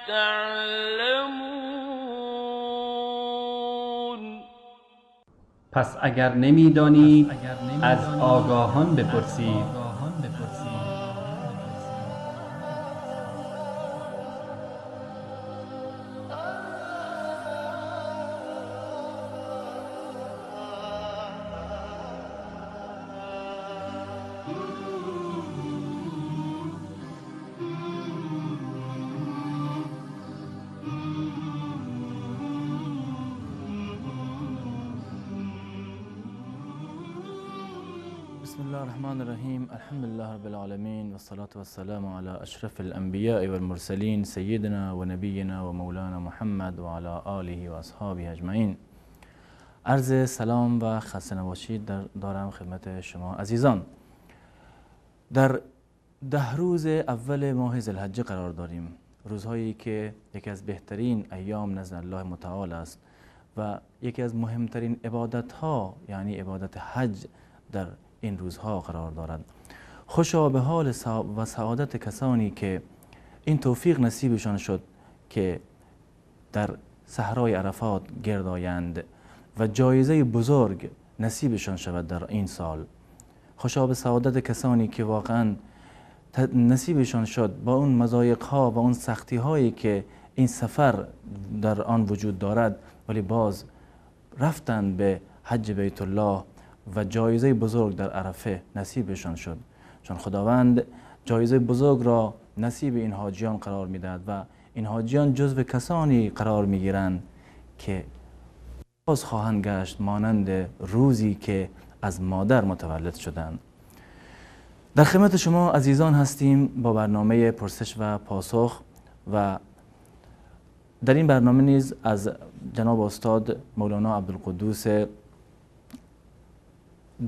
تعلمون. پس اگر نمیدانید از آگاهان بپرسید. بسم الله الرحمن الرحیم. الحمد لله رب العالمین و الصلاة والسلام علی اشرف الانبیاء والمرسلین سیدنا و نبینا و مولانا محمد و علی آله و اصحابه اجمعین. عرض سلام و خسته نباشید دارم خدمت شما عزیزان. در 10 روز اول ماه ذوالحجه قرار داریم، روزهایی که یکی از بهترین ایام نزد الله متعال است و یکی از مهمترین عبادت ها یعنی عبادت حج در این روزها قرار دارد. خوشا به حال و سعادت کسانی که این توفیق نصیبشان شد که در صحرای عرفات گرد آیند و جایزه بزرگ نصیبشان شود در این سال. خوشا به سعادت کسانی که واقعا نصیبشان شد با اون مضایق ها و اون سختی هایی که این سفر در آن وجود دارد ولی باز رفتند به حج بیت الله و جایزه بزرگ در عرفه نصیبشان شد، چون خداوند جایزه بزرگ را نصیب این حاجیان قرار میدهد و این حاجیان جزو کسانی قرار میگیرند که باز خواهند گشت مانند روزی که از مادر متولد شدند. در خدمت شما عزیزان هستیم با برنامه پرسش و پاسخ و در این برنامه نیز از جناب استاد مولانا عبدالقدوس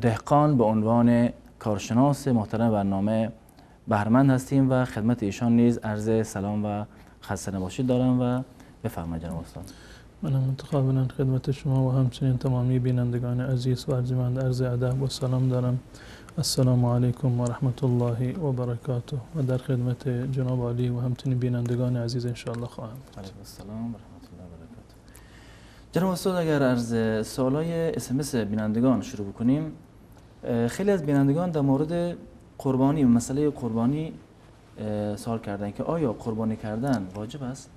دهقان به عنوان کارشناس محترم برنامه بهره‌مند هستیم و خدمت ایشان نیز عرض سلام و خسته نباشید دارم و بفرمایید جناب استاد. منم متقابلا خدمت شما و همچنین تمامی بینندگان عزیز و ارجمند عرض ادب و سلام دارم. السلام علیکم و رحمت الله و برکاته و در خدمت جناب عالی و همچنین بینندگان عزیز ان شاء الله خواهم بود. علیکم السلام و رحمت الله و برکاته. جناب استاد اگر از سوالای SMS بینندگان شروع بکنیم، خیلی از بینندگان در مورد قربانی و مسئله قربانی سوال کردن که آیا قربانی کردن واجب است؟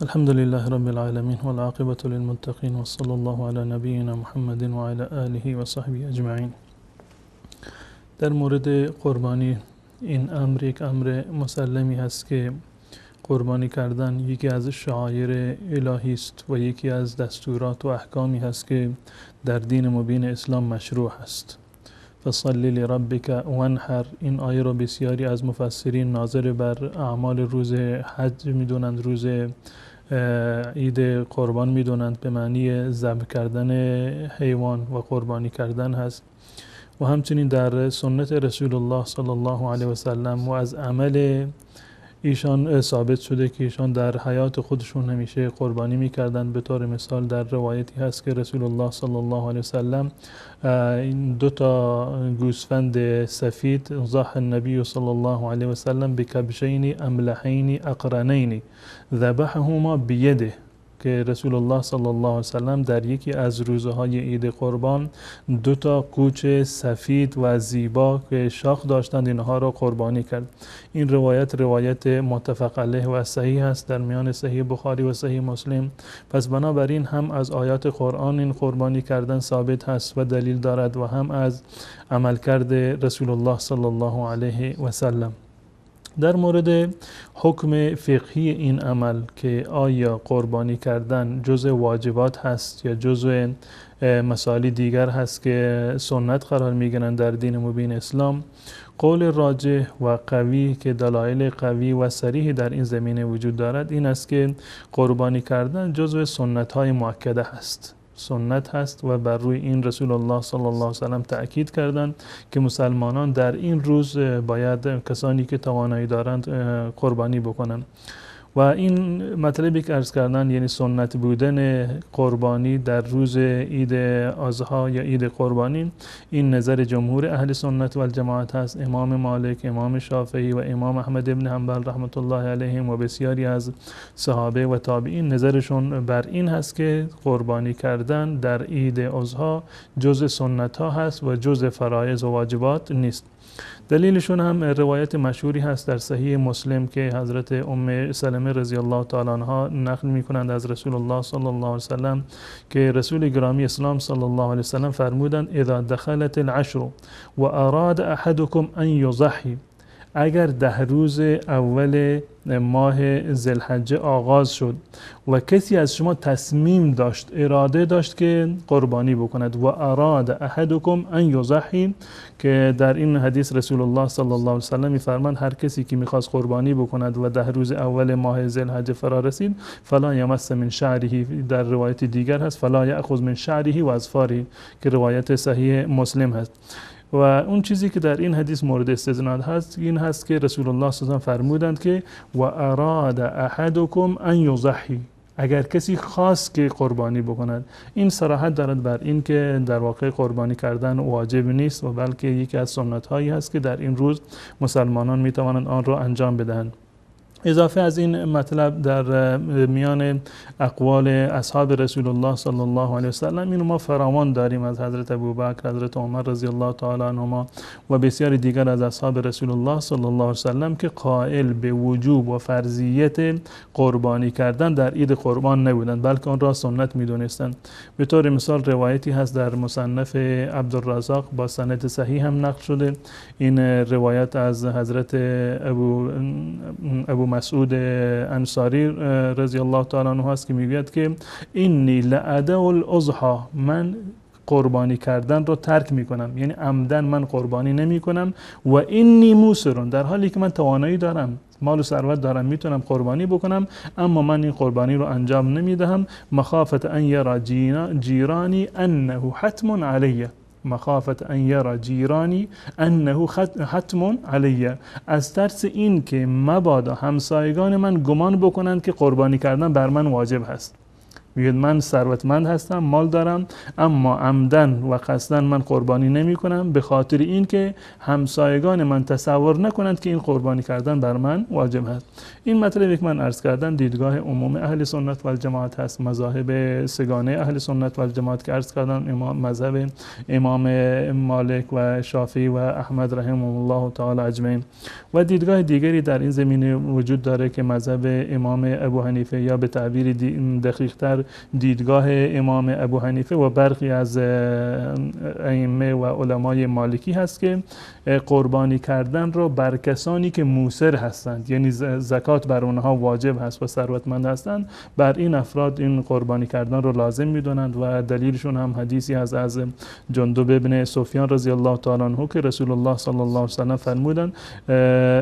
الحمد لله رب العالمین و العاقبة للمتقین و صلی الله علی نبینا محمد و علی آله و صحبه اجمعین. در مورد قربانی این امر یک امر مسلمی هست که قربانی کردن یکی از شعائر الهی است و یکی از دستورات و احکامی هست که در دین مبین اسلام مشروع است. فصلی لربک وانحر، این آیه را بسیاری از مفسرین ناظر بر اعمال روز حج میدونند، روز عید قربان میدونند، به معنی ذبح کردن حیوان و قربانی کردن هست و همچنین در سنت رسول الله صلی الله علیه و سلم و از عمل ایشان ثابت شده که ایشان در حیات خودشون همیشه قربانی میکردند. به طور مثال در روایتی هست که رسول الله صلی الله علیه و سلم این 2 گوسفند سفید ضحى النبی صلی الله علیه و سلم بکبشین املحین اقرنین ذبحهما بیده، که رسول الله صلی الله علیه و سلم در یکی از روزهای عید قربان 2 قوچ سفید و زیبا که شاخ داشتند اینها را قربانی کرد. این روایت متفق علیه و صحیح است در میان صحیح بخاری و صحیح مسلم. پس بنابراین هم از آیات قرآن این قربانی کردن ثابت هست و دلیل دارد و هم از عملکرد رسول الله صلی الله علیه و سلم. در مورد حکم فقهی این عمل که آیا قربانی کردن جزء واجبات هست یا جزء مسائل دیگر هست که سنت قرار میگیرند در دین مبین اسلام، قول راجح و قوی که دلایل قوی و صریح در این زمینه وجود دارد این است که قربانی کردن جزء سنت های مؤکده هست، سنت هست و بر روی این رسول الله صلی الله علیه و سلم تأکید کردند که مسلمانان در این روز باید کسانی که توانایی دارند قربانی بکنند و این مطلبی که عرض کردن یعنی سنت بودن قربانی در روز عید اضحی یا عید قربانی، این نظر جمهور اهل سنت و الجماعت هست. امام مالک، امام شافعی و امام احمد ابن حنبل رحمت الله علیهم و بسیاری از صحابه و تابعین نظرشون بر این هست که قربانی کردن در عید اضحی جز سنت ها هست و جز فرایض و واجبات نیست. دلیلشون هم روایت مشهوری هست در صحیح مسلم که حضرت ام سلمه رضی الله تعالی عنها نقل میکنند از رسول الله صلی الله علیه وسلم که رسول گرامی اسلام صلی الله علیه وسلم فرمودند اذا دخلت العشر و اراد احدكم ان یضحی، اگر 10 روز اول ماه ذوالحجه آغاز شد و کسی از شما تصمیم داشت، اراده داشت که قربانی بکند، و اراد احدکم ان یضحی، که در این حدیث رسول الله صلی الله علیه وسلم میفرماند هر کسی که میخواست قربانی بکند و 10 روز اول ماه ذوالحجه فرا رسید، فلا یمس من شعره، در روایت دیگر هست فلا یأخذ من شعره و اظفاره که روایت صحیح مسلم هست. و اون چیزی که در این حدیث مورد استدلال هست این هست که رسول الله صلی الله علیه و فرمودند که و اراد احدکم ان یضحی، اگر کسی خواست که قربانی بکند. این صراحت دارد بر این که در واقع قربانی کردن واجب نیست و بلکه یکی از سنت هایی هست که در این روز مسلمانان می توانند آن را انجام بدهند. اضافه از این مطلب در میان اقوال اصحاب رسول الله صلی الله علیه و سلم اینو ما فراوان داریم از حضرت ابوبکر، حضرت عمر رضی الله تعالی عنهما و بسیاری دیگر از اصحاب رسول الله صلی الله علیه و سلم که قائل به وجوب و فرضیت قربانی کردن در عید قربان نبودند، بلکه آن را سنت میدونستند. به طور مثال روایتی هست در مصنف عبدالرزاق با سند صحیح هم نقل شده. این روایت از حضرت ابو مسعود انصاری رضی الله تعالی عنه است که میگوید که اینی لأدع الاضحى، من قربانی کردن رو ترک میکنم، یعنی عمدن من قربانی نمیکنم، و اینی موسر، در حالی که من توانایی دارم، مال و ثروت دارم، میتونم قربانی بکنم، اما من این قربانی رو انجام نمیدهم، مخافت ان یرى جیرانی انه حتم علیه، مخافت ان یرى جیرانی انه حتم علیه، از ترس این که مبادا همسایگان من گمان بکنند که قربانی کردن بر من واجب هست. میگه من ثروتمند هستم، مال دارم، اما عمدن و قصدن من قربانی نمی کنم به خاطر این که همسایگان من تصور نکنند که این قربانی کردن بر من واجب هست. این مطلبی که من عرض کردم دیدگاه عموم اهل سنت و الجماعت هست. مذاهب سگانه اهل سنت و الجماعت که عرض کردم، مذهب امام مالک و شافعی و احمد رحمهم الله تعالی اجمعین. و دیدگاه دیگری در این زمینه وجود داره که مذهب امام ابو حنیفه، یا به تعبیر دقیق تر دیدگاه امام ابو حنیفه و برخی از ائمه و علمای مالکی هست که قربانی کردن را بر کسانی که موسر هستند، یعنی زکات بر اونها واجب هست و ثروتمند هستند، بر این افراد این قربانی کردن را لازم میدونند. و دلیلشون هم حدیثی از جندب ابن سفیان رضی الله تعالی عنه که رسول الله صلی الله علیه و سلم فرمودند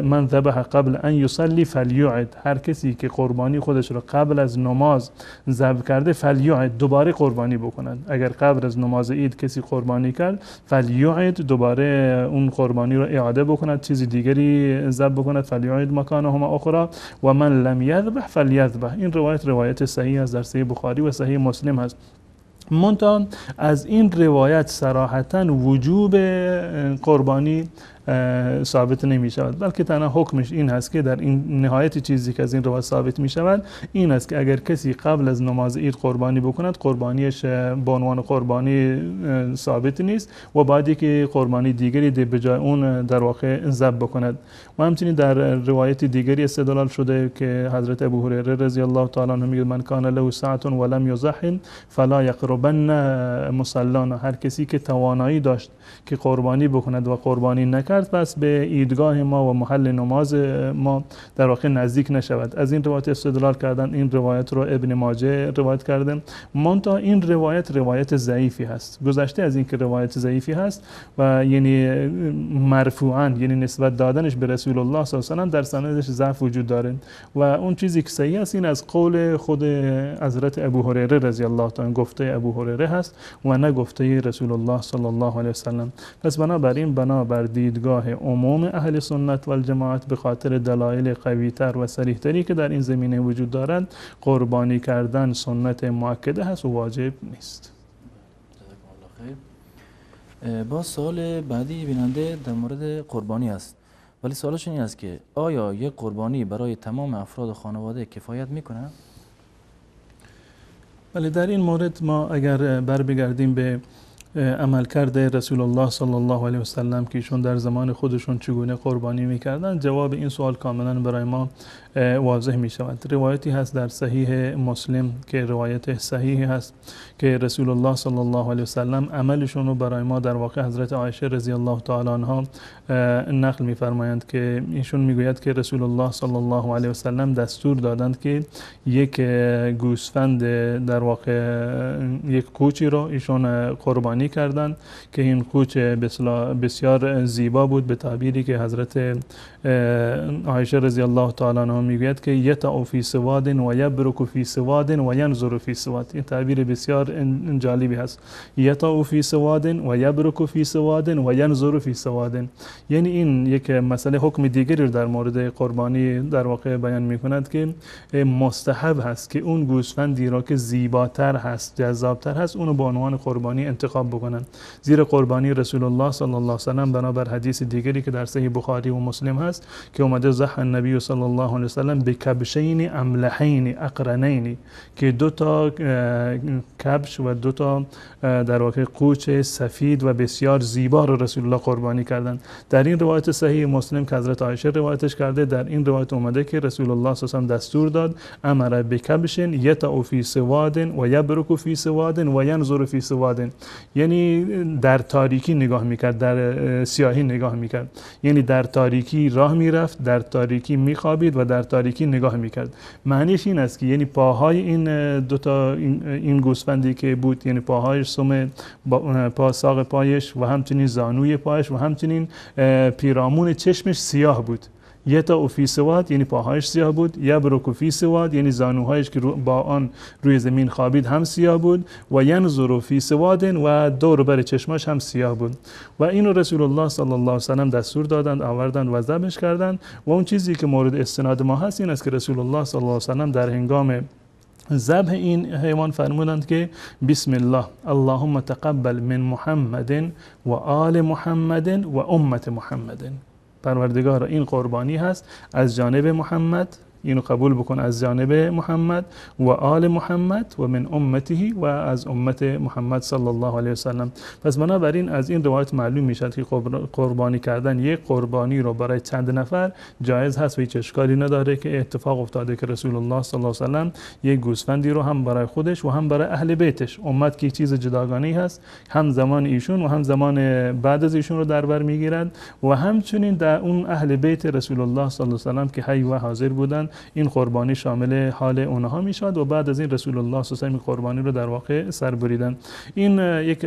من ذبح قبل ان یصلی فلیعد، هر کسی که قربانی خودش را قبل از نماز ذبح کرده فلیعد، دوباره قربانی بکنند. اگر قبل از نماز عید کسی قربانی کرد فلیعد، دوباره اون قربانی رو اعاده بکند، چیزی دیگری ذبح بکند، فلیعد مکانهما اخرى و من لم یذبح فلیذبح. این روایت صحیح از در صحیح بخاری و صحیح مسلم هست. منتها از این روایت صراحتاً وجوب قربانی ثابت نمی شود، بلکه تنها حکمش این هست که در این نهایت چیزی که از این روایت ثابت می شود این است که اگر کسی قبل از نماز عید قربانی بکند، قربانیش به عنوان قربانی ثابت نیست و بعدی که قربانی دیگری به جای اون در واقع ذبح بکند. و همچنین در روایت دیگری استدلال شده که حضرت ابو هریره رضی الله تعالی عنه میگه من کان له ساعة ولم یضحی فلا یقربن مصلانا، هر کسی که توانایی داشت که قربانی بکند و قربانی نکرد، پس به عیدگاه ما و محل نماز ما در واقع نزدیک نشود. از این روایت استدلال کردن. این روایت رو ابن ماجه روایت کرده، منتها این روایت ضعیفی هست. گذشته از این که روایت ضعیفی هست و یعنی مرفوعاً، یعنی نسبت دادنش به رسول الله صلی الله علیه و سلم، در سندش ضعف وجود داره. و اون چیزی که صحیح است این از قول خود حضرت ابو هریره رضی الله تعالی عنه، گفته ابو هریره هست و نه گفته رسول الله صلی الله علیه و سلم. پس بنابر دیدگاه دیدگاه عموم اهل سنت و الجماعت به خاطر دلایل قویتر و صریحتری که در این زمینه وجود دارد قربانی کردن سنت مؤکده هست و واجب نیست. با سوال بعدی بیننده در مورد قربانی است، ولی سوالش این است که آیا یک قربانی برای تمام افراد خانواده کفایت میکنه؟ ولی در این مورد ما اگر بگردیم به عملکرد رسول الله صلی الله علیه و سلم که ایشون در زمان خودشون چگونه قربانی میکردن، جواب این سوال کاملا برای ما واضح می شود. روایتی هست در صحیح مسلم که روایت صحیحی هست که رسول الله صلی الله علیه و سلم عملشون رو برای ما در واقع حضرت عایشه رضی الله تعالی عنها نقل می‌فرمایند که ایشون میگوید که رسول الله صلی الله علیه و سلم دستور دادند که یک گوسفند در واقع یک کوچی رو ایشون قربانی کردند که این کوچ بسیار زیبا بود، به تعبیری که حضرت عایشه رضی الله تعالی عنها میگوید که یطع فی سواد و یبرک فی سواد و ینظر فی سواد. این تعبیر بسیار جالبی هست. یطع فی سواد و یبرک فی سواد و ینظر فی سواد، یعنی این یک مسئله حکم دیگری رو در مورد قربانی در واقع بیان میکند که مستحب هست که اون گوسفندی را که زیباتر هست، جذابتر هست، اونو به عنوان قربانی انتخاب بکنن. زیر قربانی رسول الله صلی الله علیه و سلم بنابر حدیث دیگری که در صحیح بخاری و مسلم هست که اومده ضحى النبی صلی الله علیه و سلم بکبشین املحین اقرنین، که دو تا کبش و دو تا در واقع قوچ سفید و بسیار زیبا رو رسول الله قربانی کردند. در این روایت صحیح مسلم که حضرت عایشه روایتش کرده، در این روایت اومده که رسول الله صلی الله علیه و دستور داد امر بکبش یطع فی سواد و یبرک فی سواد و ینظر فی سواد، یعنی در تاریکی نگاه میکرد، در سیاهی نگاه میکرد، یعنی در تاریکی راه میرفت، در تاریکی میخوابید و در تاریکی نگاه میکرد. معنیش این است که یعنی پاهای این دو تا این گوسفندی که بود، یعنی پاهایش، سم پا، ساق پایش و همچنین زانوی پایش و همچنین پیرامون چشمش سیاه بود. یطع فی سواد یعنی پاهایش سیاه بود، یبرک فی سواد یعنی زانوهایش که با آن روی زمین خوابید هم سیاه بود، و ینظر فی سواد و دور بر چشماش هم سیاه بود. و اینو رسول الله صلی الله علیه و سلم دستور دادند، آوردند و ذبحش کردند. و اون چیزی که مورد استناد ما هست این است که رسول الله صلی الله علیه و سلم در هنگام ذبح این حیوان فرمودند که بسم الله اللهم تقبل من محمد و آل محمد و امت محمد. پروردگار این قربانی هست از جانب محمد، اینو قبول بکن، از جانب محمد و آل محمد و من امته و از امت محمد صلی الله علیه و سلم. پس بنابراین از این روایت معلوم میشد که قربانی کردن یک قربانی رو برای چند نفر جایز هست و هیچ اشکالی نداره که اتفاق افتاده که رسول الله صلی الله علیه و سلم یک گوسفندی رو هم برای خودش و هم برای اهل بیتش، امت که چیز جداگانه هست، هم زمان ایشون و هم زمان بعد از ایشون رو در بر میگیرند و همچنین در اون اهل بیت رسول الله صلی الله علیه و سلم که حی و حاضر بودند این قربانی شامل حال اونها میشد و بعد از این رسول الله صلی الله علیه و آله قربانی رو در واقع سر بریدن. این یک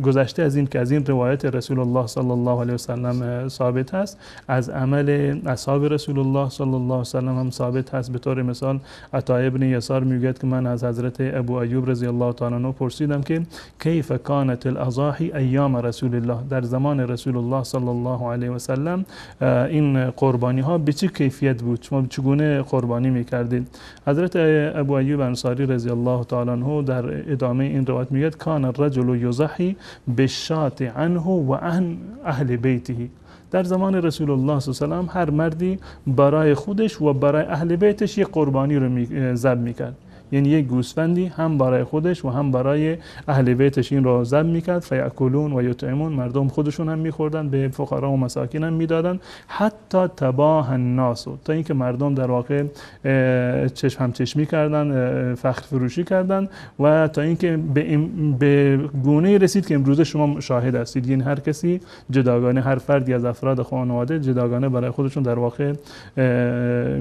گذشته از این که از این روایت رسول الله صلی الله علیه و سلم ثابت هست، از عمل اصحاب رسول الله صلی الله علیه و سلم هم ثابت هست. به طور مثال عطا ابن یسار میگوید که من از حضرت ابو ایوب رضی الله تعالی عنه پرسیدم که کیف کانت الاضاحی ایام رسول الله، در زمان رسول الله صلی الله علیه و سلم این قربانی ها به چه کیفیت بود، شما چگونه قربانی میکردید؟ حضرت ابو ایوب انصاری رضی الله تعالی عنه در ادامه این روایت میگه کان الرجل یضحی بالشاة عنه و عن اهل بیته. در زمان رسول الله صلی الله علیه و سلم هر مردی برای خودش و برای اهل بیتش یک قربانی رو ذبح میکرد، یعنی یک گوسفندی هم برای خودش و هم برای اهل بیتش این رو ذبح میکرد. فیاکلون و یطعمون، مردم خودشون هم میخوردن، به فقرا و مساکین هم میدادن، حتی تباه الناس، تا اینکه مردم در واقع چشم هم چشمی کردن، فخر فروشی کردن و تا اینکه به گونه رسید که امروزه شما شاهد هستید، یعنی هر کسی جداگانه، هر فردی از افراد خانواده جداگانه برای خودشون در واقع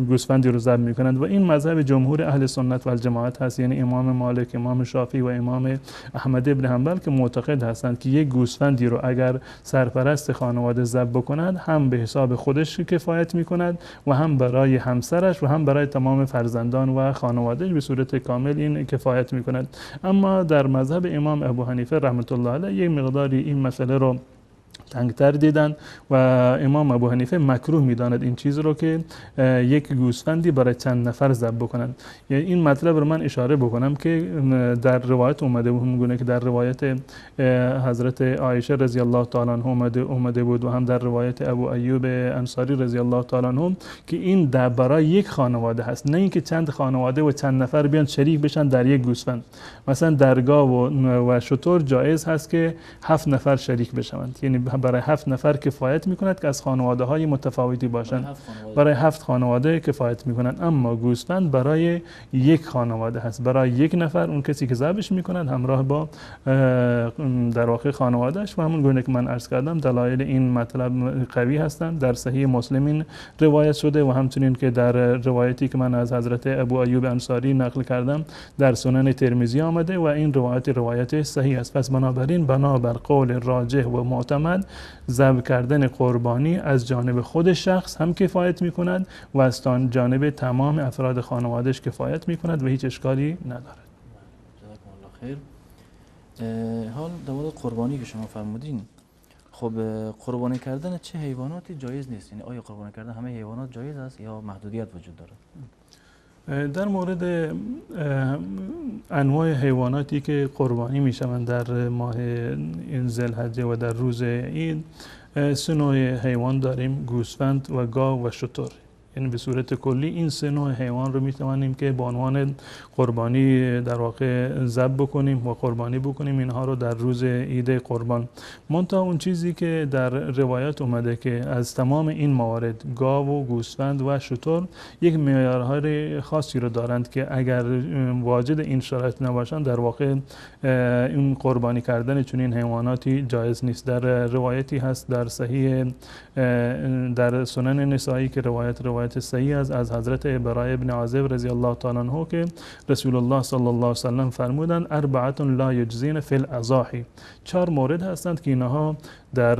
گوسفندی رو ذبح میکنند. و این مذهب جمهور اهل سنت و الجماعت هست، یعنی امام مالک، امام شافعی و امام احمد ابن حنبل که معتقد هستند که یک گوسفندی رو اگر سرپرست خانواده ذبح بکند هم به حساب خودش کفایت میکند و هم برای همسرش و هم برای تمام فرزندان و خانوادهش به صورت کامل این کفایت میکند. اما در مذهب امام ابو حنیفه رحمت الله علیه یک مقداری این مسئله رو تنگتر دیدن و امام ابو حنیفه مکروه میداند این چیز رو که یک گوسفندی برای چند نفر ذبح بکنند. یعنی این مطلب رو من اشاره بکنم که در روایت اومده بود، همونگونه که در روایت حضرت عایشه رضی الله تعالی عنها اومده بود و هم در روایت ابو ایوب انصاری رضی الله تعالی عنه که این برای یک خانواده هست، نه اینکه چند خانواده و چند نفر بیان شریک بشن در یک گوسفند. مثلا در گاو و شتر جایز هست که 7 نفر شریک بشوند، یعنی برای 7 نفر کفایت میکند که از خانواده های متفاوتی باشند، برای 7 خانواده کفایت میکنند. اما گوسفند برای یک خانواده هست، برای یک نفر، اون کسی که ذبحش میکند همراه با در واقع خانوادهش. و همون گونه که من عرض کردم دلایل این مطلب قوی هستند. در صحیح مسلمین روایت شده و همچنین که در روایتی که من از حضرت ابو ایوب انصاری نقل کردم در سنن ترمذی آمده و این روایت صحیح است. پس بنابراین بنابر قول راجح و معتمد ذبح کردن قربانی از جانب خود شخص هم کفایت میکند و از جانب تمام افراد خانوادهش کفایت میکند و هیچ اشکالی ندارد. جزاکم الله خیر. حال در مورد قربانی که شما فرمودین، خب قربانی کردن چه حیواناتی جایز نیست؟ یعنی آیا قربانی کردن همه حیوانات جایز است یا محدودیت وجود دارد؟ در مورد انواع حیواناتی که قربانی میشوند در ماه این ذوالحجه و در روز عید، 3 نوع حیوان داریم: گوسفند و گاو و شتر. یعنی به صورت کلی این 3 نوع حیوان رو میتوانیم که به عنوان قربانی در واقع ذبح بکنیم و قربانی بکنیم، اینها رو در روز عید قربان. منتها اون چیزی که در روایات اومده که از تمام این موارد گاو و گوسفند و شتر یک معیارهای خاصی رو دارند که اگر واجد این شرایط نباشند در واقع این قربانی کردن چون این حیواناتی جایز نیست. در روایتی هست در صحیح در سنن نسائی که روایت صحیح است از حضرت براء ابن عازب رضی الله تعالی عنه که رسول الله صلی الله علیه و سلم فرمودند 4 لا یجزین فی الاضاحی. 4 مورد هستند که اینها در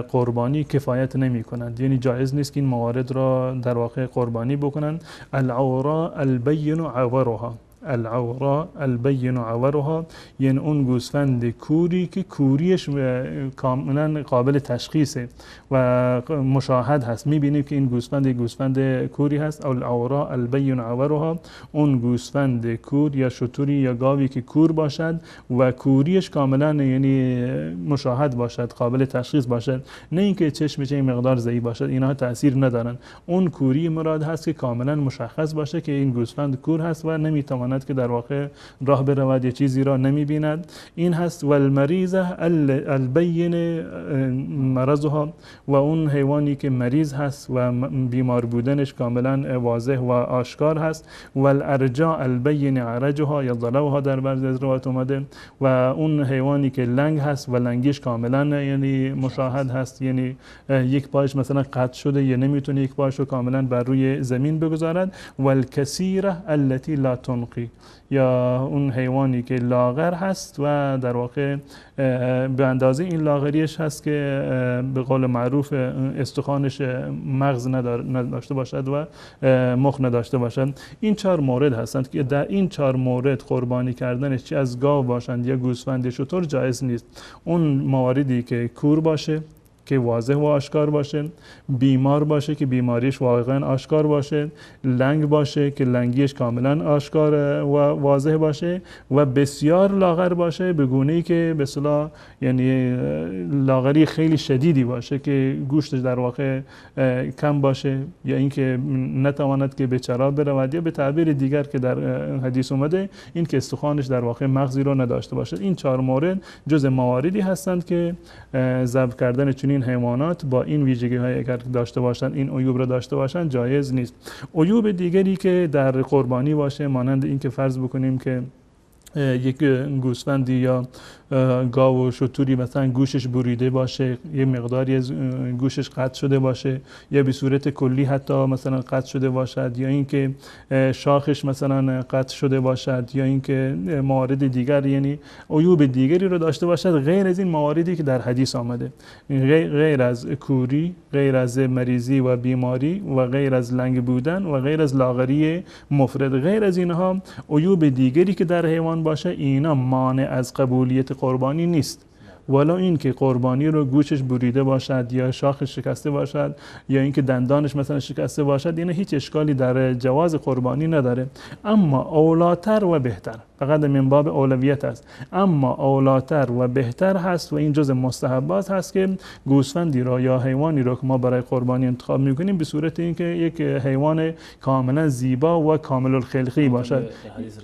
قربانی کفایت نمی کنند، یعنی جایز نیست که این موارد را در واقع قربانی بکنند. العوراء البین عورها، العوراء البین عورها، یعنی اون گوسفند کوری که کوریش کاملا قابل تشخیصه و مشاهد هست، میبینیم که این گوسفند کوری هست. او العوراء البین عورها، اون گوسفند کور یا شتری یا گاوی که کور باشد و کوریش کاملا یعنی مشاهد باشد، قابل تشخیص باشد، نه اینکه چشمش این مقدار ضعیف باشد، اینها تاثیر ندارن. اون کوری مراد هست که کاملا مشخص باشه که این گوسفند کور هست و نمیتواند که در واقع راه برود یا چیزی را نمیبیند. این هست. و المریضه البین مرضها، و اون حیوانی که مریض هست و بیمار بودنش کاملا واضح و آشکار هست. و الارجاء البین عرجها یا ضلوها در بعضی از روایات اومده، و اون حیوانی که لنگ هست و لنگیش کاملا یعنی مشاهد هست، یعنی یک پایش مثلا قطع شده یا نمیتونه یک پایش رو کاملا بر روی زمین بگذارد. و الکثیره التي لا تنقی، یا اون حیوانی که لاغر هست و در واقع به اندازه این لاغریش هست که به قول معروف استخوانش مغز نداشته باشد و مخ نداشته باشد. این 4 مورد هستند که در این 4 مورد قربانی کردنش چه از گاو باشند یا گوسفند یا شتر جایز نیست. اون مواردی که کور باشه که واضح و آشکار باشه، بیمار باشه که بیماریش واقعا آشکار باشه، لنگ باشه که لنگیش کاملا آشکار و واضح باشه، و بسیار لاغر باشه به گونه‌ای که به اصطلاح یعنی لاغری خیلی شدیدی باشه که گوشتش در واقع کم باشه، یا اینکه نتواند که به چرا برود، یا به تعبیر دیگر که در حدیث اومده این که استخوانش در واقع مغزی رو نداشته باشه. این 4 مورد جز مواردی هستند که ذبح کردن چنین حیوانات با این ویژگی های اگر داشته باشند، این عیوب را داشته باشند، جایز نیست. عیوب دیگری که در قربانی باشه مانند این که فرض بکنیم که یک گوسفندی یا گاو و شتوری مثلا گوشش بریده باشه، یه مقداری از گوشش قطع شده باشه، یا به صورت کلی حتی مثلا قطع شده باشد، یا اینکه شاخش مثلا قطع شده باشد، یا اینکه موارد دیگر یعنی عیوب دیگری رو داشته باشد غیر از این مواردی که در حدیث آمده، غیر از کوری، غیر از مریضی و بیماری و غیر از لنگ بودن و غیر از لاغری مفرد. غیر از اینها عیوب دیگری که در حیوان باشه اینا مانع از قبولیت قربانی نیست، ولو این که قربانی رو گوشش بریده باشد یا شاخش شکسته باشد یا اینکه دندانش مثلا شکسته باشد، این هیچ اشکالی در جواز قربانی نداره. اما اولاتر و بهتر، فقط من باب اولویت است، اما اولاتر و بهتر هست و این جز مستحبات هست که گوسفندی را یا حیوانی را که ما برای قربانی انتخاب میکنیم به صورت اینکه یک حیوان کاملا زیبا و کامل الخلقی باشد.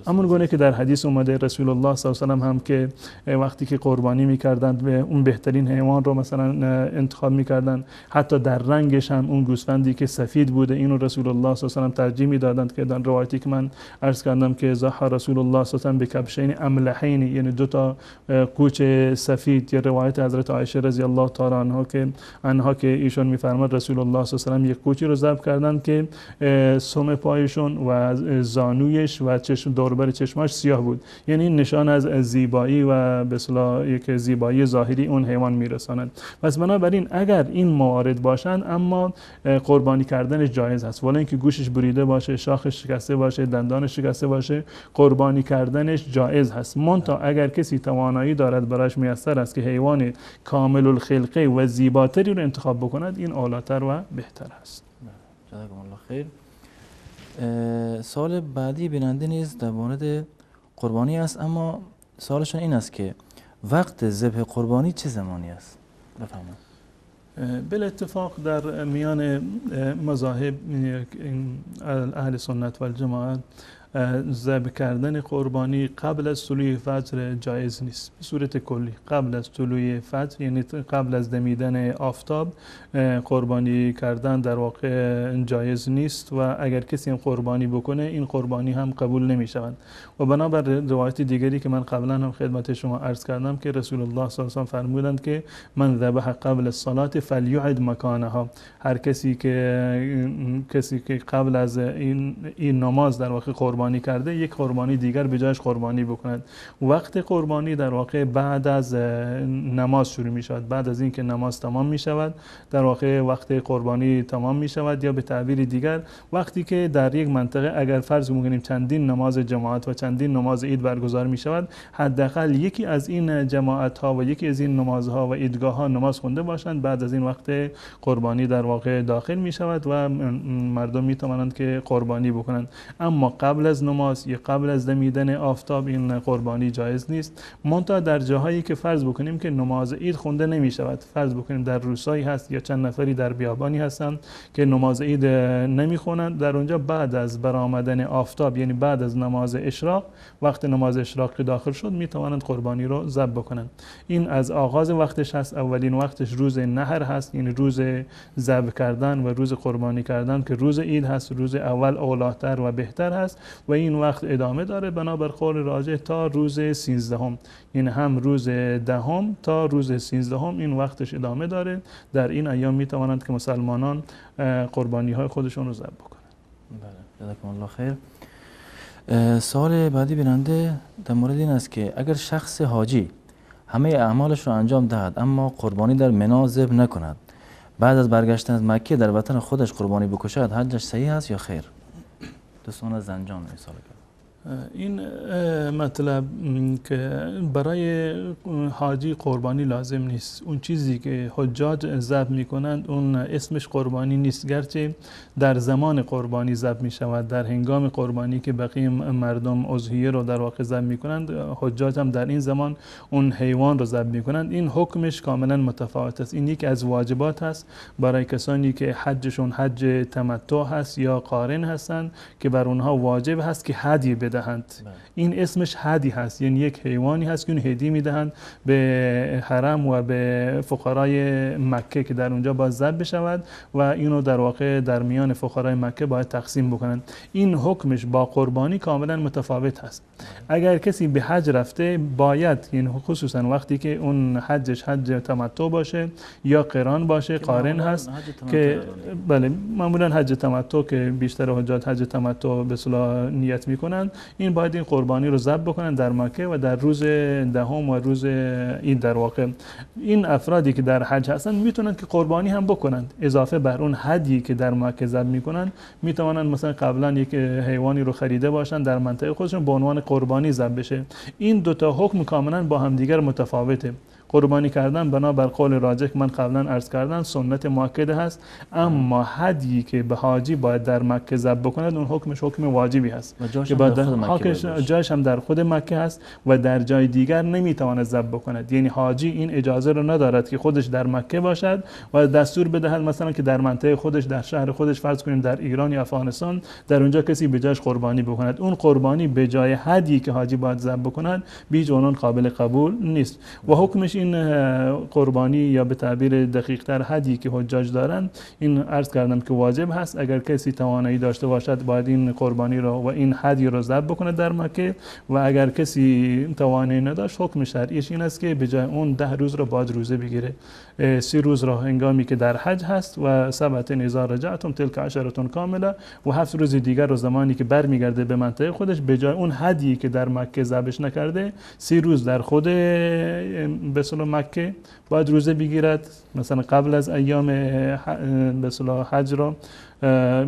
همون گونه که در حدیث اومده رسول الله صلی الله علیه و آله هم که وقتی که قربانی میکردند به اون بهترین حیوان رو مثلا انتخاب میکردند، حتی در رنگش هم اون گوسفندی که سفید بوده اینو رسول الله صلی الله علیه و آله ترجیح میدادند که در روایتی که من عرض کردم که ضحى رسول الله صلی الله علیه و آله به کبشین املحین، یعنی دو تا قوچ سفید، یا روایت حضرت عایشه رضی الله تعالی عنها که ایشون میفرماد رسول الله صلی الله علیه و آله یک قوچی رو ذبح کردند که سم پایشون و زانویش و چشم دوربر چشماش سیاه بود، یعنی نشان از زیبایی و به اصطلاح یک زیبایی ظاهری اون حیوان میرساند. پس بنابراین اگر این موارد باشند اما قربانی کردنش جایز است، ولی اینکه گوشش بریده باشه، شاخش شکسته باشه، دندانش شکسته باشه، قربانی کردنش جایز هست. منتها اگر کسی توانایی دارد براش میسر است که حیوان کامل الخلقه و زیباتری رو انتخاب بکند، این اولاتر و بهتر است. جزاکم الله خیر. سوال بعدی بیننده نیز در مورد قربانی است، اما سوالشون این است که وقت ذبح قربانی چه زمانی است؟ بفرمایید. بل اتفاق در میان مذاهب اهل سنت و الجماعت ذبح کردن قربانی قبل از طلوع فجر جایز نیست. به صورت کلی قبل از طلوع فجر، یعنی قبل از دمیدن آفتاب، قربانی کردن در واقع جایز نیست و اگر کسی هم قربانی بکنه این قربانی هم قبول نمی شود. و بنابر روایت دیگری که من قبلا هم خدمت شما عرض کردم که رسول الله صلی الله علیه و آله فرمودند که من ذبح قبل الصلاه فلیعد مکانها، هر کسی که قبل از این نماز در واقع قربانی کرده یک قربانی دیگر به جایش قربانی بکند. وقت قربانی در واقع بعد از نماز شروع می شود، بعد از اینکه نماز تمام می شود در واقع وقت قربانی تمام می شود، یا به تعبیر دیگر وقتی که در یک منطقه اگر فرض بگیریم چندین نماز جماعت و چندین نماز عید برگزار می شود، حداقل یکی از این جماعت ها و یکی از این نمازها و عیدگاه ها نماز خونده باشند، بعد از این وقت قربانی در واقع داخل می شود و مردم می توانند که قربانی بکنند. اما قبل از نماز یا قبل از دمیدن آفتاب این قربانی جایز نیست. منتها در جاهایی که فرض بکنیم که نماز عید خونده نمی شود، فرض بکنیم در روستایی هست یا چند نفری در بیابانی هستند که نماز عید نمی خوانند، در اونجا بعد از برآمدن آفتاب، یعنی بعد از نماز اشراق، وقت نماز اشراق که داخل شد می توانند قربانی رو ذبح بکنند. این از آغاز وقتش هست. اولین وقتش روز نحر هست، یعنی روز ذبح کردن و روز قربانی کردن که روز عید هست، روز اول اولاتر و بهتر هست و این وقت ادامه داره بنابر قول راجح تا روز 13، یعنی هم روز 10 تا روز 13 این وقتش ادامه داره. در این ایام می توانند که مسلمانان قربانی های خودشون رو ذبح بکنند. بله، جزاکم الله خیر. سوال بعدی بیننده در مورد این است که اگر شخص حاجی همه اعمالش رو انجام دهد اما قربانی در منا ذبح نکند، بعد از برگشتن از مکه در وطن خودش قربانی بکشد، حجش صحیح است یا خیر؟ دوستان از زنجان مثال کرد. این مطلب که برای حاجی قربانی لازم نیست. اون چیزی که حجاج ذبح میکنند اون اسمش قربانی نیست، گرچه در زمان قربانی ذبح میشود، در هنگام قربانی که بقیه مردم اضحیه رو در واقع ذبح میکنند، حجاج هم در این زمان اون حیوان رو ذبح میکنند. این حکمش کاملا متفاوت است. این یکی از واجبات هست برای کسانی که حجشون حج تمتع هست یا قارن هستند که بر اونها واجب هست که هدیه بدهند. این اسمش هدی هست، یعنی یک حیوانی هست که اون هدیه میدهند به حرم و به فقرای مکه که در اونجا باید ذبح بشود و اینو در واقع در میان فقرای مکه باید تقسیم بکنند. این حکمش با قربانی کاملا متفاوت هست. اگر کسی به حج رفته باید، یعنی خصوصا وقتی که اون حجش حج تمتع باشه یا قران باشه، قارن هست که بله معمولا حج تمتع که بیشتر حجاج حج تمتع به اصطلاح نیت میکنند، این باید این قربانی رو ذبح بکنن در مکه و در روز 10 و روز عید. در واقع این افرادی که در حج هستن میتونن که قربانی هم بکنند، اضافه بر اون هدیی که در مکه ذبح میکنن میتونن مثلا قبلا یک حیوانی رو خریده باشن در منطقه خودشون به عنوان قربانی ذبح بشه. این دوتا حکم کاملا با هم دیگر متفاوته. قربانی کردن بنابر قول راجح من قبلا عرض کردم سنت مؤکده هست، اما هدیی که به حاجی باید در مکه ذبح بکند اون حکمش حکم واجبی هست که جایش هم در خود مکه هست و در جای دیگر نمیتواند ذبح بکند. یعنی حاجی این اجازه رو ندارد که خودش در مکه باشد و دستور بدهد مثلا که در منطقه خودش در شهر خودش فرض کنیم در ایران یا افغانستان در اونجا کسی به جایش قربانی بکند. اون قربانی به جای هدیی که حاجی باید ذبح بکند بیج اونان قابل قبول نیست و حکمش این قربانی یا به تعبیر دقیق تر هدیی که حجاج دارن این عرض کردم که واجب هست. اگر کسی توانایی داشته باشد باید این قربانی رو و این هدی رو ذبح بکند در مکه و اگر کسی توانایی نداشت حکم شرعیش این است که به جای اون 10 روز رو باید روزه بگیره. 3 روز را هنگامی که در حج هست و 7 اذا رجعتم تلك 10 کامله و 7 روز دیگر رو زمانی که برمیگرده به منطقه خودش به جای اون هدیی که در مکه ذبح نکرده 3 روز در خود به اصطلاح مکه باید روزه بگیرد. مثلا قبل از ایام به اصطلاح حج را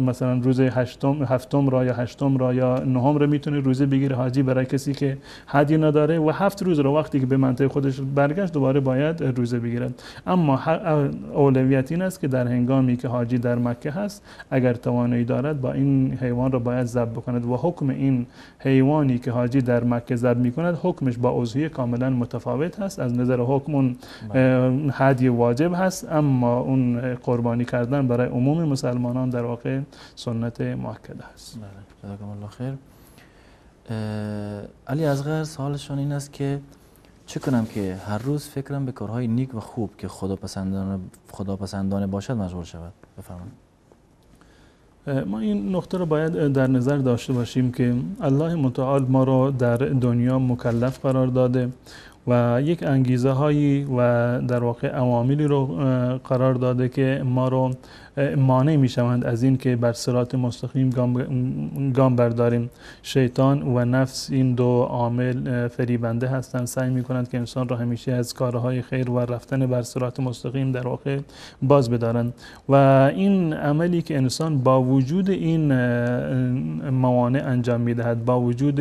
مثلا روز هفتم را یا هشتم را یا نهم را میتونه روزه بگیره حاجی برای کسی که هدی نداره و 7 روز رو وقتی که به منطقه خودش برگشت دوباره باید روزه بگیرد. اما اولویت این است که در هنگامی که حاجی در مکه هست اگر توانایی دارد با این حیوان را باید ذبح بکند و حکم این حیوانی که حاجی در مکه ذبح میکند حکمش با اضحیه کاملا متفاوت هست. از نظر حکم اون هدی واجب هست اما اون قربانی کردن برای عموم مسلمانان در واقع سنت مؤکده است. بله جزاکم الله خیر. علی اصغر سوالشون این است که چه کنم که هر روز فکرم به کارهای نیک و خوب که خداپسندانه باشد مشغول شود؟ بفرمایید. ما این نقطه رو باید در نظر داشته باشیم که الله متعال ما رو در دنیا مکلف قرار داده و یک انگیزه هایی و در واقع عواملی رو قرار داده که ما رو مانع می شوند از این که بر صراط مستقیم گام برداریم. شیطان و نفس این دو عامل فریبنده هستند، سعی می کنند که انسان را همیشه از کارهای خیر و رفتن بر صراط مستقیم در واقع باز بدارند و این عملی که انسان با وجود این موانع انجام می دهد، با وجود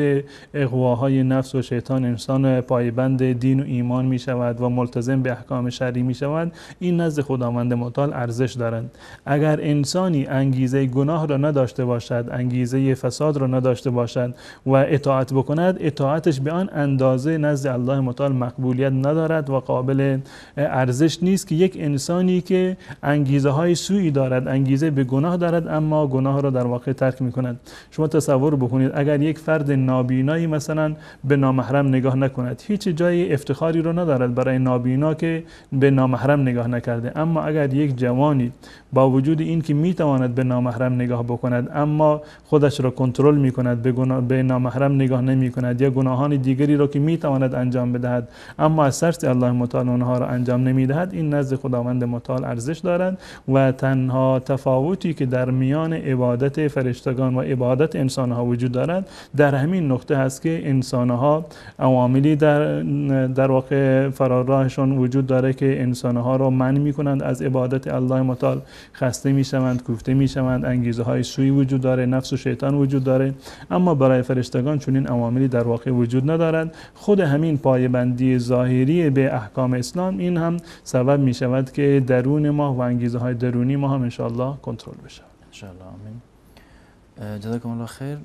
اغواهای نفس و شیطان انسان پایبند دین و ایمان می شود و ملتزم به احکام شرعی می شود، این نزد خداوند متعال ارزش دارند. اگر انسانی انگیزه گناه را نداشته باشد، انگیزه فساد را نداشته باشد و اطاعت بکند، اطاعتش به آن اندازه نزد الله متعال مقبولیت ندارد و قابل ارزش نیست که یک انسانی که انگیزه های سوئی دارد، انگیزه به گناه دارد اما گناه را در واقع ترک می کند. شما تصور بکنید اگر یک فرد نابینایی مثلا به نامحرم نگاه نکند، هیچ جای افتخاری رو ندارد برای نابینا که به نامحرم نگاه نکرده. اما اگر یک جوانی با وجود این که میتواند به نامحرم نگاه بکند اما خودش را کنترل میکند، به نامحرم نگاه نمی کند یا گناهان دیگری را که میتواند انجام بدهد اما از ترس الله متعال آنها را انجام نمیدهد، این نزد خداوند متعال ارزش دارد و تنها تفاوتی که در میان عبادت فرشتگان و عبادت انسانها وجود دارد در همین نقطه است که انسانها عواملی در واقع فرارراهشون وجود داره که انسانها را منع میکنند از عبادت الله متعال، خسته میشوند، کوفته میشوند، انگیزه های سوئی وجود داره، نفس و شیطان وجود داره. اما برای فرشتگان چون این عواملی در واقع وجود ندارد. خود همین پایبندی ظاهری به احکام اسلام این هم سبب می شود که درون ما و انگیزه های درونی ما هم انشاءالله کنترل بشه. انشاءالله. آمین. جزاکم الله خیر.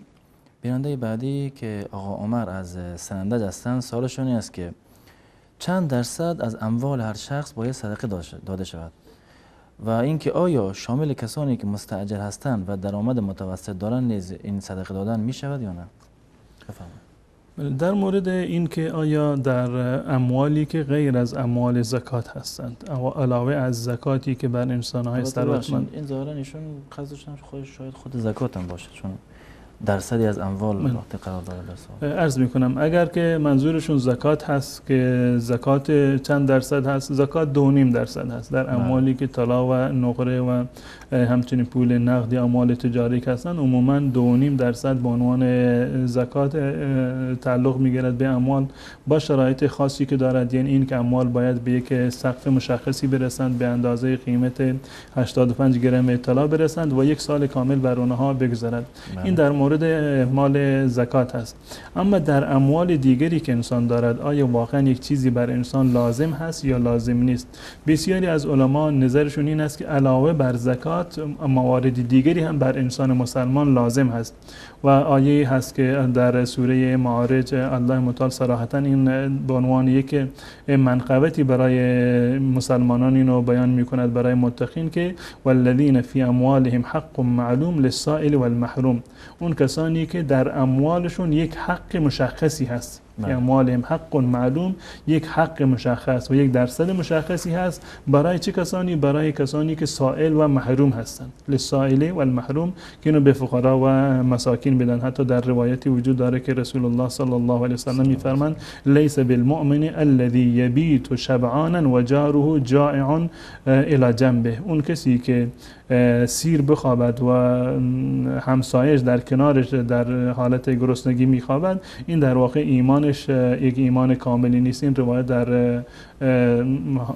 بیننده بعدی که آقا عمر از سنندج هستند سوالشون این است که چند درصد از اموال هر شخص باید صدقه داده شود و اینکه آیا شامل کسانی که مستاجر هستند و درآمد متوسط دارند نیز این صدقه دادن می شود یا نه؟ بفرمایید. در مورد اینکه آیا در اموالی که غیر از اموال زکات هستند علاوه از زکاتی که بر انسان‌های ثروتمند، این ظاهرا ایشون قصدش شاید خود زکات هم باشه چون درصدی از اموال وقتی قرار داره در سوال. عرض میکنم اگر که منظورشون زکات هست که زکات چند درصد هست؟ زکات 2.5% هست در اموالی که طلا و نقره و همچنین پول نقدی اموال تجاری که هستن عموما 2.5% به عنوان زکات تعلق میگیرد به اموال با شرایط خاصی که دارد. یعنی این که اموال باید به یک سقف مشخصی برسند به اندازه قیمت 85 گرم طلا برسند و 1 سال کامل بر اونها بگذرد. این در مورد مورد مال زکات هست. اما در اموال دیگری که انسان دارد آیا واقعا یک چیزی بر انسان لازم هست یا لازم نیست؟ بسیاری از علما نظرشون این است که علاوه بر زکات موارد دیگری هم بر انسان مسلمان لازم هست و آیه هست که در سوره معارج الله متعال صراحتا این به عنوان یک منقبتی برای مسلمانان اینو بیان میکند برای متقین که والذین فی اموالهم حق معلوم للسائل والمحروم، اون کسانی که در اموالشون یک حق مشخصی هست، فی اموالهم حق معلوم، یک حق مشخص و یک درصد مشخصی هست برای چه کسانی؟ برای کسانی که سائل و محروم هستند، للسائل والمحروم، که اینو به فقرا و مساکین بدن. حتی در روایتی وجود داره که رسول الله صلی الله علیه وسلم میفرمایند لیس بالمؤمن الذی یبیت شبعانا و جاره جائع الی جنبه، اون کسی که سیر بخوابد و همسایش در کنارش در حالت گرسنگی میخوابد، این در واقع ایمانش یک ایمان کاملی نیست. این روایت در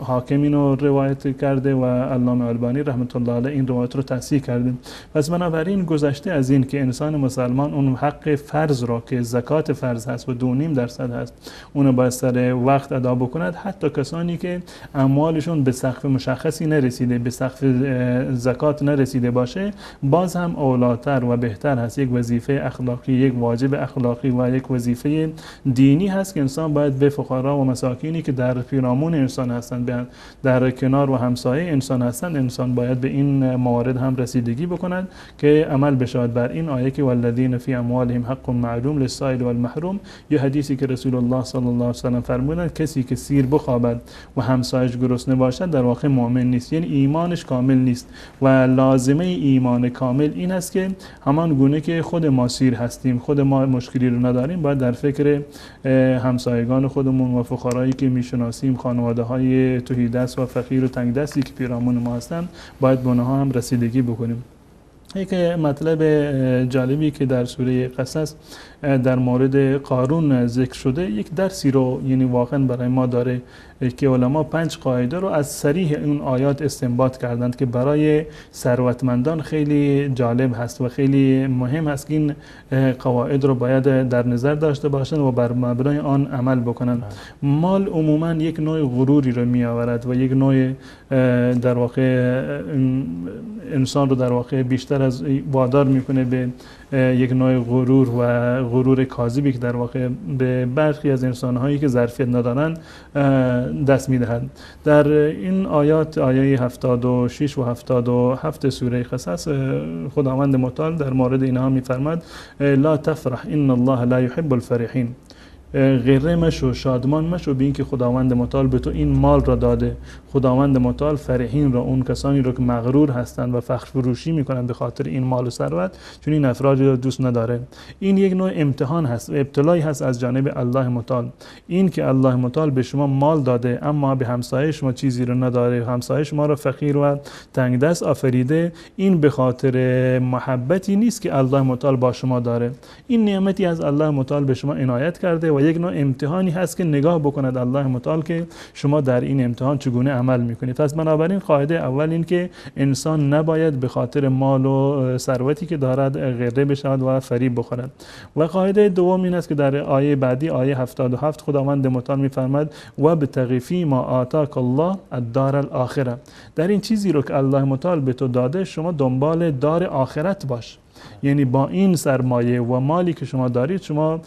حاکم اینو روایت کرده و علامه البانی رحمت الله علیه این روایت رو تصحیح کرده. پس بنابراین گذشته از این که انسان مسلمان اون حق فرض را که زکات فرض هست و 2.5% هست اونو باید سر وقت ادا بکند، حتی کسانی که اموالشون به سقف مشخصی نرسیده، به سقف زکات نرسیده باشه، باز هم اولاتر و بهتر هست. یک وظیفه اخلاقی، یک واجب اخلاقی و یک وظیفه دینی هست که انسان باید به فقرا و مساکینی که در پیرامون انسان هستند، در کنار و همسایه انسان هستند، انسان باید به این موارد هم رسیدگی بکند که عمل بشود بر این آیه که والذین فی اموالهم حق معلوم للسائل والمحروم. یه حدیثی که رسول الله صلی الله علیه و سلم فرمودند کسی که سیر بخوابد و همسایش گرسنه باشد در واقع مؤمن نیست، یعنی ایمانش کامل نیست. و لازمه ایمان کامل این است که همان گونه که خود ما سیر هستیم، خود ما مشکلی رو نداریم، باید در فکر همسایگان خودمون و فقرایی که میشناسیم، خانواده های تهیدست و فقیر و تنگ دستی که پیرامون ما هستن، باید به اونها هم رسیدگی بکنیم. یک مطلب جالبی که در سوره قصص در مورد قارون ذکر شده، یک درسی رو یعنی واقعا برای ما داره که علما 5 قاعده رو از صریح اون آیات استنباط کردند که برای ثروتمندان خیلی جالب هست و خیلی مهم هست که این قواعد رو باید در نظر داشته باشند و بر مبنای آن عمل بکنند. مال عموما یک نوع غروری رو می آورد و یک نوع در واقع انسان رو در واقع بیشتر از وادار میکنه به یک نوع غرور و غرور کاذبی که در واقع به برخی از انسان‌هایی که ظرفیت ندارن دست می‌دهند. در این آیات، آیه 76 و 77 سوره قصص، خداوند متعال در مورد اینها می‌فرماید لا تفرح ان الله لا يحب الفرحین، غره مشو، شادمان مشو به این که خداوند متعال به تو این مال را داده. خداوند متعال فرحین را، اون کسانی را که مغرور هستند و فخر فروشی میکنند به خاطر این مال و ثروت، چون این افرادی را دوست نداره. این یک نوع امتحان هست و ابتلایی هست از جانب الله متعال. این که الله متعال به شما مال داده اما به همسایه شما چیزی رو نداره، همسایه شما را فقیر و تنگ دست آفریده، این به خاطر محبتی نیست که الله متعال با شما داره. این نعمتی از الله متعال به شما عنایت کرده و یک نوع امتحانی هست که نگاه بکند الله متعال که شما در این امتحان چگونه عمل میکنید. پس بنابراین قاعده اول این که انسان نباید به خاطر مال و ثروتی که دارد غره بشود و فریب بخورد. و قاعده دوم این است که در آیه بعدی، آیه 77، خداوند متعال میفرماید و بتغی فی ما آتاک الله الدار الاخره، در این چیزی رو که الله متعال به تو داده شما دنبال دار آخرت باش. یعنی با این سرمایه و مالی که شما دارید شما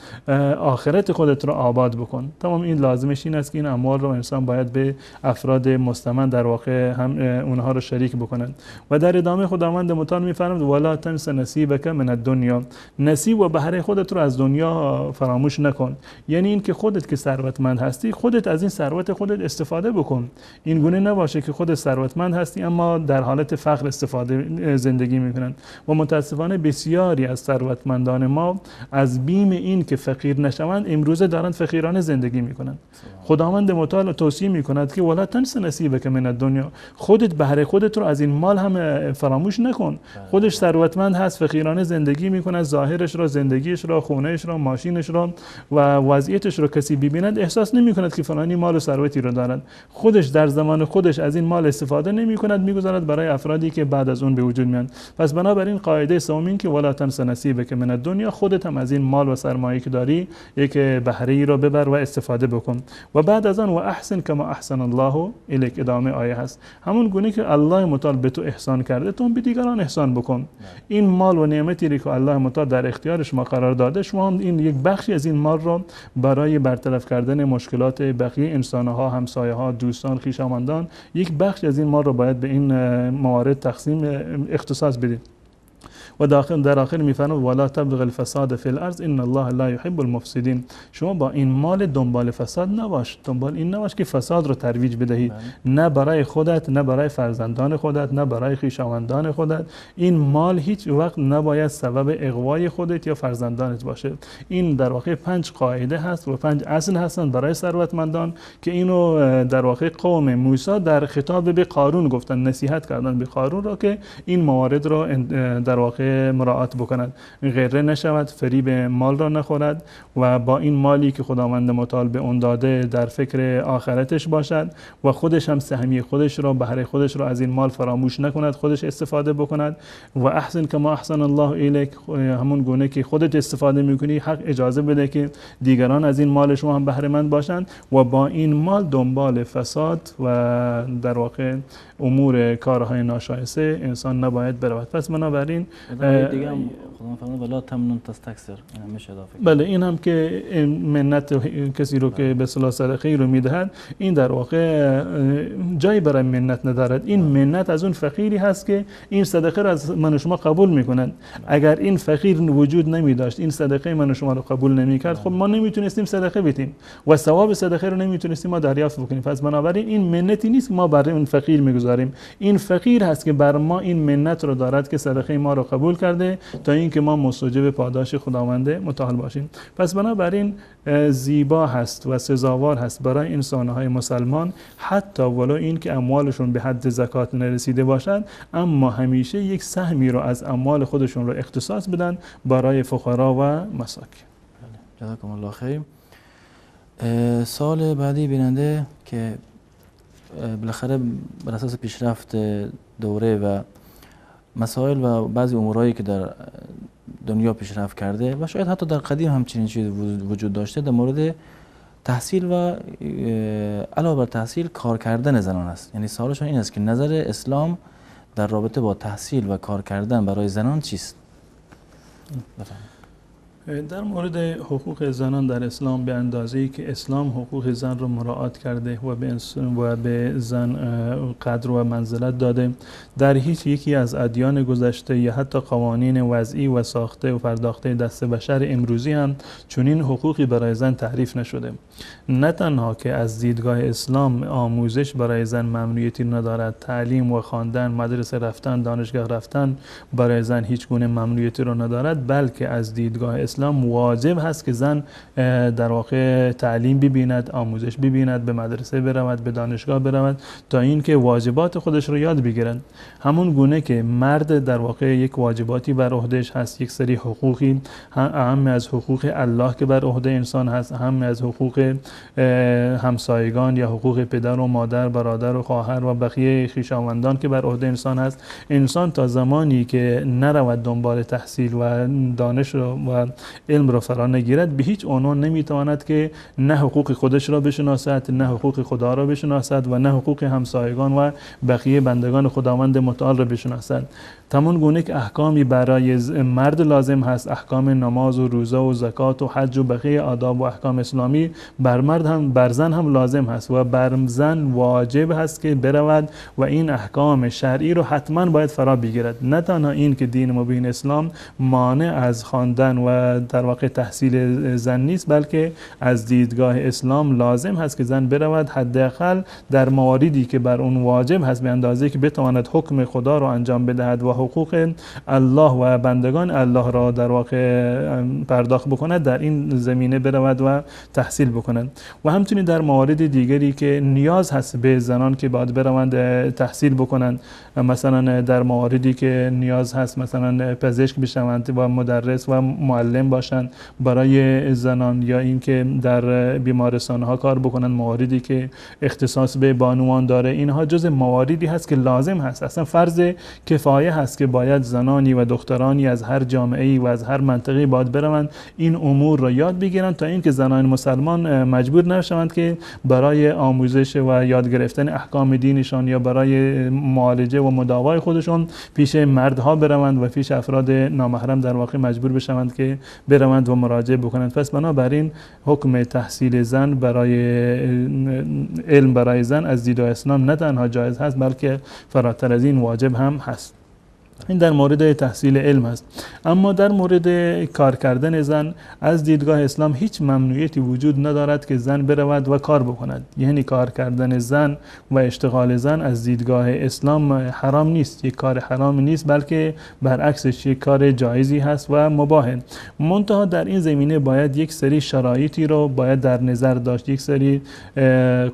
آخرت خودت رو آباد بکن. تمام این لازمش این است که این اموال رو انسان باید به افراد مستمند در واقع هم اونها رو شریک بکنند. و در ادامه خداوند متعال میفرماید ولا تنس نصیبک من الدنیا، نصیب و بهره خودت رو از دنیا فراموش نکن. یعنی این که خودت که ثروتمند هستی خودت از این ثروت خودت استفاده بکن. این گونه نباشه که خودت ثروتمند هستی اما در حالت فقر استفاده زندگی میکنن. و متاسفانه بسیاری از ثروتمندان ما از بیم این که فقیر نشوند امروزه دارند فقیرانه زندگی میکنند. خداوند متعال توصیه میکند که ولا تنس نصیبک من الدنیا، خودت بهره خودت رو از این مال هم فراموش نکن. خودش ثروتمند هست، فقیرانه زندگی میکنه، ظاهرش را، زندگیش را، خونهش را، ماشینش را و وضعیتش رو کسی ببیند احساس نمیکند که فلانی مال و ثروتی رو دارد. خودش در زمان خودش از این مال استفاده نمیکند، میگذارد برای افرادی که بعد از اون به وجود میان. پس بنابراین قاعده سوم اینکه ولا تنس نصیبک من الدنیا، خودت هم از این مال و سرمایه که داری یک بهره ای را ببر و استفاده بکن. و بعد از آن و احسن کما احسن الله الیک، ادامه آیه هست، همون گونه که الله متعال به تو احسان کرده تو هم به دیگران احسان بکن. این مال و نعمتی که الله متعال در اختیار شما قرار داده، شما هم این یک بخشی از این مال را برای برطرف کردن مشکلات بقیه انسان‌ها، همسایه‌ها، دوستان، خویشاوندان، یک بخش از این مال را باید به این موارد تقسیم اختصاص بدید. و در آخر میفرماید ولا تبغ الفساد فی الارض ان الله لا يحب المفسدین. شما با این مال دنبال فساد نباش، دنبال این نباش که فساد رو ترویج بدهی، نه برای خودت، نه برای فرزندان خودت، نه برای خویشاوندان خودت. این مال هیچ وقت نباید سبب اغوای خودت یا فرزندانت باشه. این در واقع 5 قاعده هست و 5 اصل هستند برای ثروتمندان که اینو در واقع قوم موسی در خطاب به قارون گفتن، نصیحت کردن به قارون را که این موارد را در واقع مراعات بکند، غره نشود، فریب مال را نخورد و با این مالی که خداوند متعال به اون داده در فکر آخرتش باشد و خودش هم سهمی خودش را، بهره خودش را از این مال فراموش نکند، خودش استفاده بکند. و احسن کما احسن الله الیک، همون گونه که خودت استفاده میکنی حق اجازه بده که دیگران از این مال شما هم بهره مند باشند و با این مال دنبال فساد و در واقع امور کارهای ناشایسته انسان نباید برود. پس بنابراین دیگه هم خدا فرمود ولا تمنن تستكثر، این میشه اضافه. بله، این هم که منت کسی رو که به اصطلاح صدقه رو میدهد، این در واقع جایی برای منت ندارد. این منت از اون فقیری هست که این صدقه رو از من و شما قبول میکنند. اگر این فقیر وجود نمی داشت، این صدقه من و شما رو قبول نمی کرد، خب ما نمیتونستیم صدقه بدیم و ثواب صدقه رو نمیتونستیم ما دریافت بکنیم. پس بنابراین این منتی نیست که ما برای اون فقیر میگذاریم، این فقیر هست که بر ما این منت رو دارد که صدقه ما رو قبول کرده تا اینکه ما مستوجب پاداش خداوند متعال باشیم. پس بنابراین زیبا هست و سزاوار هست برای انسان‌های مسلمان، حتی ولو این که اموالشون به حد زکات نرسیده باشد، اما همیشه یک سهمی رو از اموال خودشون رو اختصاص بدن برای فقرا و مساکین. جزاکم الله خیر. سال بعدی بیننده که بالاخره بر اساس پیشرفت دوره و مسائل و بعضی امورایی که در دنیا پیشرفت کرده و شاید حتی در قدیم همچنین چیزی وجود داشته، در مورد تحصیل و علاوه بر تحصیل کار کردن زنان است. یعنی سوالشون این است که نظر اسلام در رابطه با تحصیل و کار کردن برای زنان چیست؟ بفرمایید. در مورد حقوق زنان در اسلام، به اندازه‌ای که اسلام حقوق زن رو مراعات کرده و به زن قدر و منزلت داده، در هیچ یکی از ادیان گذشته یا حتی قوانین وضعی و ساخته و پرداخته دست بشر امروزی هم چنین حقوقی برای زن تعریف نشده. نه تنها که از دیدگاه اسلام آموزش برای زن ممنوعیتی ندارد، تعلیم و خواندن، مدرسه رفتن، دانشگاه رفتن برای زن هیچ گونه ممنوعیتی رو ندارد، بلکه از دیدگاه اسلام واجب هست که زن در واقع تعلیم ببیند، آموزش ببیند، به مدرسه برود، به دانشگاه برود تا اینکه واجبات خودش رو یاد بگیرند. همون گونه که مرد در واقع یک واجباتی بر عهدهش هست، یک سری حقوقی اهم از حقوق الله که بر عهده انسان هست، اهم از حقوق همسایگان یا حقوق پدر و مادر، برادر و خواهر و بقیه خویشاوندان که بر عهده انسان هست. انسان تا زمانی که نرود دنبال تحصیل و دانش و علم را فرا نگیرد، به هیچ عنوان نمیتواند که نه حقوق خودش را بشناسد، نه حقوق خدا را بشناسد و نه حقوق همسایگان و بقیه بندگان خداوند متعال را بشناسد. تمام گونه که احکامی برای مرد لازم هست، احکام نماز و روزه و زکات و حج و بقیه آداب و احکام اسلامی، بر مرد هم بر زن هم لازم هست و بر زن واجب هست که برود و این احکام شرعی رو حتما باید فرا بگیرد. نه تنها این که دین مبین اسلام مانع از خواندن و در واقع تحصیل زن نیست، بلکه از دیدگاه اسلام لازم هست که زن برود حداقل در مواردی که بر اون واجب هست به اندازه‌ای که بتواند حکم خدا رو انجام بدهد و حقوق الله و بندگان الله را در واقع پرداخت بکند، در این زمینه برود و تحصیل بکند. و همچنین در موارد دیگری که نیاز هست به زنان که باید بروند تحصیل بکنند، مثلا در مواردی که نیاز هست مثلا پزشک بشوند و مدرس و معلم باشند برای زنان، یا اینکه در بیمارستان ها کار بکنند، مواردی که اختصاص به بانوان داره، اینها جز مواردی هست که لازم هست، اصلا فرض کفایه هست هست که باید زنانی و دخترانی از هر جامعه‌ای و از هر منطقه‌ای باید بروند این امور را یاد بگیرند تا اینکه زنان مسلمان مجبور نشوند که برای آموزش و یاد گرفتن احکام دینشان یا برای معالجه و مداوای خودشون پیش مردها بروند و پیش افراد نامحرم در واقع مجبور بشوند که بروند و مراجعه بکنند. پس بنابراین حکم تحصیل زن برای علم برای زن از دیدگاه اسلام نه تنها جایز هست بلکه فراتر از این واجب هم هست. این در مورد تحصیل علم است. اما در مورد کار کردن زن از دیدگاه اسلام هیچ ممنوعیتی وجود ندارد که زن برود و کار بکند. یعنی کار کردن زن و اشتغال زن از دیدگاه اسلام حرام نیست، یک کار حرام نیست، بلکه برعکسش یک کار جایزی هست و مباح. منتها در این زمینه باید یک سری شرایطی رو باید در نظر داشت، یک سری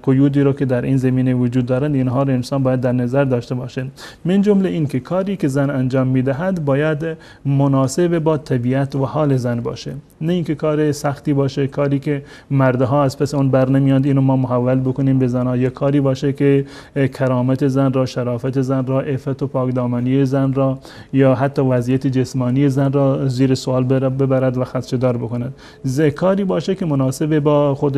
قیودی رو که در این زمینه وجود دارند اینها رو انسان باید در نظر داشته باشه. من جمله این که کاری که زن انجام میدهد باید مناسب با طبیعت و حال زن باشه، نه اینکه کار سختی باشه، کاری که مردها از پس اون بر نمیاد اینو ما محول بکنیم به زنها، یا کاری باشه که کرامت زن را، شرافت زن را، عفت و پاکدامنی زن را یا حتی وضعیت جسمانی زن را زیر سوال ببرد و خدشه‌دار بکند. کاری باشه که مناسب با خود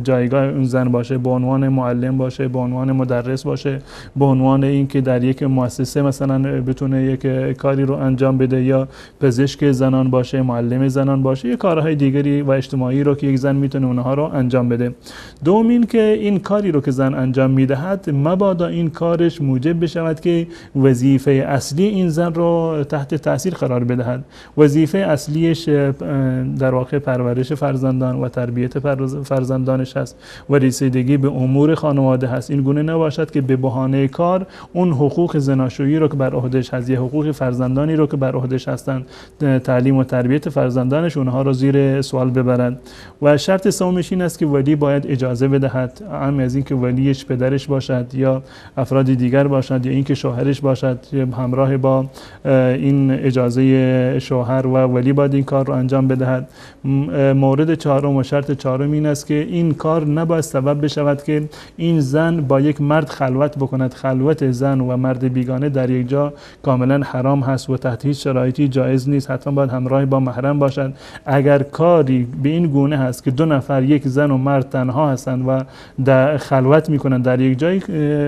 جایگاه اون زن باشه، به عنوان معلم باشه، به عنوان مدرس باشه، به عنوان اینکه در یک مؤسسه مثلا بتونه یک کاری رو انجام بده، یا پزشک زنان باشه، معلم زنان باشه، یا کارهای دیگری و اجتماعی رو که یک زن میتونه اونها رو انجام بده. دوم این که این کاری رو که زن انجام میدهد مبادا این کارش موجب بشود که وظیفه اصلی این زن رو تحت تاثیر قرار بدهد. وظیفه اصلیش در واقع پرورش فرزندان و تربیت فرزندانش هست و رسیدگی به امور خانواده هست. این گونه نباشد که به بهانه کار اون حقوق زناشویی رو که بر عهده‌اش هست، حقوق فرزندانی رو که بر عهده‌اش هستند، تعلیم و تربیت فرزندانش، اونها رو زیر سوال ببرند. و شرط سومش این است که ولی باید اجازه بدهد، اهم از این که ولیش پدرش باشد یا افراد دیگر باشد یا اینکه شوهرش باشد، همراه با این اجازه شوهر و ولی باید این کار رو انجام بدهد. مورد چهارم و شرط چهارم این است که این کار نباید سبب بشود که این زن با یک مرد خلوت بکند. خلوت زن و مرد بیگانه در یک جا کاملا حرام هست و تحت هیچ شرایطی جایز نیست، حتما باید همراه با محرم باشد. اگر کاری به این گونه هست که دو نفر، یک زن و مرد تنها هستند و در خلوت میکنند در یک جای،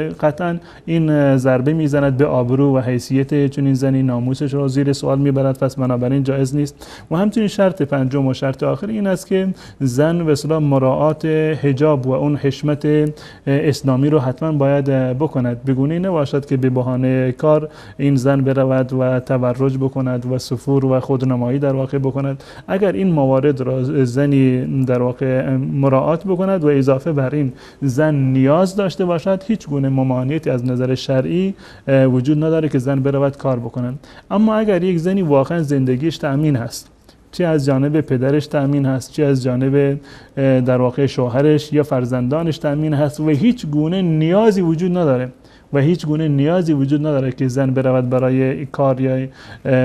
قطعا این ضربه میزند به آبرو و حیثیت چنین زنی، ناموسش را زیر سوال میبرد، پس بنابراین جایز نیست. و همچنین شرط پنجم و شرط آخر این است که زن به اصطلاح مراعات حجاب و اون حشمت اسلامی رو حتما باید بکند، به گونه نباشد که به بهانه کار این زن برود و تبرج بکند و سفور و خودنمایی در واقع بکند. اگر این موارد را زنی در واقع مراعات بکند و اضافه بر این زن نیاز داشته باشد، هیچ گونه ممانعتی از نظر شرعی وجود نداره که زن برود کار بکند. اما اگر یک زنی واقعا زندگیش تأمین هست، چه از جانب پدرش تأمین هست، چه از جانب در واقع شوهرش یا فرزندانش تأمین هست و هیچ گونه نیازی وجود نداره که زن برود برای کار یا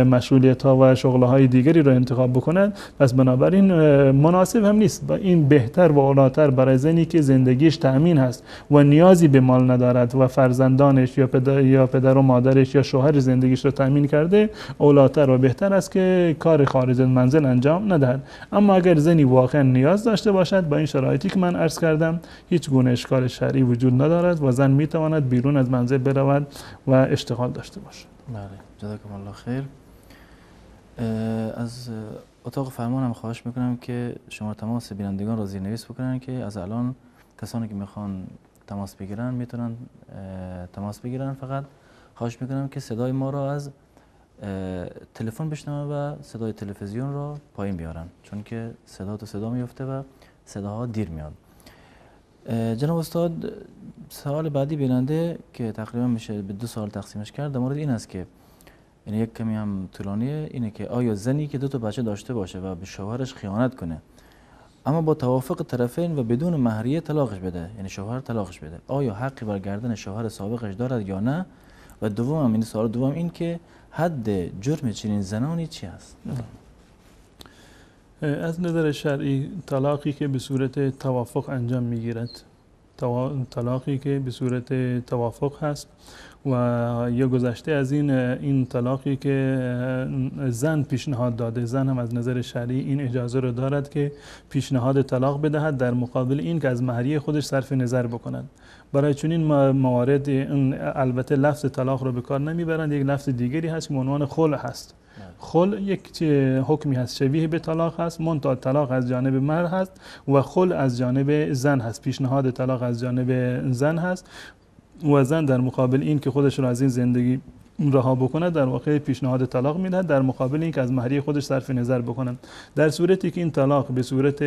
مشغولیت ها و شغل های دیگری را انتخاب بکند، پس بنابراین مناسب هم نیست. و این بهتر و اولاتر برای زنی که زندگیش تأمین هست و نیازی به مال ندارد و فرزندانش یا پدر و مادرش یا شوهر زندگیش را تأمین کرده، اولاتر و بهتر است که کار خارج از منزل انجام ندهد. اما اگر زنی واقعا نیاز داشته باشد، با این شرایطی که من عرض کردم، هیچ گونه اشکال شرعی وجود ندارد و زن میتواند بیرون از منزل برود و اشتغال داشته باشه. بله، جزاکم الله خیر. از اتاق فرمان هم خواهش میکنم که شما تماس بینندگان را زیرنویس بکنن که از الان کسانی که میخوان تماس بگیرن میتونن تماس بگیرن. فقط خواهش میکنم که صدای ما را از تلفن بشنون و صدای تلویزیون را پایین بیارن، چون که صدا میفته و صداها دیر میاد. جناب استاد، سوال بعدی بیننده که تقریبا میشه به 2 سال تقسیمش کرد، در مورد این است که یعنی یک کمی هم طولانیه، اینه که آیا زنی که 2 تا بچه داشته باشه و به شوهرش خیانت کنه اما با توافق طرفین و بدون مهریه طلاقش بده، یعنی شوهر طلاقش بده، آیا حقی بر گردن شوهر سابقش دارد یا نه؟ و دوم، این سوال دوم این که حد جرم چنین زنانی چی است؟ از نظر شرعی طلاقی که به صورت توافق انجام میگیرد، طلاقی که به صورت توافق هست و یا گذشته از این طلاقی که زن پیشنهاد داده. زن هم از نظر شرعی این اجازه رو دارد که پیشنهاد طلاق بدهد در مقابل این که از مهریه خودش صرف نظر بکند. برای چنین موارد البته لفظ طلاق رو به کار نمیبرند. یک لفظ دیگری هست که عنوان خلع هست. خلع یک حکمی هست شبیه به طلاق هست، منتها طلاق از جانب مرد هست و خلع از جانب زن هست. پیشنهاد طلاق از جانب زن هست و زن در مقابل این که خودش رو از این زندگی رها بکنه در واقع پیشنهاد طلاق میدهد، در مقابل این که از مهریه خودش صرف نظر بکنن. در صورتی که این طلاق به صورت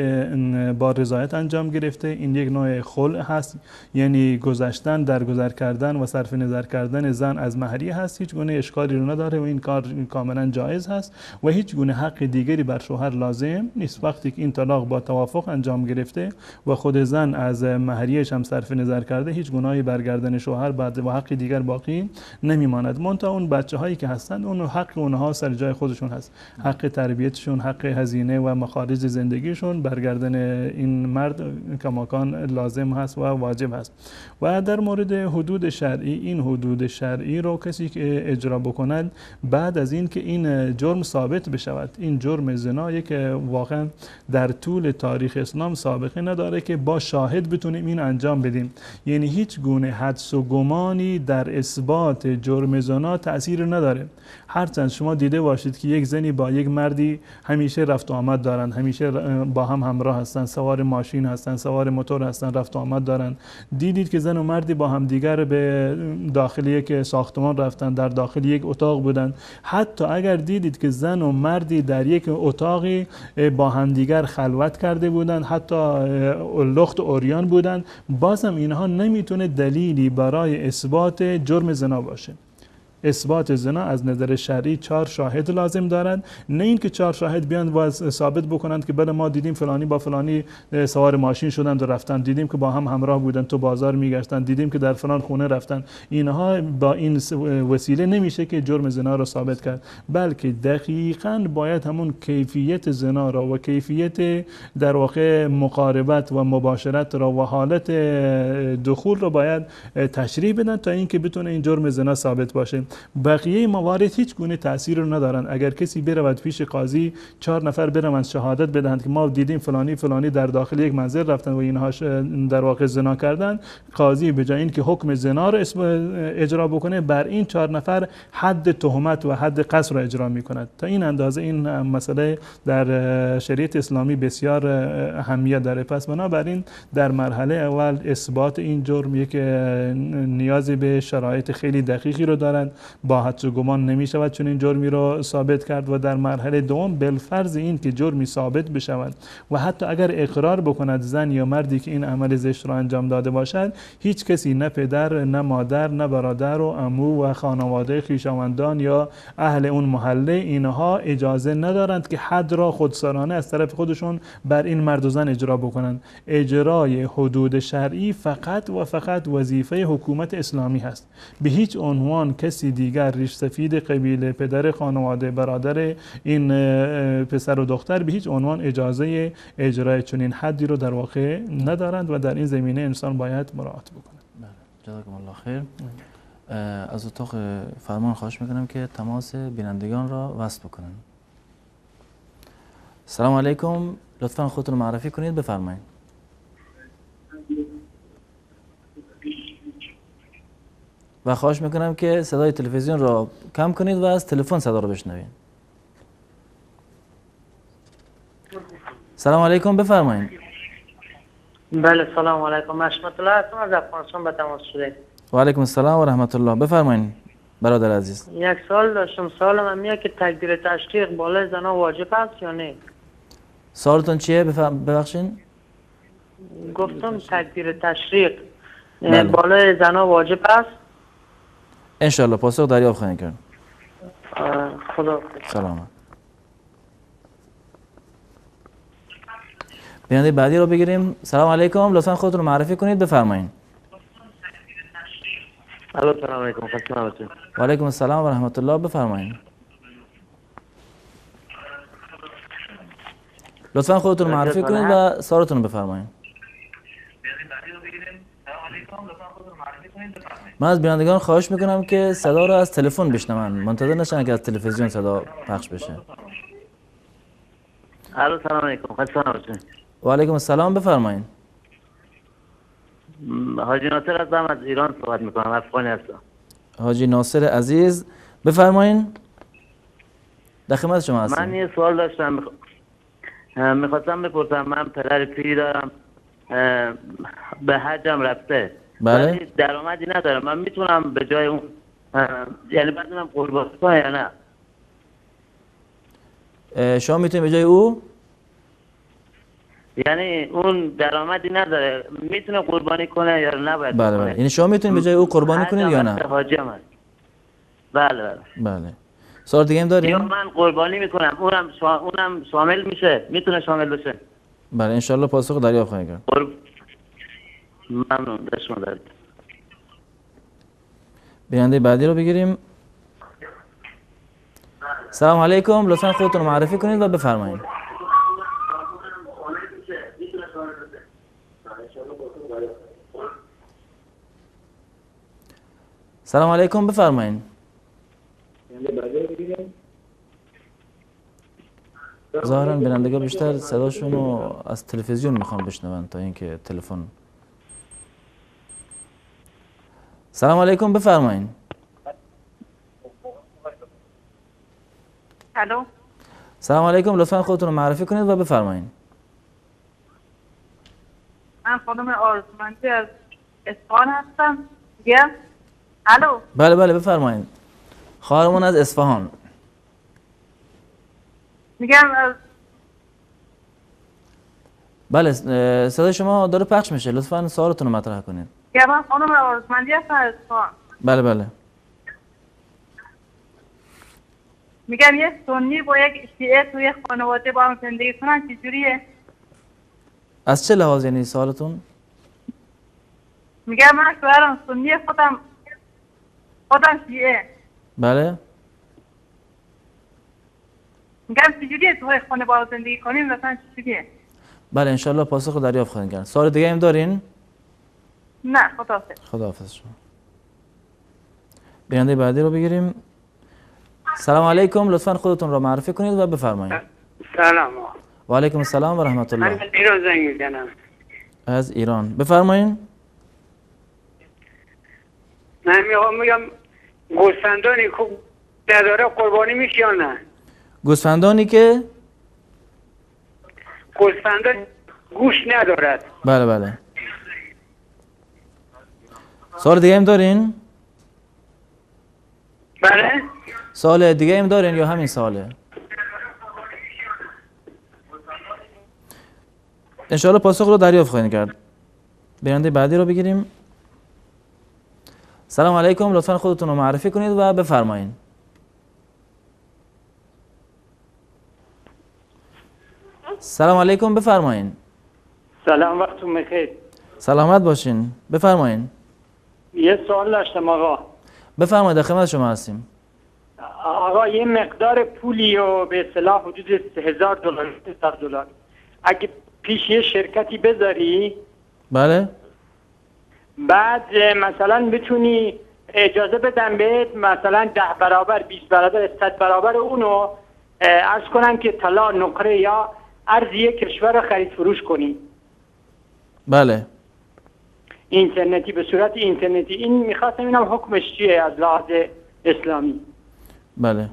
با رضایت انجام گرفته، این یک نوع خلع هست، یعنی گذشتن، درگذر کردن و صرف نظر کردن زن از مهریه هست. هیچ گونه اشکالی رو نداره و این کار کاملا جایز هست و هیچ گونه حق دیگری بر شوهر لازم نیست. وقتی که این طلاق با توافق انجام گرفته و خود زن از مهریه‌اش هم صرف نظر کرده، هیچ گناهی بر گردن شوهر بعد و حق دیگر باقی نمیماند. تا اون بچه هایی که هستند اون حق اونها سر جای خودشون هست، حق تربیتشون، حق هزینه و مخارج زندگیشون برگردن این مرد کماکان لازم هست و واجب هست. و در مورد حدود شرعی، این حدود شرعی رو کسی که اجرا بکند بعد از این که این جرم ثابت بشود، این جرم زنا یک واقعا در طول تاریخ اسلام سابقه نداره که با شاهد بتونیم این انجام بدیم. یعنی هیچ گونه حدس و گمانی در اثبات جرم زنا تأثیر نداره. هرچند شما دیده باشید که یک زنی با یک مردی همیشه رفت و آمد دارن، همیشه با هم همراه هستن، سوار ماشین هستن، سوار موتور هستن، رفت و آمد دارن. دیدید که زن و مردی با هم دیگر به داخل یک ساختمان رفتن، در داخل یک اتاق بودن. حتی اگر دیدید که زن و مردی در یک اتاقی با هم دیگر خلوت کرده بودن، حتی لخت و عریان بودن، بازم اینها نمیتونه دلیلی برای اثبات جرم زنا باشه. اثبات زنا از نظر شرعی 4 شاهد لازم دارند، نه اینکه 4 شاهد بیان و ثابت بکنند که بله ما دیدیم فلانی با فلانی سوار ماشین شدند و رفتن، دیدیم که با هم همراه بودند تو بازار میگشتند، دیدیم که در فلان خونه رفتن. اینها با این وسیله نمیشه که جرم زنا رو ثابت کرد، بلکه دقیقاً باید همون کیفیت زنا را و کیفیت در واقع مقاربت و مباشرت را و حالت دخول را باید تشریح بدن تا اینکه بتونه این جرم زنا ثابت باشه. بقیه موارد هیچ گونه تأثیر رو ندارن. اگر کسی برود پیش قاضی 4 نفر برن شهادت بدهند که ما دیدیم فلانی فلانی در داخل یک منزل رفتن و اینها در واقع زنا کردن، قاضی به جای اینکه حکم زنا رو اجرا بکنه بر این 4 نفر حد تهمت و حد قذف را اجرا میکند. تا این اندازه این مسئله در شریعت اسلامی بسیار اهمیت داره. پس بنابراین در مرحله اول اثبات این جرم یک نیاز به شرایط خیلی دقیقی رو دارند، با حدس و گمان نمی شود چون این جرمی را ثابت کرد. و در مرحله دوم بالفرض این که جرمی ثابت بشود و حتی اگر اقرار بکند زن یا مردی که این عمل زشت را انجام داده باشد، هیچ کسی، نه پدر نه مادر نه برادر و عمو و خانواده خویشاوندان یا اهل اون محله، اینها اجازه ندارند که حد را خودسرانه از طرف خودشون بر این مرد و زن اجرا بکنند. اجرای حدود شرعی فقط و فقط وظیفه حکومت اسلامی هست. به هیچ عنوان کسی دیگر، ریش سفید قبیله، پدر خانواده، برادر این پسر و دختر، به هیچ عنوان اجازه اجرای چنین حدی رو در واقع ندارند و در این زمینه انسان باید مراعات بکنه. جزاکم الله خیر. از اتاق فرمان خواهش میکنم که تماس بینندگان را وصل بکنن. سلام علیکم، لطفا خودتون معرفی کنید، بفرمایید. و خواهش میکنم که صدای تلویزیون را کم کنید و از تلفن صدا رو بشنوید. سلام علیکم، بفرمایید. بله سلام علیکم، حشمت الله هستم از افغانستان به تماس شده. و علیکم السلام و رحمت الله، بفرمایید برادر عزیز. یک سوال داشتم. سوالم اینه که تکبیر تشریق بالای زنا واجب است یا نه؟ سوالتون چیه؟ ببخشید. گفتم تکبیر تشریق بالای زنا واجب است؟ انشالله پاسخ دریافت خواهیم کرد. خدا سلامت. بیننده بعدی رو بگیریم. سلام علیکم، لطفا خودتون رو معرفی کنید، بفرمایید. سلام علیکم. خسته نباشید. و علیکم السلام و رحمت الله، بفرمایید. لطفا خودتون رو معرفی کنید و سوالتون رو بفرمایید. من از بینندگان خواهش میکنم که صدا رو از تلفن بشنون، منتظر نشن که از تلویزیون صدا پخش بشه. الو سلام علیکم. خسته نباشید. و علیکم السلام، بفرمایید. حاجی ناصر هستم، از ایران صحبت میکنم، افغانی هستم. حاجی ناصر عزیز بفرمایید، در خدمت شما هستم. من یه سوال داشتم، میخواستم بپرسم. من پدر پیری دارم، به حجم رفته، بله. ولی درآمدی ندارم. من میتونم به جای اون یعنی بدونم قربانی کنه یا نه؟ شما میتونید به جای او، یعنی اون درآمدی نداره، میتونه قربانی کنه یا نباید؟ بله بله، یعنی شما میتونید به جای او قربانی کنید یا نه؟ حاجم هست. بله بله. بله. سوال دیگه هم داریم؟ یا من قربانی میکنم، اونم شامل میشه، میتونه شامل بشه؟ بله انشالله پاسخ دریافت خواهید کرد. ممنون، دست شما درد. بیننده بعدی رو بگیریم. سلام علیکم، لطفا خودتون رو معرفی کنید و بفرمایید. سلام علیکم، بفرمایید. ظاهرا بینندگان بیشتر صداشون رو از تلویزیون میخوان بشنون تا اینکه تلفن. سلام علیکم، بفرمایید. الو. سلام علیکم، لطفا خودتون رو معرفی کنید و بفرمایید. من خانم آرزومندی از اصفهان هستم. میگم الو. بله بله بفرمایید. خواهرمون از اصفهان. میگم از بله صدای شما داره پخش میشه، لطفا سوالتون رو مطرح کنید. میگم من خانم آرزومندی هستم از اصفهان. بله بله. میگم یه سنی با یک شیعه توی خانواده با هم زندگی کنن چجوریه؟ از چه لحاظ یعنی سوالتون؟ میگم من شوهرم سنی، خودم شیعه. بله. میگم چجوریه توی خانه با هم زندگی کنیم مثلا چجوریه؟ بله انشالله پاسخ رو دریافت خواهید کرد. سوال دیگه هم دارین؟ نه خداحافظ. خداحافظ شما. بیننده بعدی رو بگیریم. سلام علیکم، لطفا خودتون رو معرفی کنید و بفرمایید. سلام. و علیکم السلام و رحمت الله. من از ایران زنگ میزنم. از ایران بفرمایید. من میگم گوسفندانی که نداره قربانی میشه یا نه؟ گوسفندانی که گوسفندان گوش ندارد. بله بله. سوال دیگه هم دارین؟ بله؟ سوال دیگه هم دارین یا همین سواله؟ انشاءالله پاسخ رو دریافت خواهید کرد. بیننده بعدی رو بگیریم. سلام علیکم، لطفا خودتون رو معرفی کنید و بفرمایید. سلام علیکم، بفرمایید. سلام، وقتتون بخیر. سلامت باشین، بفرمایید. یه سوال داشتم آقا. بفرمایید، در خدمت شما هستیم. آقا یه مقدار پولی و به اصطلاح حدود $1000 $300 اگه پیش یه شرکتی بذاری، بله بعد مثلا بتونی اجازه بدن بهت مثلا 10 برابر 20 برابر 100 برابر اونو عرض کنن که طلا نقره یا ارز یک کشور رو خرید فروش کنی. بله اینترنتی، به صورت اینترنتی. این میخواستم اینم حکمش چیه از لحاظ اسلامی؟ بله،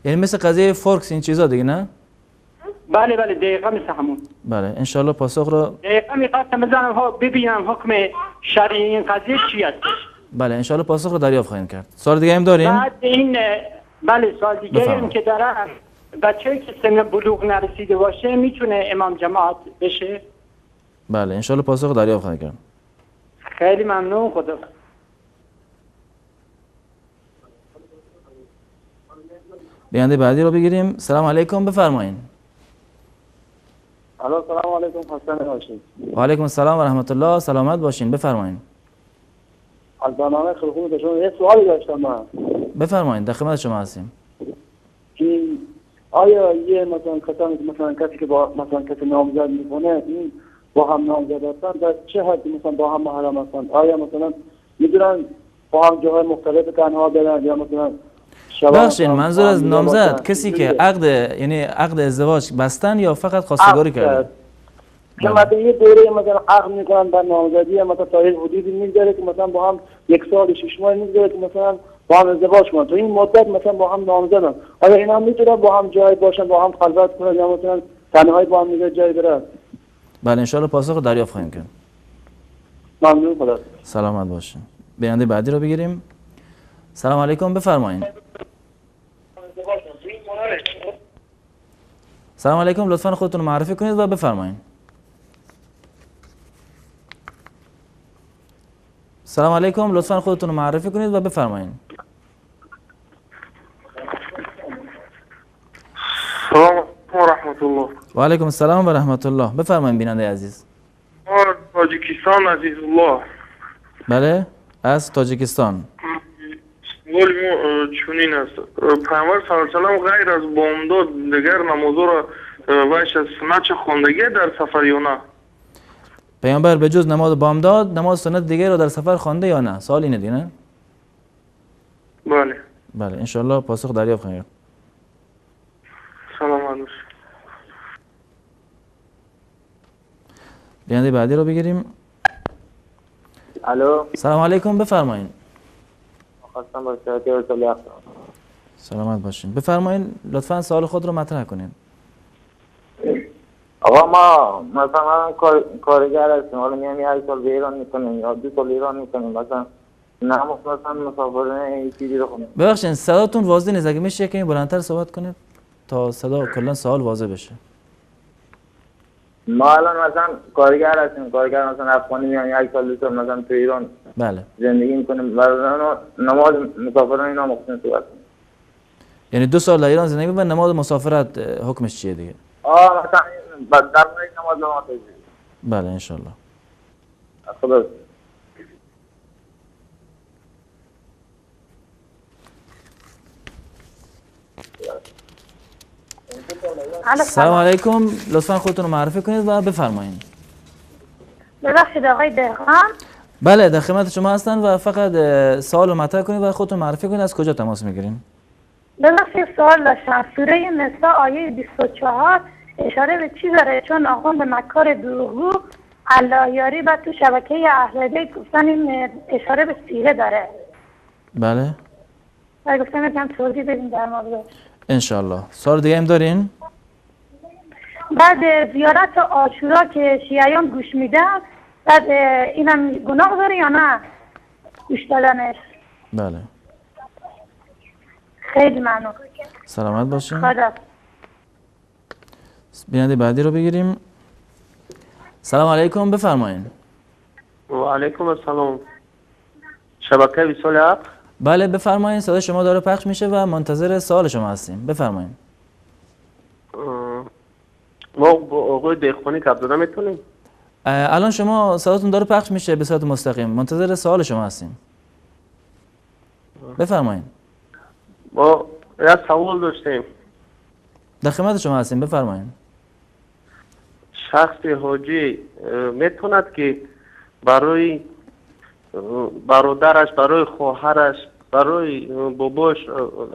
یعنی مثل قضیه فورکس این چیزا دیگه نه؟ بله بله دقیقا مثل همون. بله انشالله پاسخ رو دقیقا میخواستم بزنم ببینم حکم شرعی این قضیه چی هستش. بله انشالله پاسخ رو دریافت خواهیم کرد. سوال دیگه هم داریم؟ بعد این بله سوال دیگه هم که دارم، بچه‌ای که سن بلوغ نرسیده باشه میتونه امام جماعت بشه؟ بله انشالله پاسخ رو دریافت خواهیم کرد. خیلی ممنون، خدا. بیننده بعدی رو بگیریم. سلام علیکم، بفرمایید. الو سلام علیکم، خسته نباشید. و علیکم السلام و رحمت الله، سلامت باشین، بفرمایید. از برنامه خیلی خوب داشتم. یه سوالی داشتم من. بفرمایید، در خدمت شما هستیم. آیا یه مثلا کسی که با مثلا کسی نامزد میکنه، این با هم نامزد هستن در چه حدی مثلا با هم محرم هستن؟ آیا مثلا میدونن با هم جاهای مختلف تنها برن یا مثلا بخشین منظور از نامزد کسی که عقد ازدواج بستن یا فقط خواستگاری کردن؟ که مثلا یه دوره مثلا عقد میکنن در نامزدی مثلا تا یه حدودی میگذره که مثلا با هم 1 سال 6 ماه میگذره که مثلا با هم ازدواج کنن، تو این مدت مثلا با هم نامزدن، آیا اینا میتونن با هم جای باشن، با هم خلوت کنن یا مثلا تنهایی با هم میگه جای برن؟ بله ان شاء الله پاسخ دریافت خواهیم کرد. ممنون. خدا سلامت باشین. بیننده بعدی رو بگیریم. سلام علیکم، بفرمایید. سلام علیکم، لطفا خودتون رو معرفی کنید و بفرمایید. سلام علیکم، لطفا خودتون رو معرفی کنید و بفرمایید. سلام و رحمت الله. و علیکم السلام و رحمت الله. بفرمایید بیننده عزیز. تاجیکستان عزیز الله. بله از تاجیکستان. سوال چنین است. پیامبر صلی الله علیه و سلم غیر از بامداد دیگر نمازها را ویش از سنت خواندگی در سفر یا نه؟ پیامبر به جز نماز بامداد نماز سنت دیگر را در سفر خوانده یا نه؟ سوال اینه دیگه نه؟ بله. بله ان شاء الله پاسخ دریافت خواهیم. سلام علیکم. بیننده بعدی رو بگیریم. الو. سلام علیکم، بفرمایید. خواستم با صحت و سلامت. سلامت باشین. بفرمایید لطفا سوال خود رو مطرح کنید. آقا ما مثلا کارگر هستیم، حالا میام 1 سال به ایران میکنیم یا 2 سال ایران میکنیم، مثلا نماز مثلا مسافرانه این چیزی رو خونیم. ببخشید صداتون واضح نیست، اگه میشه یکمی بلندتر صحبت کنید تا صدا کلا سوال واضح بشه. ما الان مثلا کارگر هستیم، کارگر مثلا افغانی میام 1 سال 2 سال مثلا تو ایران بله زندگی میکنیم، برای نماز مسافرانه اینا مخصوصا صحبت کنیم. یعنی 2 سال در ایران زندگی و نماز مسافرت حکمش چیه دیگه؟ مثلا در نماز ما تجربه. بله ان شاء الله. خدا. سلام علیکم، لطفا خودتون رو معرفی کنید و بفرمایید. ببخشید آقای دهقان. بله در خدمت شما هستن و فقط سوال رو مطرح کنید و خودتون معرفی کنید از کجا تماس میگیرین. ببخشید سوال داشتم. سوره نساء آیه 24 اشاره به چی داره؟ چون آقا به مکار دروغگو الله یاری و تو شبکه اهل بیت گفتن این اشاره به سیره داره. بله. و گفتم یکم توضیح بدین در موردش. ان شاء الله. سوال دیگه هم دارین؟ بعد زیارت عاشورا که شیعیان گوش میدن، بعد اینم گناه داره یا نه گوش دادنش؟ بله. خیلی ممنون. سلامت باشین. خدا. بیننده بعدی رو بگیریم. سلام علیکم، بفرمایید. و علیکم السلام. شبکه وصال حق. بله بفرمایید، صدای شما داره پخش میشه و منتظر سوال شما هستیم. بفرمایید. ما با آقای دهقانی گپ زدن میتونیم؟ الان شما صداتون داره پخش میشه به صورت مستقیم، منتظر سوال شما هستیم. بفرمایید. ما یک سوال داشتیم. در خدمت شما هستیم، بفرمایید. شخص حاجی میتوند که برای برادرش، برای خواهرش، برای باباش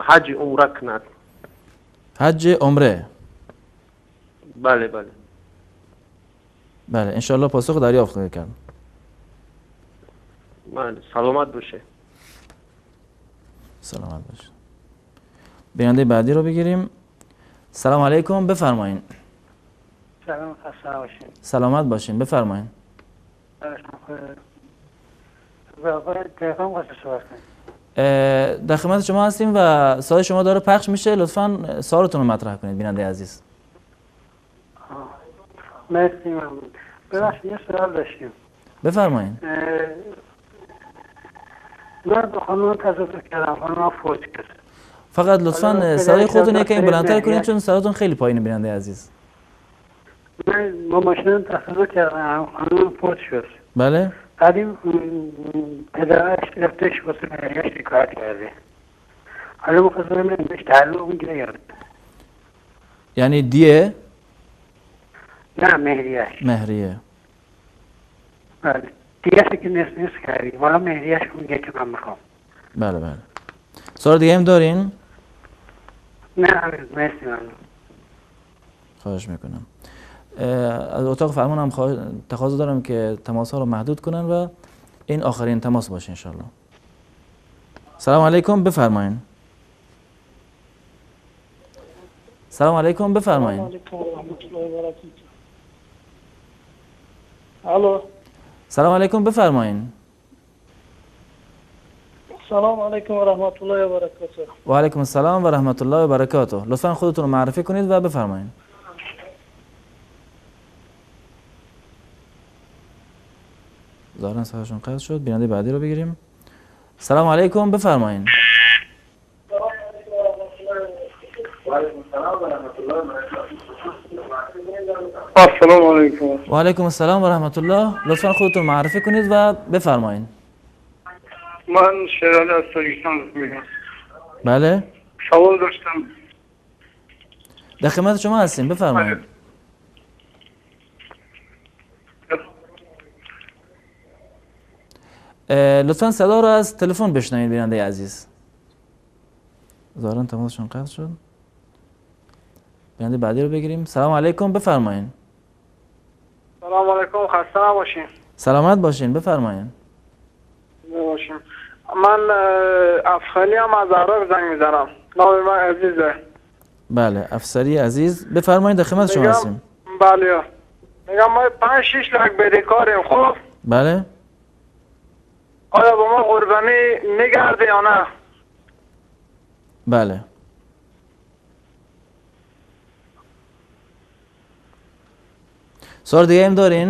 حج عمره کند؟ حج عمره. بله بله. بله انشالله پاسخ دریافت خواهید کرد. بله سلامت باشه. سلامت باشه. بیننده بعدی رو بگیریم. سلام علیکم، بفرمایید. سلام، خسته باشین. سلامت باشین، بفرمایید. در خدمت شما هستیم و صدای شما داره پخش میشه، لطفاً سوالتون رو مطرح کنید بیننده عزیز. مرسی ممنون. ببخشید یه سوال داشتیم. بفرمایید. من با خانم تزوج کردم، خانم فوت کرد. فقط لطفاً صدای خودتون یکم بلندتر کنید چون صداتون خیلی پایینه بیننده عزیز. من با ماشین تزوج کردم، خانم فوت شد. بله. بعدیم پدرش گرفتش واسه مهریه‌اش شکایت کرده. حالا مخواستم بهش تعلق میگیره یا نه؟ یعنی دیه؟ نه مهریه‌اش. مهریه. بله دیگه که نیست کردیم حالا مهریهش میگه که من میخوام. بله بله. سوال دیگه هم دارین؟ نه مرسی ممنون. خواهش میکنم. از اتاق فرمان هم تقاضا دارم که تماس ها رو محدود کنن و این آخرین تماس باشه انشالله. سلام علیکم بفرمایین. سلام علیکم بفرمایین. الو. سلام علیکم بفرمایین. سلام علیکم و رحمت الله و برکاته. و علیکم السلام و رحمت الله و برکاته. لطفا خودتون رو معرفی کنید و بفرمایید. ظاهرا صداشون قطع شد. بیننده بعدی رو بگیریم. سلام علیکم بفرمایید. السلام علیکم. و علیکم السلام و رحمت الله. لطفا خودتون معرفی کنید و بفرمایید. من شیرالی از تاجیکستان میگم. بله. سوال داشتم. در خدمت شما هستیم بفرمایید. لطفا صدا رو از تلفن بشنوید بیننده عزیز. ظاهرا تماسشون قطع شد. بیننده بعدی رو بگیریم. سلام علیکم بفرمایید. سلام علیکم خسته نباشین. سلامت باشین بفرمایید. باشین. من افخالی هم از عراق زنگ میزنم. نام من عزیزه. بله افسری عزیز بفرمایید در خدمت شما هستیم. بله میگم ما 5-6 لک بدهکاریم. خب بله. آیا با ما قربانی میگرده یا نه؟ بله. سوال دیگه هم دارین؟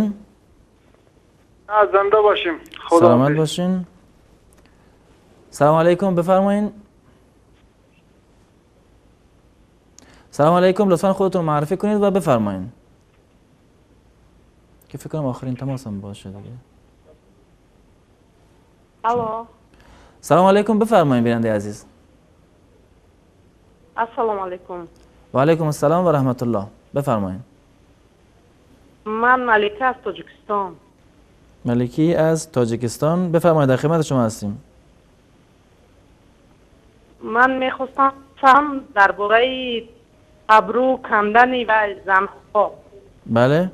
نه زنده باشیم. خدا سلامت باشین. سلام علیکم بفرمایین. سلام علیکم لطفا خودتون معرفی کنید و بفرمایین. که فکر کنم آخرین تماسم باشه دیگه. الو. سلام علیکم بفرمایین بیننده عزیز. السلام علیکم. و علیکم السلام و رحمت الله. بفرمایین. من ملکه از تاجیکستان. ملکی از تاجیکستان بفرمایید در خدمت شما هستیم. من میخواستم درباره ابرو کندن و زنها. بله.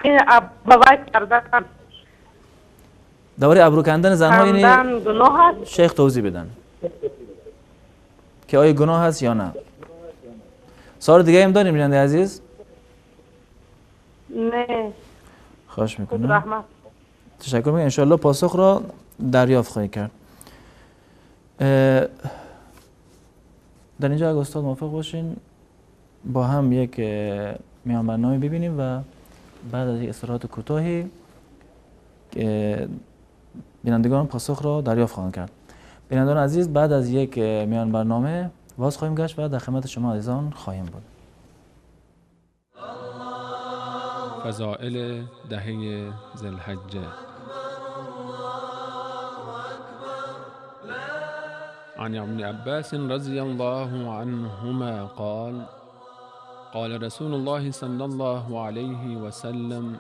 این ابروی کردن. درباره ابرو کندن زنها کندن گناه هست؟ شیخ توضیح بدن که آیا گناه هست یا نه. سوال دیگه هم داریم بیننده عزیز؟ نه. خواهش میکنم. رحمت. تشکر میکنم. انشاءالله پاسخ را دریافت خواهی کرد. در اینجا اگه استاد موافق باشین با هم یک میان برنامه ببینیم و بعد از یک استراحت کوتاهی بینندگان پاسخ را دریافت خواهند کرد. بینندگان عزیز بعد از یک میان برنامه باز خواهیم گشت و در خدمت شما عزیزان خواهیم بود. فضائل دهه ذوالحجه. عن ابن عباس رضي الله عنهما قال قال رسول الله صلى الله عليه وسلم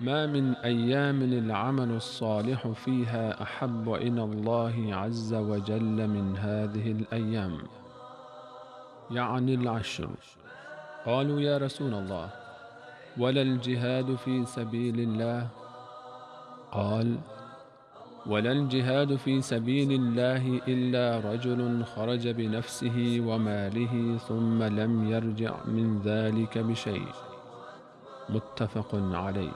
ما من أيام العمل الصالح فيها أحب إلى الله عز وجل من هذه الأيام يعني العشر. قالوا يا رسول الله ولا الجهاد في سبيل الله؟ قال ولا الجهاد في سبيل الله إلا رجل خرج بنفسه وماله ثم لم يرجع من ذلك بشيء. متفق عليه.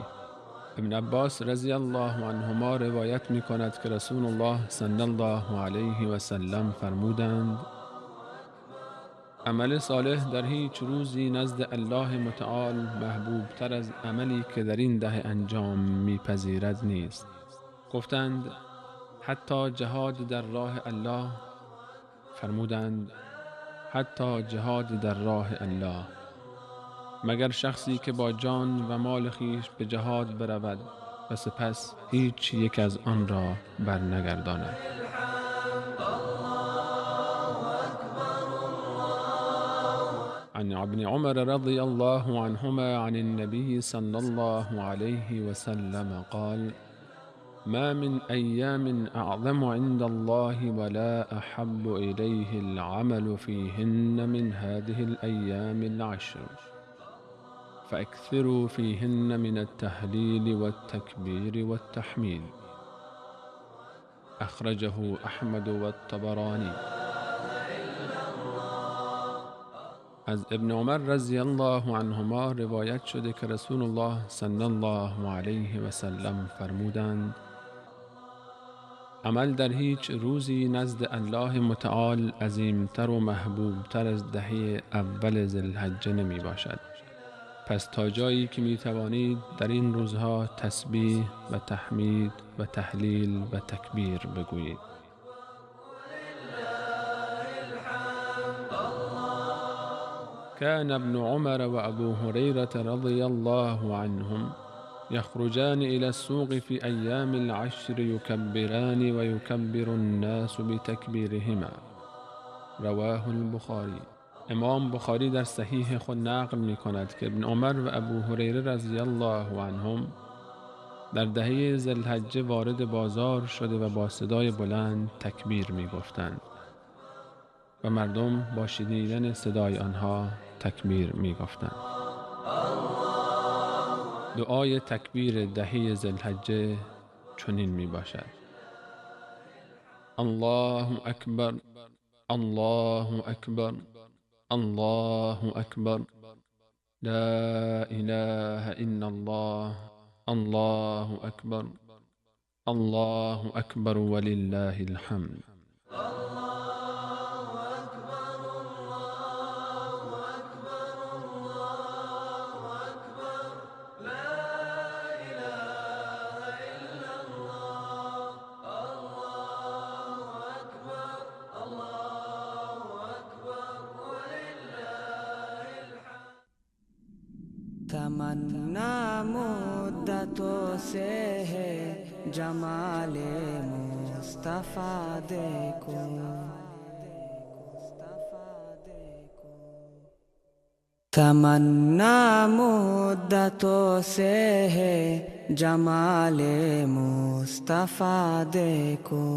ابن عباس رضی الله عنهما روایت می کند که رسول الله صلی الله علیه و سلم فرمودند عمل صالح در هیچ روزی نزد الله متعال محبوب تر از عملی که در این دهه انجام میپذیرد نیست. گفتند حتی جهاد در راه الله؟ فرمودند حتی جهاد در راه الله، مگر شخصی که با جان و مال خویش به جهاد برود و سپس هیچ یک از آن را برنگرداند. عن عن ابن عمر رضي الله عنهما عن النبي صلى الله عليه وسلم قال: ما من أيام أعظم عند الله ولا أحب إليه العمل فيهن من هذه الأيام العشر، فأكثروا فيهن من التهليل والتكبير والتحميد. أخرجه أحمد والطبراني. از ابن عمر رضی الله عنهما روایت شده که رسول الله صلی الله علیه و سلم فرمودند: عمل در هیچ روزی نزد الله متعال عظیمتر و محبوبتر از دهه اول ذوالحجه نمی باشد. پس تا جایی که می توانید در این روزها تسبیح و تحمید و تهلیل و تکبیر بگویید. كان ابن عمر وأبو هريرة رضي الله عنهم يخرجان إلى السوق في أيام العشر يكبران ويكبر الناس بتكبيرهما. رواه البخاری. امام بخاری در صحیح خود نقل می کند که ابن عمر و ابو هریره رضی الله عنهم در دهه ذوالحجه وارد بازار شده و با صدای بلند تکبیر می گفتند و مردم با شنیدن صدای آنها تکبیر می گفتند. دعای تکبیر دهه ذوالحجه چنین می باشد: الله اکبر، الله اکبر، الله اکبر، لا اله الا الله، الله اکبر، الله اکبر ولله الحمد. تمنا مدتوں سے ہے جمال مصطفیٰ دیکھو، تمنا مدتوں سے ہے جمال مصطفیٰ دیکھو،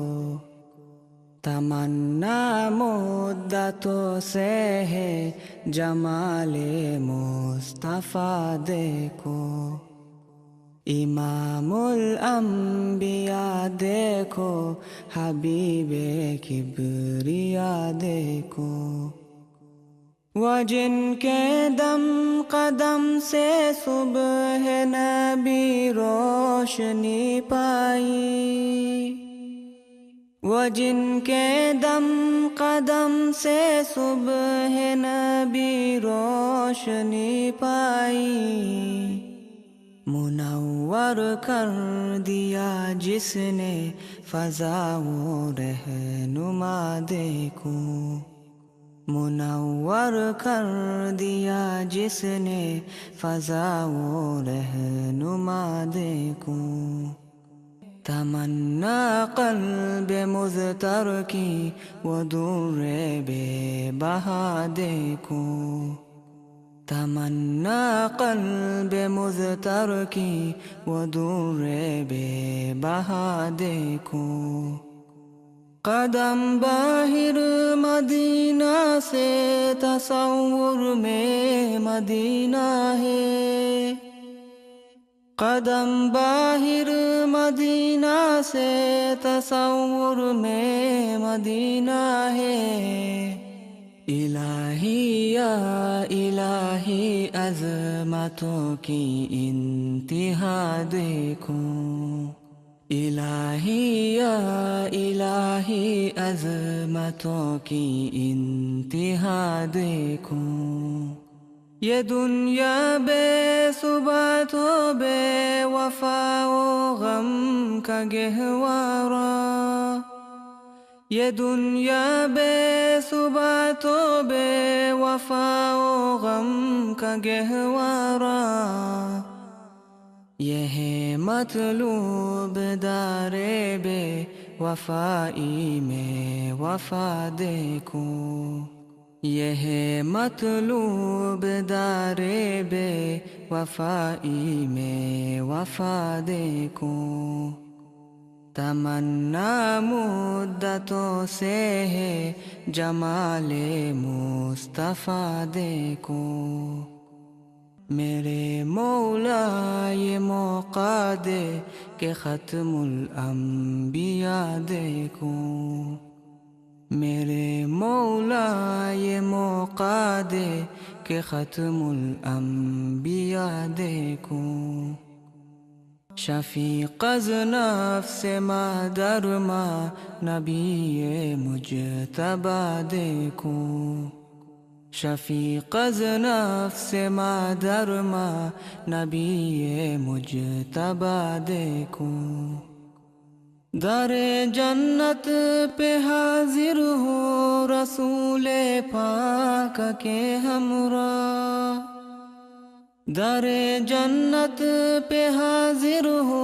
تمنا مدتوں سے ہے جمال مصطفیٰ دیکھو، امام الانبیاء دیکھو، حبیب کبریا دیکھو، وہ جن کے دم قدم سے صبح نبی روشنی پائی، وہ جن کے دم قدم سے صبح نبی روشنی پائی، منور کر دیا جس نے فضا و رہنما دیکھو، منور کر دیا جس نے فضا و رہنما دیکھو، تمنا قلب مضطر کی وہ دور بے بہا دیکھو، تمنا قلب مضطر کی وہ دور بے بہا دیکھو، قدم باہر مدینہ سے تصور میں مدینہ ہے، قدم باہر مدینہ سے تصور میں مدینہ ہے، الہی یا الہی عظمتوں کی انتہا دیکھو، الہی یا الہی عظمتوں کی انتہا دیکھو، یہ دنیا بے ثبات و بے وفا و غم کا گہوارہ، یہ دنیا بے ثبات و بے وفا و غم کا گہوارہ، یہ ہے مطلوب دار بے وفائی میں وفا دیکھو، ये मतलूब दारे बे वफाई में वफा देखूं तमन्ना मुद्दतों से है जमाले मुस्तफ़ा देखूं मेरे मौला ये मौका दे के ख़त्मुल अंबिया देखूं मेरे मौला ये मौका दे के ख़त्मुल अंबिया देखूं शफीक़ अज़ नफ्स मादर मा नबी मुजतबा देखूं शफीक़ अज़ नफ्स मादर मा नबी मुजतबा देखूं दरे जन्नत पे हाजिर हो रसूले पाक के हमरा दरे जन्नत पे हाजिर हो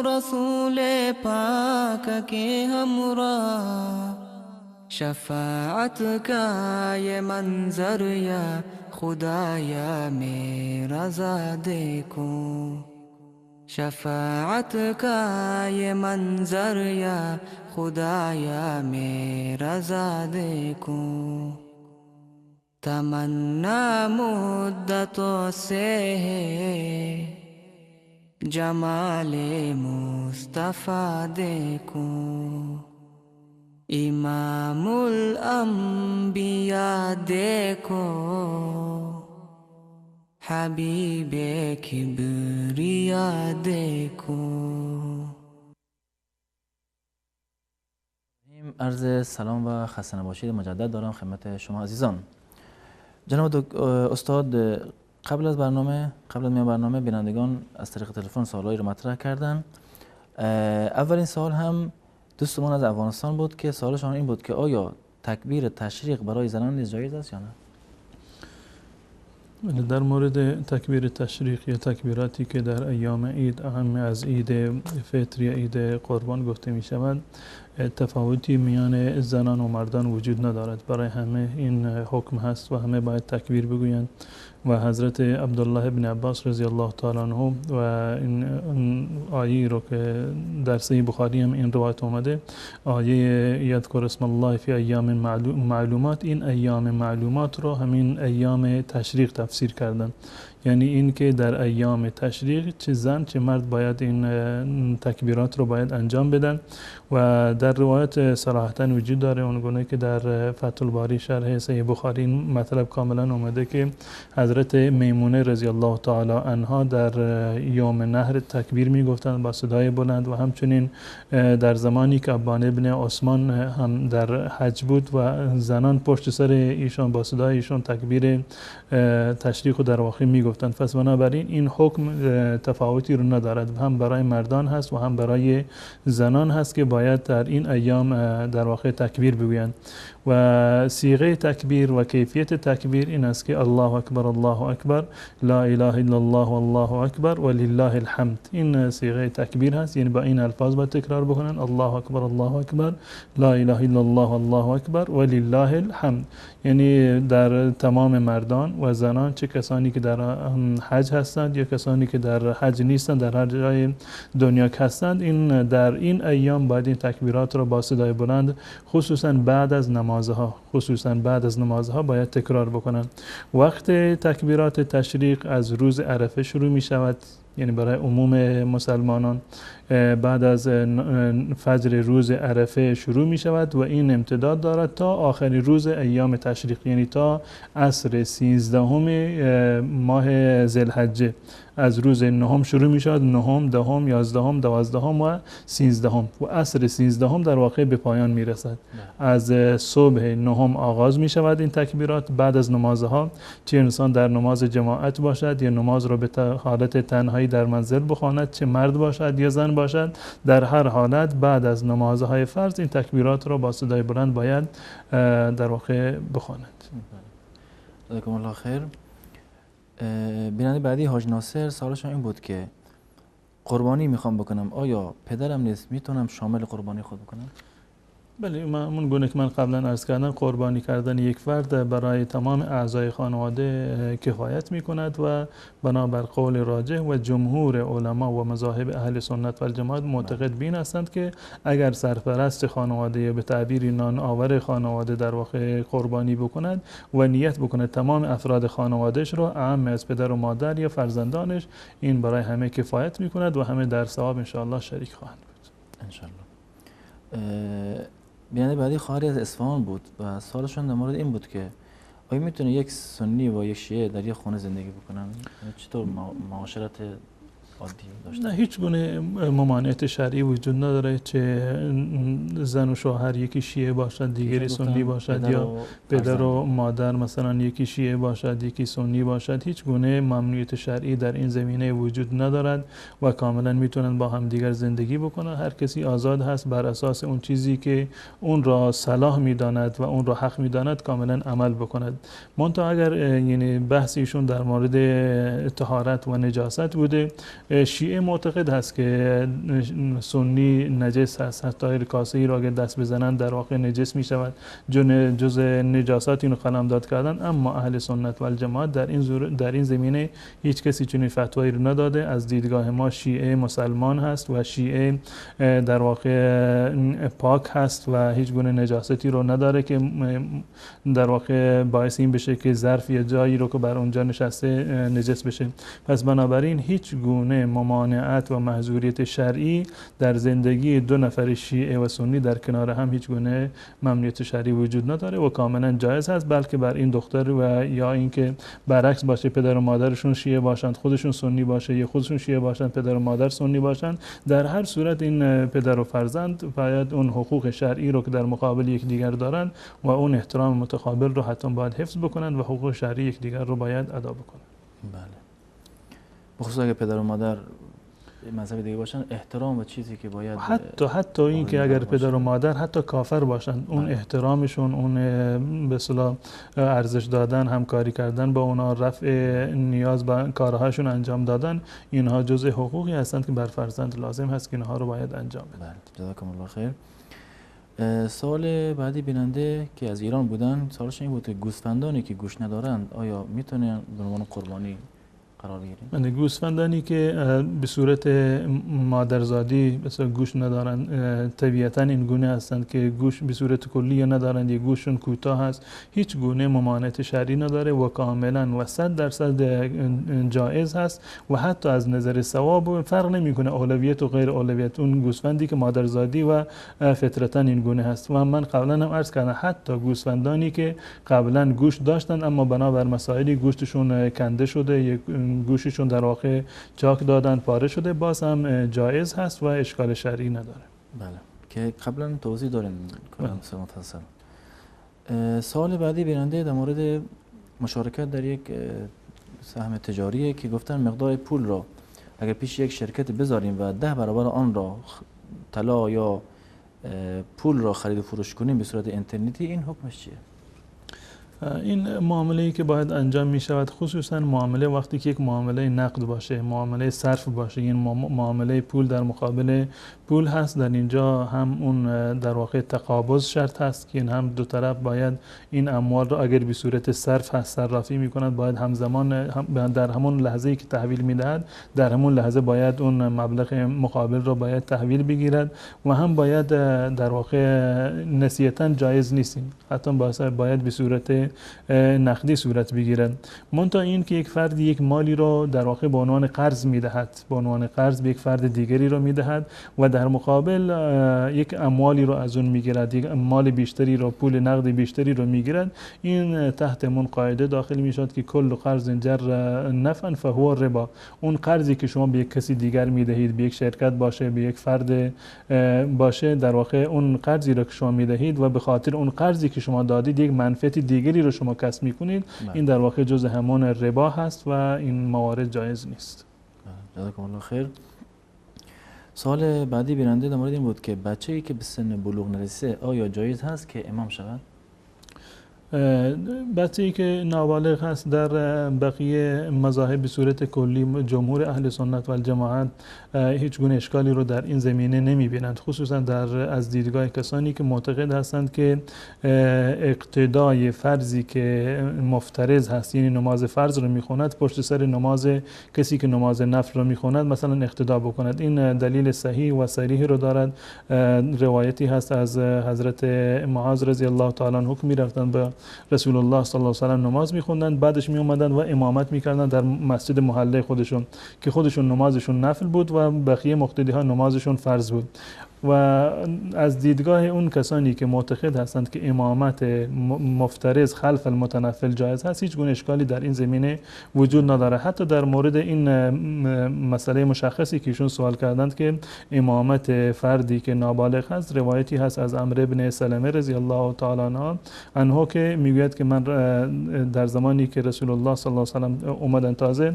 रसूले पाक के हमरा शफाअत का ये मंजर या खुदाया मेरा रज़ा देखूं शफाअत का ये मंजर या खुदाया मेरा रज़ा देखूं तमन्ना मुद्दतों से है जमाले मुस्तफ़ा देखूं इमामुल अंबिया देखो हबीबे किबरिया देखो عرض سلام و خسته نباشید مجدد دارم خدمت شما عزیزان. جناب استاد قبل از میان برنامه بینندگان از طریق تلفن سوالایی رو مطرح کردن. اولین سوال هم دوستمان از افغانستان بود که سوالشان این بود که آیا تکبیر تشریق برای زنان نیز جایز است یا نه؟ در مورد تکبیر تشریق یا تکبیراتی که در ایام عید اهم از عید فطر یا عید قربان گفته می شود تفاوتی میان زنان و مردان وجود ندارد. برای همه این حکم هست و همه باید تکبیر بگویند و حضرت عبدالله ابن عباس رضی الله تعالی عنه و این آیه رو که در صحیح بخاری هم این روایت اومده آیه یذکر اسم الله فی ایام معلومات این ایام معلومات رو همین ایام تشریق تفسیر کردن یعنی این که در ایام تشریق چه زن چه مرد باید این تکبیرات رو باید انجام بدن و در روایت صراحتا وجود داره اونگونه که در فتح الباری شرح صحیح بخاری این مطلب کاملا اومده که حضرت میمونه رضی الله تعالی عنها در یوم نحر تکبیر میگفتند با صدای بلند و همچنین در زمانی که ابان ابن عثمان هم در حج بود و زنان پشت سر ایشان با صدای ایشان تکبیر تشریق رو در واقع میگفتند. پس بنابراین این حکم تفاوتی رو ندارد هم برای مردان هست و هم برای زنان هست که باید در این ایام در واقع تکبیر بگویند و صیغه تکبیر و کیفیت تکبیر این است که الله اکبر لا اله الا الله والله اکبر ولله الحمد این صیغه تکبیر هست یعنی با این الفاظ باید تکرار بکنن الله اکبر لا اله الا الله والله اکبر ولله الحمد یعنی در تمام مردان و زنان چه کسانی که در حج هستند یا کسانی که در حج نیستند در هر جای دنیا هستند این در این ایام باید این تکبیرات را با صدای بلند خصوصا بعد از نمازها باید تکرار بکنن. وقت تکبیرات تشریق از روز عرفه شروع می شود یعنی برای عموم مسلمانان بعد از فجر روز عرفه شروع می شود و این امتداد دارد تا آخرین روز ایام تشریق یعنی تا عصر 13 ماه ذوالحجه از روز نهم شروع می شود نهم دهم یازدهم دوازدهم و 13 و عصر 13 در واقع به پایان می رسد. از صبح نهم آغاز می شود این تکبیرات بعد از نمازها چه انسان در نماز جماعت باشد یا نماز را به حالت تنهایی در منزل بخواند چه مرد باشد یا زن باشد در هر حالت بعد از نمازهای فرض این تکبیرات را با صدای بلند باید در واقع بخواند. جزاکم الله خیر. بیننده بعدی حاج ناصر سوالشون این بود که قربانی میخوام بکنم آیا پدرم نیست میتونم شامل قربانی خود بکنم؟ بله، همون گونه که من قبلا عرض کردم، قربانی کردن یک فرد برای تمام اعضای خانواده کفایت می کند و بنابر قول راجح و جمهور علما و مذاهب اهل سنت و الجماعت معتقد بین هستند که اگر سرپرست خانواده به تعبیر نان آور خانواده در واقع قربانی بکند و نیت بکند تمام افراد خانوادهش رو اعم از پدر و مادر یا فرزندانش، این برای همه کفایت می کند و همه در ثواب ان شاء الله شریک خواهند بود ان شاء الله. بیننده بعدی خواهری از اصفهان بود و سوالشون در مورد این بود که آیا میتونه یک سنی و یک شیعه در یک خانه زندگی بکنن؟ چطور معاشرت عادی داشته؟ نه، هیچ گونه ممانعت شرعی وجود نداره، چه زن و شوهر یکی شیعه باشد دیگری سنی باشد یا پدر و مادر مثلا یکی شیعه باشد یکی سنی باشد، هیچ گونه ممنوعیت شرعی در این زمینه وجود ندارد و کاملا میتونن با هم دیگر زندگی بکنن. هر کسی آزاد هست بر اساس اون چیزی که اون را صلاح میداند و اون را حق میداند کاملا عمل بکند. منتها اگر یعنی بحثیشون در مورد طهارت و نجاست بوده، شیعه معتقد هست که سنی نجس هست، حتی کاسه ای را اگر دست بزنن در واقع نجس می شود، جز نجاسات اینو قلمداد کردن. اما اهل سنت و الجماعت در این زمینه هیچ کسی چنین فتوایی رو نداده. از دیدگاه ما شیعه مسلمان هست و شیعه در واقع پاک هست و هیچ گونه نجاستی رو نداره که در واقع باعث این بشه که ظرف یا جایی رو که بر اونجا نشسته نجس بشه. پس بنابراین هیچ گونه ممانعت و محظوریت شرعی در زندگی دو نفر شیعه و سنی در کنار هم هیچ گونه ممنوعیت شرعی وجود نداره و کاملا جایز هست. بلکه بر این دختر و یا اینکه برعکس باشه، پدر و مادرشون شیعه باشند خودشون سنی باشه یا خودشون شیعه باشند پدر و مادر سنی باشند، در هر صورت این پدر و فرزند باید اون حقوق شرعی رو که در مقابل یکدیگر دارن و اون احترام متقابل رو حتما باید حفظ بکنند و حقوق شرعی یکدیگر رو باید ادا بکنند. بله. بخصوص اگه پدر و مادر مذهب دیگه باشن، احترام و چیزی که باید حتی این که اگر پدر و مادر حتی کافر باشن، اون احترامشون، اون به اصطلاح ارزش دادن، همکاری کردن با اونا، رفع نیاز به کارهاشون انجام دادن، اینها جزء حقوقی هستند که بر فرزند لازم هست که اینها رو باید انجام بدن. جزاکم الله خیر. سوال بعدی بیننده که از ایران بودن، سوالش این بود که گوسفندانی که گوش ندارند آیا میتونن به عنوان قربانی قرار بگیریم؟ گوسفندانی که به صورت مادرزادی مثلا گوش ندارن، طبیعتا این گونه هستند که گوش به صورت کلی ندارند یا گوششون کوتاه هست، هیچ گونه ممانعت شرعی نداره و کاملا و 100% جایز هست و حتی از نظر ثواب فرق نمیکنه اولویت و غیر اولویت اون گوسفندی که مادرزادی و فطرتا این گونه هست. و من قبلا هم عرض کردم حتی گوسفندانی که قبلا گوش داشتن اما بنابر مسائلی گوشتشون کنده شده یا گوششون در واقع چاک دادن پاره شده، باز هم جایز هست و اشکال شرعی نداره. بله، که قبلا توضیح داریم مفصل. سوال بعدی بیننده در مورد مشارکت در یک سهم تجاریه که گفتن مقدار پول را اگر پیش یک شرکت بذاریم و 10 برابر آن را طلا یا پول را خرید و فروش کنیم به صورت اینترنتی، این حکمش چیه؟ این معامله‌ای که باید انجام می شود، خصوصا معامله وقتی که یک معامله نقد باشه، معامله صرف باشه، این معامله پول در مقابل پول هست، در اینجا هم اون در واقع تقابض شرط هست که این هم دو طرف باید این اموال را اگر به صورت صرف هست صرافی می کنند، باید همزمان در همون لحظه‌ای که تحویل می دهد در همون لحظه باید اون مبلغ مقابل را باید تحویل بگیرد و هم باید در واقع نسیتاً جایز نیستیم، حتی باید به صورت نقدی صورت بگیرد. منتها این که یک فرد یک مالی رو در واقع به عنوان قرض میدهد، به عنوان قرض به یک فرد دیگری رو میدهد و در مقابل یک اموالی رو از اون میگیرد، یک مال بیشتری رو، پول نقد بیشتری رو میگیرد، این تحت همون قاعده داخل میشد که کل قرض جر نفعا فهو ربا. اون قرضی که شما به یک کسی دیگر میدهید، به یک شرکت باشه، به یک فرد باشه، در واقع اون قرضی رو که شما میدهید و به خاطر اون قرضی که شما دادید یک منفعت دیگری رو شما کسب میکنید، این در واقع جزء همون ربا هست و این موارد جایز نیست. جزاکم الله خیر. سوال بعدی بیننده در مورد این بود که بچه‌ای که به سن بلوغ نرسه آیا جایز هست که امام شود؟ بچه‌ای که نابالغ هست در بقیه مذاهب به صورت کلی جمهور اهل سنت و الجماعت هیچ گونه اشکالی رو در این زمینه نمی‌بینند، خصوصا از دیدگاه کسانی که معتقد هستند که اقتدای فرضی که مفترض هست، یعنی نماز فرض رو میخواند پشت سر نماز کسی که نماز نفل رو میخواند مثلا اقتدا بکند. این دلیل صحیح و صریح رو دارد. روایتی هست از حضرت معاذ رضی الله تعالی عنه که میرفتند به رسول الله صلی الله علیه و سلم نماز میخوندند، بعدش میومدند و امامت میکردند در مسجد محله خودشون که خودشون نمازشون نفل بود و بقیه مقتدی ها نمازشون فرض بود. و از دیدگاه اون کسانی که معتقد هستند که امامت مفترض خلف المتنفل جایز هست، هیچ گونه اشکالی در این زمینه وجود نداره. حتی در مورد این مسئله مشخصی که ایشون سوال کردند که امامت فردی که نابالغ هست، روایتی هست از عمرو بن سلمه رضی الله تعالی عنه که میگوید که من در زمانی که رسول الله صلی الله علیه و سلم اومدن تازه،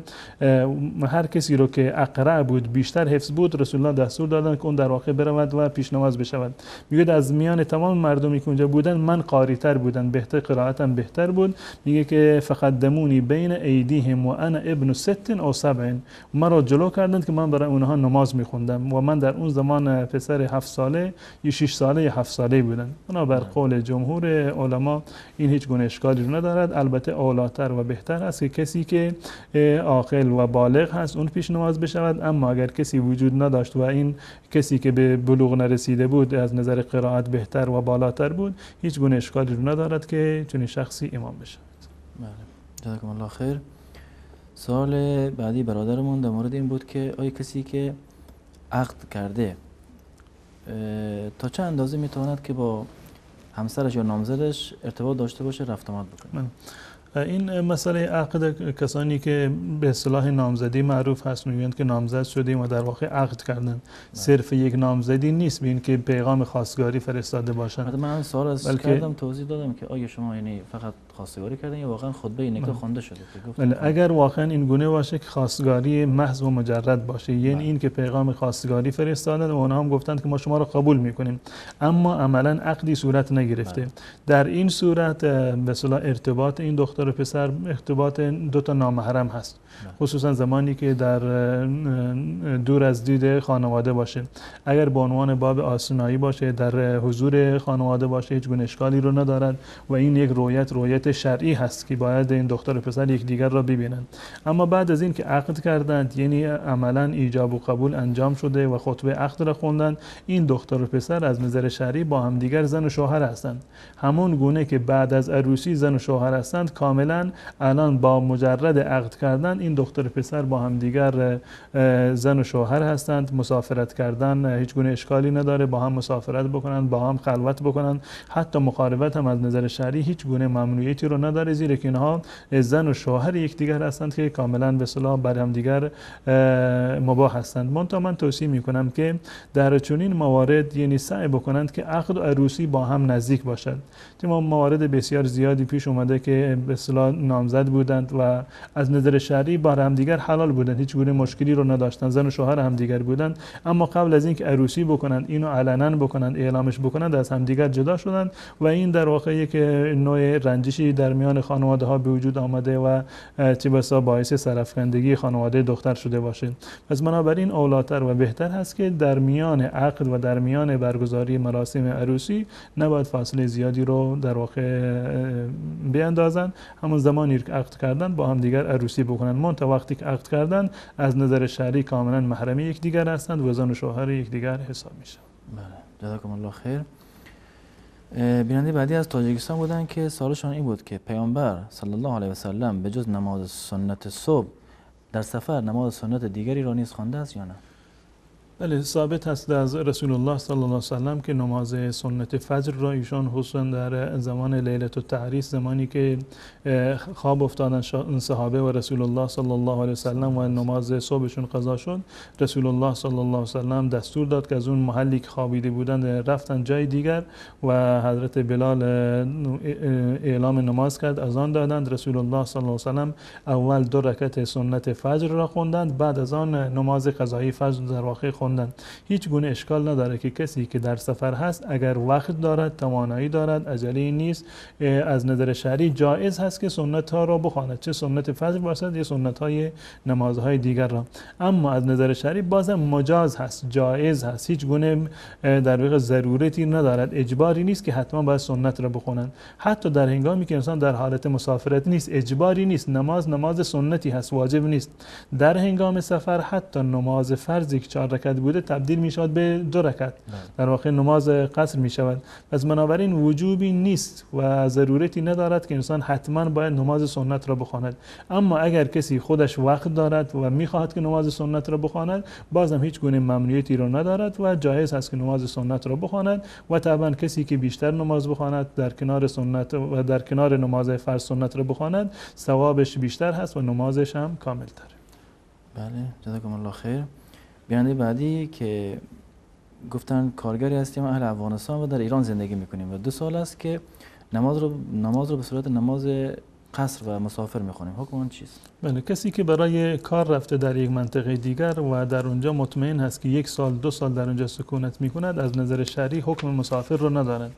هر کسی رو که اقرأ بود بیشتر حفظ بود رسول الله دستور دادن که اون در واقع برود و پیش نماز بشود. میگه از میان تمام مردمی که اونجا بودن من قاری تر بودن، بهتر قرائتم بهتر بود. میگه که فقدمونی بین ایدیهم و انا ابن 6 او 7، مرا جلو کردند که من برای اونها نماز میخوندم و من در اون زمان پسر 7 ساله یا 6 ساله یا 7 ساله بودن. اونا بر قول جمهور علما این هیچ گونه اشکالی رو ندارد. البته اولاتر و بهتر است که کسی که عاقل و بالغ هست اون پیش نماز بشود، اما اگر کسی وجود نداشت و این کسی که به بلوغ نرسیده بود از نظر قرائت بهتر و بالاتر بود، هیچ گونه اشکالی رو ندارد که چنین شخصی امام بشود. بله، جزاکم الله خیر. سوال بعدی برادرمون در مورد این بود که آیا کسی که عقد کرده تا چه اندازه میتواند که با همسرش یا نامزدش ارتباط داشته باشه، رفت آمد بکنه؟ این مسئله عقد کسانی که به اصطلاح نامزدی معروف هست میگویند که نامزد شدیم و در واقع عقد کردن. صرف یک نامزدی نیست به این که پیغام خواستگاری فرستاده باشند. من سوال از کردم توضیح دادم که آیا شما یعنی فقط خواستگاری کردن یا واقعا خطبه نکاح خوانده شده؟ اگر واقعا این گونه باشه که خواستگاری محض و مجرد باشه، یعنی این که پیغام خواستگاری فرستادن و اونها هم گفتند که ما شما رو قبول میکنیم اما عملا عقدی صورت نگرفته، در این صورت به اصطلاح ارتباط این دختر و پسر ارتباط دو تا نامحرم هست، خصوصا زمانی که در دور از دید خانواده باشه. اگر به عنوان باب آشنایی باشه، در حضور خانواده باشه، هیچ گونه اشکالی رو ندارد و این یک رویت شرعی هست که باید این دختر و پسر یکدیگر را ببینند. اما بعد از این که عقد کردند، یعنی عملا ایجاب و قبول انجام شده و خطبه عقد را خوندند، این دختر و پسر از نظر شرعی با هم دیگر زن و شوهر هستند. همون گونه که بعد از عروسی زن و شوهر هستند، کاملا الان با مجرد عقد کردن این دختر و پسر با هم دیگر زن و شوهر هستند. مسافرت کردن هیچ گونه اشکالی نداره، با هم مسافرت بکنند، با هم خلوت بکنند، حتی مقاربت هم از نظر شرعی هیچ گونه ممنوعیتی رو نداره، زیرا که اینها زن و شوهر یکدیگر هستند که کاملا به اصطلاح بر هم دیگر مباح هستند. منتها من توصیه میکنم که در چنین موارد یعنی سعی بکنند که عقد و عروسی با هم نزدیک باشد. چون موارد بسیار زیادی پیش اومده که به اصطلاح نامزد بودند و از نظر شرعی بر هم دیگر حلال بودند، هیچ گونه مشکلی رو نداشتند، زن و شوهر هم دیگر بودند، اما قبل از اینکه عروسی بکنند، اینو علنا بکنند، اعلامش بکنند، از هم دیگر جدا شدند و این در واقع یک نوع رنجشی در میان خانواده ها به وجود آمده و چه بسا باعث سرافکندگی خانواده دختر شده باشه. پس بنابراین اولاتر و بهتر هست که در میان عقد و در میان برگزاری مراسم عروسی نباید فاصله زیادی رو در واقع بیاندازن. همون زمانی که عقد کردن با هم دیگر عروسی بکنن، منتها وقتی که عقد کردن از نظر شرعی کاملا محرم یکدیگر هستند و زن و شوهر یکدیگر حساب میشن. بله، جزاکم الله خیر. بیننده بعدی از تاجیکستان بودن که سوالشان این بود که پیامبر صلی الله علیه و سلم به جز نماز سنت صبح در سفر نماز سنت دیگری را نیز خوانده است یا نه؟ بله، ثابت هست از رسول الله صلی الله علیه و سلم که نماز سنت فجر را ایشان خصوصا در زمان لیلة التعریس، زمانی که خواب افتادن صحابه و رسول الله صلی الله علیه و سلم و نماز صبحشون قضا شد، رسول الله صلی الله علیه و سلم دستور داد که از اون محلی که خوابیده بودند رفتن جای دیگر و حضرت بلال اعلام نماز کرد، اذان دادند. رسول الله صلی الله علیه و سلم اول 2 رکعت سنت فجر را خواندند، بعد از آن نماز قضایی فجر در واقع خوندن. هیچ گونه اشکال نداره که کسی که در سفر هست اگر وقت دارد، توانایی دارد، عجله نیست، از نظر شرعی جایز هست که سنت ها را بخواند، چه سنت فجر باشد یا سنت های نمازهای دیگر را. اما از نظر شرعی بازم مجاز هست، جایز هست، هیچ گونه در واقع ضرورتی ندارد، اجباری نیست که حتما باید سنت را بخونند. حتی در هنگامی که انسان در حالت مسافرت نیست، اجباری نیست، نماز سنتی هست، واجب نیست. در هنگام سفر حتی نماز فرضی که 4 رکعت بوده تبدیل می شود به 2 رکعت، در واقع نماز قصر می شود. پس بنابراین وجوبی نیست و ضرورتی ندارد که انسان حتما باید نماز سنت را بخواند. اما اگر کسی خودش وقت دارد و میخواهد که نماز سنت را بخواند، بازم هیچ گونه ممنوعیتی را ندارد و جایز است که نماز سنت را بخواند. و طبعا کسی که بیشتر نماز بخواند در کنار سنت و در کنار نماز فرض سنت را بخواند، ثوابش بیشتر هست و نمازش هم کامل تر. بله، جزاکم الله خیر. بیانده بعدی که گفتن کارگری هستیم اهل افغانستان و در ایران زندگی میکنیم و 2 سال است که نماز رو به صورت نماز قصر و مسافر میخونیم. حکم اون چیست؟ بله، کسی که برای کار رفته در یک منطقه دیگر و در اونجا مطمئن هست که 1 سال 2 سال در اونجا سکونت میکند، از نظر شرعی حکم مسافر رو ندارد.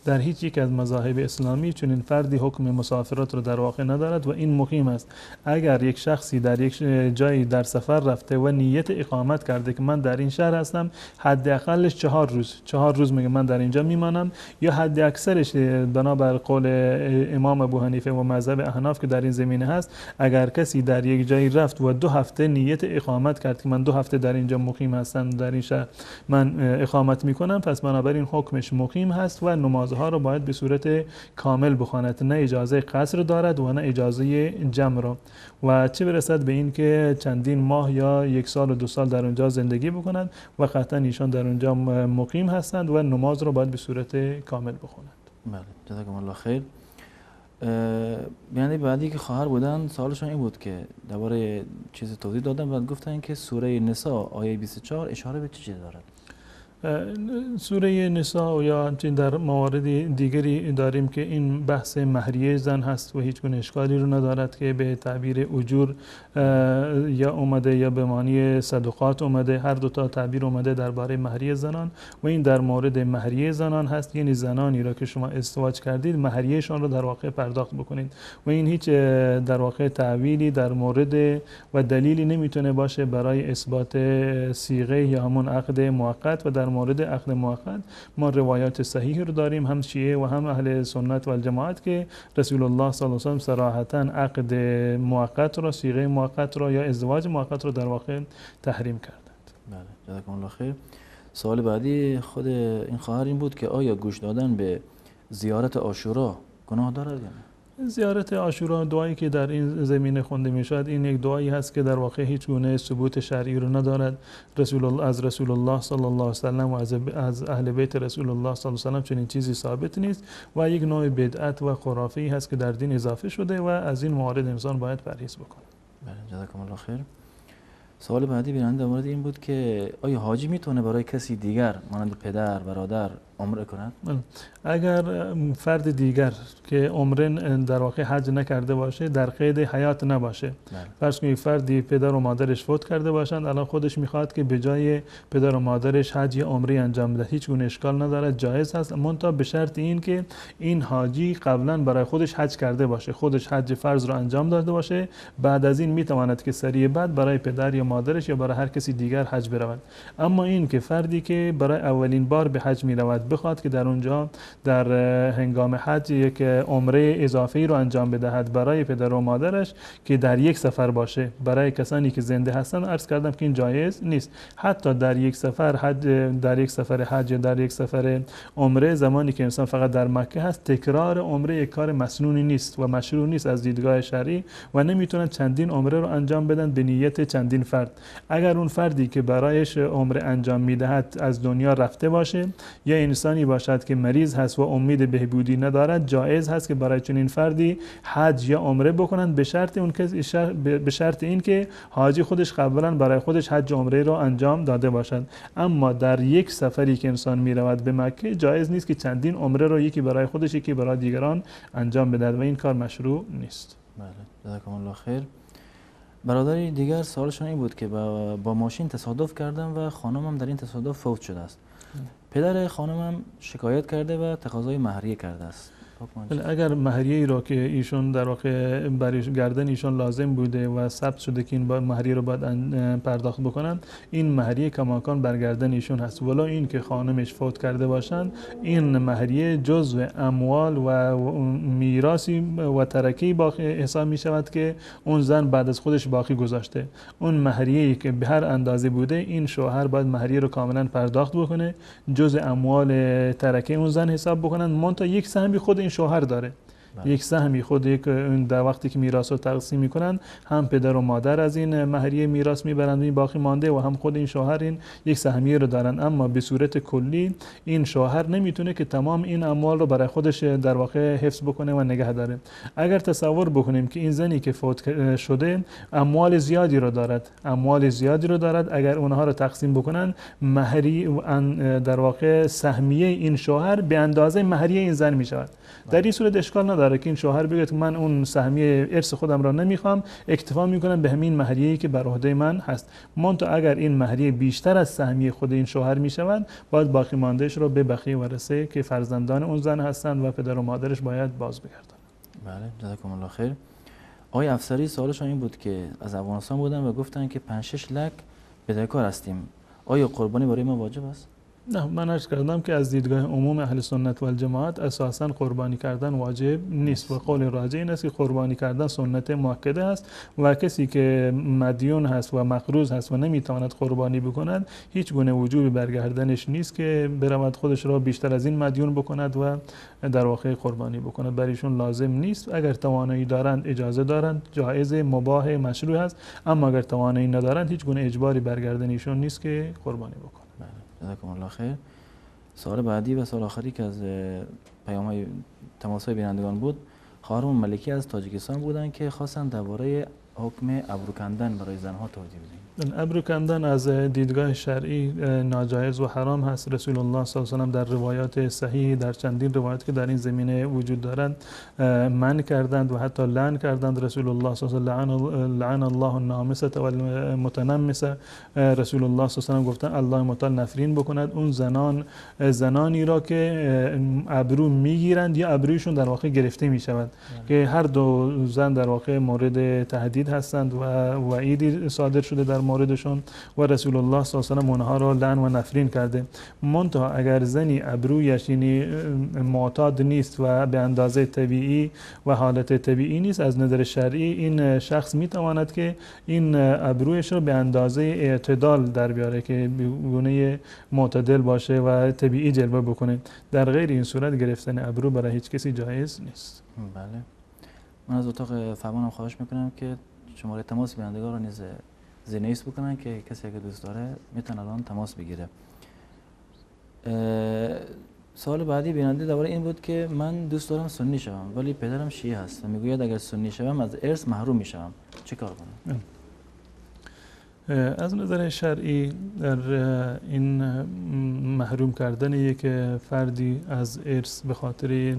در هیچ یک از مذاهب اسلامی چنین فردی حکم مسافرت رو در واقع ندارد و این مقیم است. اگر یک شخصی در یک جایی در سفر رفته و نیت اقامت کرده که من در این شهر هستم، حداقلش 4 روز میگه من در اینجا میمانم، یا حد اکثرش بنابر قول امام ابو حنیفه و مذهب احناف که در این زمینه هست، اگر کسی در یک جایی رفت و 2 هفته نیت اقامت کرد که من 2 هفته در اینجا مقیم هستم، در این شهر من اقامت میکنم، پس بنابراین حکمش مقیم هست و نمازها رو باید به صورت کامل بخواند، نه اجازه قصر دارد و نه اجازه جمع را. و چه برسد به این که چندین ماه یا 1 سال و 2 سال در اونجا زندگی بکنند و قطعا ایشان در اونجا مقیم هستند و نماز رو باید به صورت کامل بخونند. بله، جزاکم الله خیر. بیانده بعدی که خواهر بودن سوالشون این بود که درباره چیز توضیح دادن و گفتن که سوره نساء آیه 24 اشاره به چه چیزی دارد؟ سوره نساء یا همچنین در موارد دیگری داریم که این بحث مهریه زن هست و هیچ گونه اشکالی رو ندارد که به تعبیر اجور یا اومده یا به معنی صدقات اومده، هر 2 تا تعبیر اومده درباره مهریه زنان و این در مورد مهریه زنان هست، یعنی زنانی را که شما ازدواج کردید مهریهشان رو در واقع پرداخت بکنید و این هیچ در واقع تعبیری در مورد و دلیلی نمیتونه باشه برای اثبات صیغه یا همون عقد موقت. و در مورد عقد موقت ما روایات صحیح رو داریم، هم شیعه و هم اهل سنت و الجماعت، که رسول الله صلی الله علیه و سلم صراحتا عقد موقت را، صیغه موقت را یا ازدواج موقت را در واقع تحریم کردند. بله، جزاکم الله خیر. سوال بعدی خود این خواهر این بود که آیا گوش دادن به زیارت عاشورا گناه دارد یا نه؟ زیارت عاشورا، دعایی که در این زمینه خونده می شود، این یک دعایی هست که در واقع هیچ گونه ثبوت شرعی رو ندارد. از رسول الله صلی الله علیه و سلم و از اهل بیت رسول الله صلی الله علیه و سلم چنین چیزی ثابت نیست و یک نوع بدعت و خرافی هست که در دین اضافه شده و از این موارد انسان باید پرهیز بکنه. بله، جزاکم الله خیر. سوال بعدی بیننده در مورد این بود که آیا حاجی میتونه برای کسی دیگر مانند پدر، برادر عمره کند؟ اگر فرد دیگر که عمره در واقع حج نکرده باشه، در قید حیات نباشه، فرض کنید فردی پدر و مادرش فوت کرده باشند، الان خودش میخواد که به جای پدر و مادرش حج یا عمره انجام بده، هیچ گونه اشکال نداره، جایز هست، منتها به شرط این که این حاجی قبلا برای خودش حج کرده باشه، خودش حج فرض رو انجام داده باشه، بعد از این میتواند که سری بعد برای پدر یا مادرش یا برای هر کسی دیگر حج برود. اما این که فردی که برای اولین بار به حج میرود بخواد که در اونجا در هنگام حج یک عمره اضافی رو انجام بدهد برای پدر و مادرش که در یک سفر باشه، برای کسانی که زنده هستن عرض کردم که این جایز نیست. حتی در یک سفر حج، در یک سفر حج یا در یک سفر عمره، زمانی که انسان فقط در مکه هست، تکرار عمره یک کار مسنونی نیست و مشروع نیست از دیدگاه شرعی و نمیتونن چندین عمره رو انجام بدن به نیت چندین فرد. اگر اون فردی که برایش عمره انجام میدهد از دنیا رفته باشه یا انسانی باشد که مریض هست و امید بهبودی ندارد، جایز هست که برای چنین فردی حج یا عمره بکنند به شرط این که حاجی خودش قبلا برای خودش حج و عمره رو انجام داده باشد. اما در یک سفری که انسان میرود به مکه، جایز نیست که چندین عمره رو یکی برای خودش یکی برای دیگران انجام بدهد و این کار مشروع نیست. بله، جزاکم الله خیر. برادری دیگر سوالشون این بود که با ماشین تصادف کردم و خانمم در این تصادف فوت شده است. پدر خانمم شکایت کرده و تقاضای مهریه کرده است. اگر مهریه ای را که ایشون در واقع برای گردن ایشون لازم بوده و ثبت شده که این مهریه رو باید پرداخت بکنن، این مهریه کماکان بر گردن ایشون هست. ولی این که خانمش فوت کرده باشن، این مهریه جزء اموال و میراثی و ترکه باقی حساب می شود که اون زن بعد از خودش باقی گذاشته. اون مهریه که به هر اندازه بوده، این شوهر باید مهریه رو کاملا پرداخت بکنه، جزء اموال ترکه اون زن حساب بکنن. منتها یک سهمی خود این شوهر داره. یک سهمی خود یک در وقتی که میراث رو تقسیم میکنن، هم پدر و مادر از این مهریه میراث میبرند و این باقی مانده، و هم خود این شوهر این یک سهمیه رو دارن. اما به صورت کلی این شوهر نمیتونه که تمام این اموال رو برای خودش در واقع حفظ بکنه و نگه داره. اگر تصور بکنیم که این زنی که فوت شده اموال زیادی رو دارد، اگر اونها رو تقسیم بکنن، مهری در واقع سهمیه این شوهر به اندازه مهریه این زن میشود. در این صورت اشکال نداره که این شوهر بگه من اون سهمیه ارث خودم را نمیخوام، اکتفا میکنم به همین مهریه‌ای که بر عهده من هست. منتها اگر این مهریه بیشتر از سهمیه خود این شوهر میشوند، باید باقی ماندهش رو به بقیه ورثه که فرزندان اون زن هستند و پدر و مادرش باید باز بگردن. بله، جزاکم الله خیر. آقای افسری سوالشون این بود که از افغانستان بودن و گفتن که 5-6 لک بدهکار هستیم، آیا قربانی برای ما واجب است؟ نه، من عرض کردم که از دیدگاه عموم اهل سنت و الجماعت اساساً قربانی کردن واجب نیست و قول راجح این است که قربانی کردن سنت مؤکده است و کسی که مدیون هست و مقروض هست و نمیتواند قربانی بکند، هیچ گونه وجوبی برگردنش نیست که برود خودش را بیشتر از این مدیون بکند و در واقع قربانی بکند. برایشون لازم نیست. اگر توانایی دارند، اجازه دارند، جایز، مباح، مشروع است. اما اگر توانایی ندارند، هیچ گونه اجباری برگردنشون نیست که قربانی بکنند. جزاکم الله خیر. سوال بعدی و سوال آخری که از پیام‌های تماس‌های بینندگان بود، خانم ملکی از تاجیکستان بودن که خواستن درباره حکم ابرو کندن برای زنها توضیح بدید. ابرو کندن از دیدگاه شرعی ناجایز و حرام هست. رسول الله صلی الله علیه و آله در روایات صحیح، در چندین روایت که در این زمینه وجود دارند، منع کردند و حتی لعن کردند. رسول الله صلی الله علیه و آله لعن الله النامسة والمتنمسة. رسول الله صلی الله علیه و آله گفتن الله متعال نفرین بکند اون زنانی را که ابرو میگیرند یا ابرویشون در واقع گرفته می شود، که هر دو زن در واقع مورد تهدید هستند و وعیدی صادر شده در موردشون و رسول الله صلی الله علیه و آله اونها را لعن و نفرین کرده. منتها اگر زنی ابرویش معتاد نیست و به اندازه طبیعی و حالت طبیعی نیست، از نظر شرعی این شخص میتواند که این ابرویش رو به اندازه اعتدال در بیاره که گونه معتدل باشه و طبیعی جلوه بکنه. در غیر این صورت گرفتن ابرو برای هیچ کسی جایز نیست. بله. من از اتاق فرمانم خواهش میکنم که شماره تماس بینندگان رو نیز زیرنویس بکنن که کسی که دوست داره میتونه الان تماس بگیره. سوال بعدی بیننده درباره این بود که من دوست دارم سنی شوم ولی پدرم شیعه هست و میگوید اگر سنی شوم از ارث محروم میشم، چه کار کنم؟ از نظر شرعی در این محروم کردن یک فردی از ارث به خاطر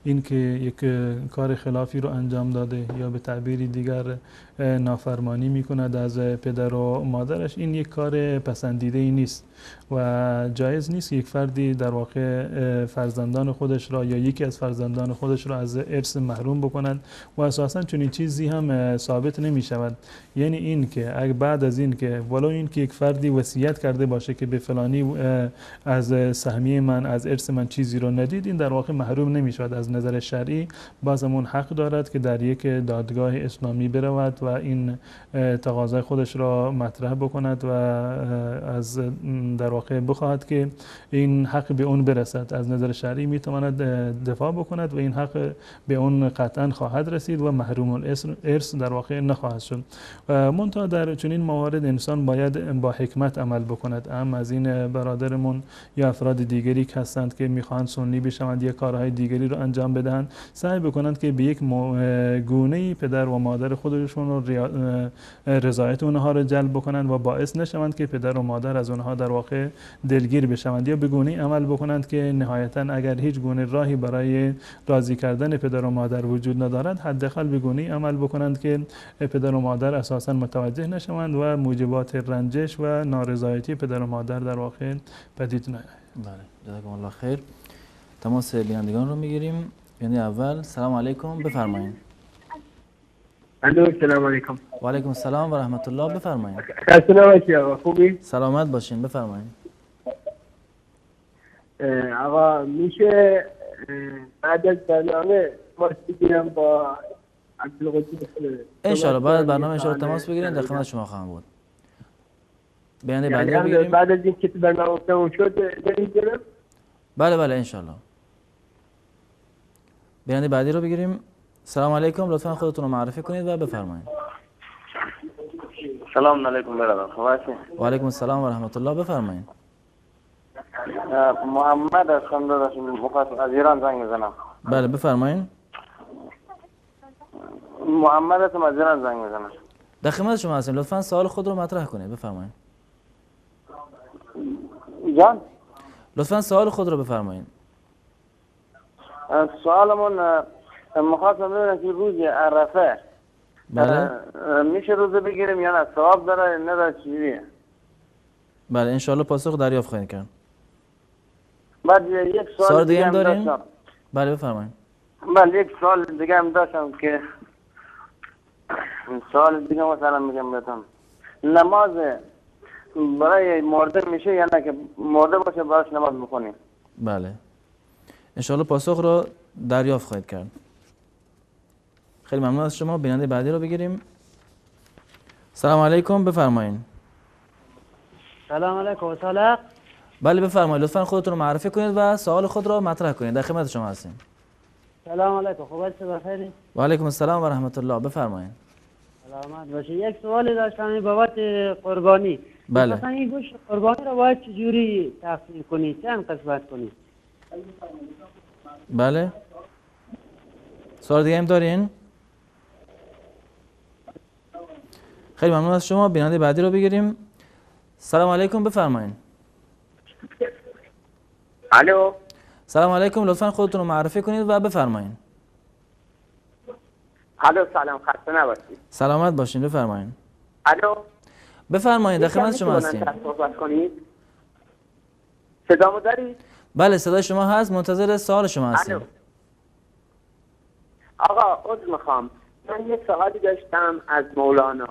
اینکه یک کار خلافی رو انجام داده یا به تعبیری دیگر نافرمانی میکند از پدر و مادرش، این یک کار پسندیده ای نیست و جایز نیست یک فردی در واقع فرزندان خودش را یا یکی از فرزندان خودش را از ارث محروم بکنند و اساساً چنین چیزی هم ثابت نمی شود. یعنی این که اگر بعد از این که ولو این که یک فردی وصیت کرده باشه که به فلانی از سهمیه من، از ارث من چیزی رو ندید، این در واقع محروم نمی شود. از نظر شرعی بازمون حق دارد که در یک دادگاه اسلامی برود و این تقاضای خودش را مطرح بکند و از در واقع بخواهد که این حق به اون برسد. از نظر شرعی میتواند دفاع بکند و این حق به اون قطعا خواهد رسید و محروم الارث در واقع نخواهد شد. منتها در چنین موارد انسان باید با حکمت عمل بکند. هم از این برادرمون یا افراد دیگری که هستند که میخواهند سنی بشوند یا کارهای دیگری رو انجام انجام بدهند سعی بکنند که به یک گونه‌ای پدر و مادر خودشون رو رضایت اونها رو جلب بکنند و باعث نشوند که پدر و مادر از اونها در واقع دلگیر بشوند یا به گونه‌ای عمل بکنند که نهایتاً اگر هیچ گونه راهی برای راضی کردن پدر و مادر وجود ندارد حداقل به گونه‌ای عمل بکنند که پدر و مادر اساساً متوجه نشوند و موجبات رنجش و نارضایتی پدر و مادر در واقع پدید نیاید. بله، جزاکم الله خیر. تماس بینندگان رو میگیریم. بیننده اول، سلام علیکم، بفرمایید. السلام علیکم. و علیکم السلام و رحمت الله، بفرمایید. خسته نباشید آقا، خوبی؟ سلامت باشین، بفرمایید. آقا میشه بعد از برنامه تماس بگیرم با عبدالقدوس؟ انشالله بعد برنامه انشالله تماس بگیرین، در خدمت شما خواهم بود. بیننده بعدی رو بگیریم. بعد از اینکه برنامه تموم شد بریم جناب؟ بله انشالله. بیننده بعدی رو بگیریم. سلام علیکم، لطفا خودتون رو معرفی کنید و بفرمایید. سلام علیکم برادر، خوب هستین؟ و علیکم السلام و رحمت الله، بفرمایید. محمد هستم داداش، می‌خواستم از ایران زنگ بزنم. بله بفرمایید. محمد هستم از ایران زنگ بزنم. در خدمت شما هستیم، لطفا سوال خود رو مطرح کنید، بفرمایید. جان؟ لطفا سوال خود رو بفرمایید. سوالمون می‌خواستم بدونم که روز عرفه بله میشه روزه بگیریم یا نه؟ ثواب داره یا نداره، چجوریه؟ بله انشالله پاسخ دریافت خواهید کرد. بعد یک سوال دیگه هم دارین؟ داشتم. بله بفرمایید. بله یک سوال دیگه هم داشتم که سوال دیگه مثلا میگم بهتون، نماز برای مرده میشه یا نه که مرده باشه براش نماز بخونیم؟ بله انشالله پاسخ رو دریافت خواهید کرد. خیلی ممنون از شما. بیننده بعدی رو بگیریم. سلام علیکم، بفرمایید. سلام علیکم. صالح. بله بفرمایید، لطفا خودتون رو معرفی کنید و سوال خود را مطرح کنید. در خدمت شما هستیم. سلام علیکم، خوب هستید؟ بخیر؟ و علیکم السلام و رحمت الله، بفرمایید. سلامت باشید. یک سوالی داشتم بابت قربانی. بله. مثلا این گوشت قربانی رو باید چجوری تقسیم کنید؟ چند قسمت کنید؟ بله. سوال دیگه هم دارین؟ خیلی ممنون از شما. بیننده بعدی رو بگیریم. سلام علیکم، بفرمایید. الو. سلام علیکم، لطفا خودتون رو معرفی کنید و بفرمایید. الو سلام، خسته نباشید. سلامت باشین، بفرمایید. الو. بفرمایید، در خدمت شما هستیم. صحبت کنید. صدامو دارید؟ بله صدای شما هست، منتظر سوال شما هستیم. الو. آقا عذر میخوام، من یه سوالی داشتم از مولانا.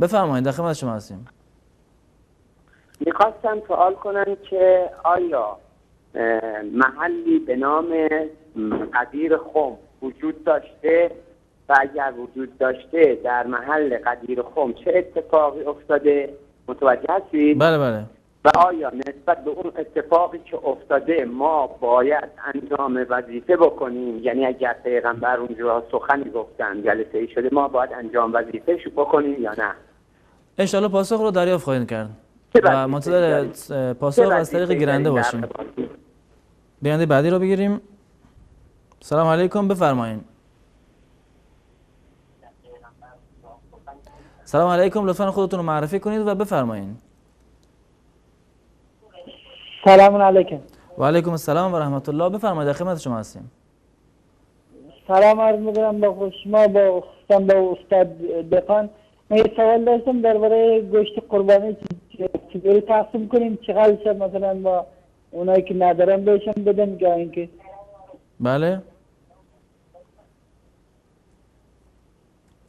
بفرمایید، در خدمت شما هستیم. میخواستم سوال کنم که آیا محلی به نام قدیر خم وجود داشته و اگر وجود داشته در محل قدیر خم چه اتفاقی افتاده؟ متوجه هستید؟ بله. و آیا نسبت به اون اتفاقی که افتاده ما باید انجام وظیفه بکنیم؟ یعنی اگر پیغمبر اونجا سخنی گفتن جلسه ای شده ما باید انجام وظیفه شو بکنیم یا نه؟ انشالله پاسخ رو دریافت خواهید کرد و منتظر پاسخ از طریق گیرنده باشیم. بیننده بعدی رو بگیریم. سلام علیکم، بفرمایید. سلام علیکم، لطفا خودتون رو معرفی کنید و بفرمایید. سلام علیکم. و علیکم السلام و رحمت الله، بفرمایید، در خدمت شما هستیم. سلام عرض می‌کنم با شما، با استاد دفان. من یه سوال داشتم درباره گوشت قربانی چجوری تقسیم کنیم، چقدرش مثلا با اونایی که ندارن بهشون بدن یا اینکه؟ بله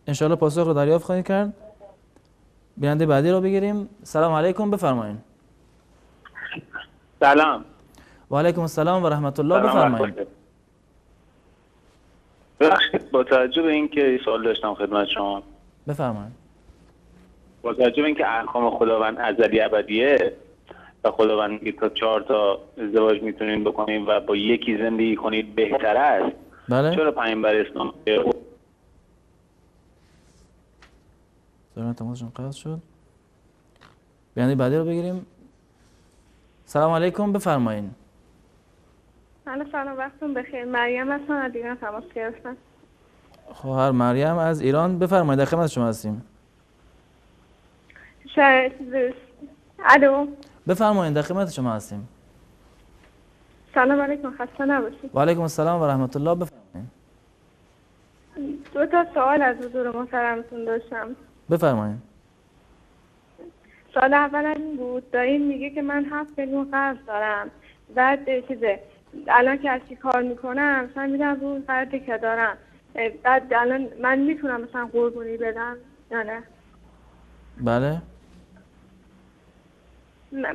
انشالله پاسخ رو دریافت خواهید کرد. بیننده بعدی رو بگیریم. سلام علیکم، بفرمایید. سلام. و علیکم السلام و رحمت الله، بفرمایید. با توجه به اینکه سوال داشتم خدمت شما. بفرمایید. با توجه به اینکه احکام خداوند ازلی ابدیه و خداوند میگه تا 4 تا ازدواج میتونین بکنین و با یکی زندگی کنید بهتر است. بله. چرا پیامبر اسلام تماسشون قطع شد. بیننده بعدی رو بگیریم. سلام علیکم، بفرمایید. سلام وقتتون بخیر. مریم هستم از ایران تماس گرفتم. خواهر مریم از ایران، بفرمایید در خدمت شما هستیم. الو، بفرمایید در خدمت شما هستیم. سلام علیکم، خسته نباشید. و علیکم السلام و رحمت الله، بفرمایید. 2 سوال از حضور محترمتون داشتم. بفرمایید. سوال اول این بود، دارین میگه که من 7 میلیون قرض دارم، بعد الان که از چی کار میکنم مثلا میدم رو قرضی که دارم، بعد الان من میتونم مثلا قربونی بدم یا نه؟ بله.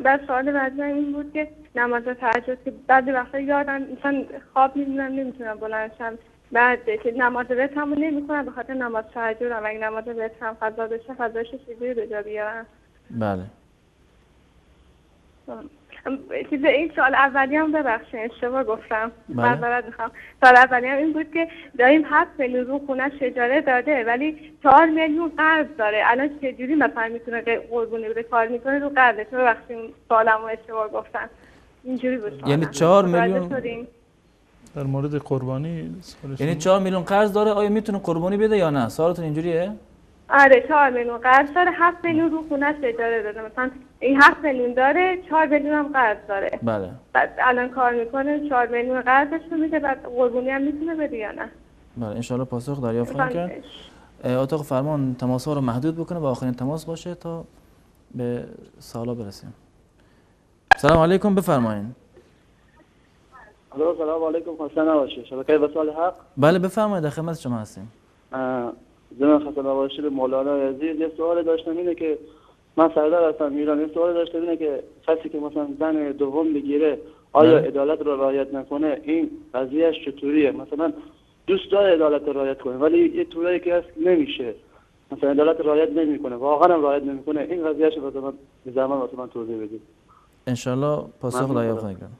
بعد سوال بعدی این بود که نماز تهجد که بعضی وقتا یادم مثلا خواب میبینم نمیتونم بلند شم، بعد که نماز وترم رو نمیکنم به خاطر نماز تهجدم، اگه نماز وترم قضا بشه قضاش چجوری به جا بیارم؟ بله. این سوال اولی هم ببخشید اشتباه گفتم، معذرت میخوام. سوال اولی هم این بود که داریم 7 میلیون رو خونه‌اش اجاره داده ولی 4 میلیون قرض داره، الان چجوری مثلا میتونه قربونی بده؟ کار میکنه رو قرضش. ببخشید سوالمو اشتباه گفتم. اینجوری بود. یعنی 4 میلیون در مورد قربانی، یعنی 4 میلیون قرض داره، آیا میتونه قربانی بده یا نه؟ سوالتون اینجوریه؟ آره 4 میلیون قرض داره، 7 میلیون رو خونه‌اش اجاره داده، مثلا این 7 میلیون داره 4 میلیون هم قرض داره. بله. بعد الان کار میکنه 4 میلیون قرضش رو میده، بعد قربونی هم میتونه بده یا نه؟ بله ان شاء الله پاسخ دریافت خواهیم کرد. اتاق فرمان تماس‌ها رو محدود بکنه و آخرین تماس باشه تا به سوالا برسیم. سلام علیکم، بفرمایید. سلام علیکم، خسته نباشید. شبکه وصال حق. بله بفرمایید در خدمت شما هستیم. زمان خسته نباشید مولانا یزید. یه سوال داشتم اینه که من سردار هستم ایران. یه سوال داشتم اینه که کسی که مثلا زن دوم بگیره آیا عدالت رو رعایت نکنه این قضیهش چطوریه؟ مثلا دوست داره عدالت رو رعایت کنه ولی یه طوری که هست نمیشه، مثلا عدالت رعایت نمیکنه، واقعا هم رعایت نمیکنه، این قضیهش رو مثلا به زمان واسه من توضیح بدید. ان شاء الله پاسخ دریافت خواهیم کرد.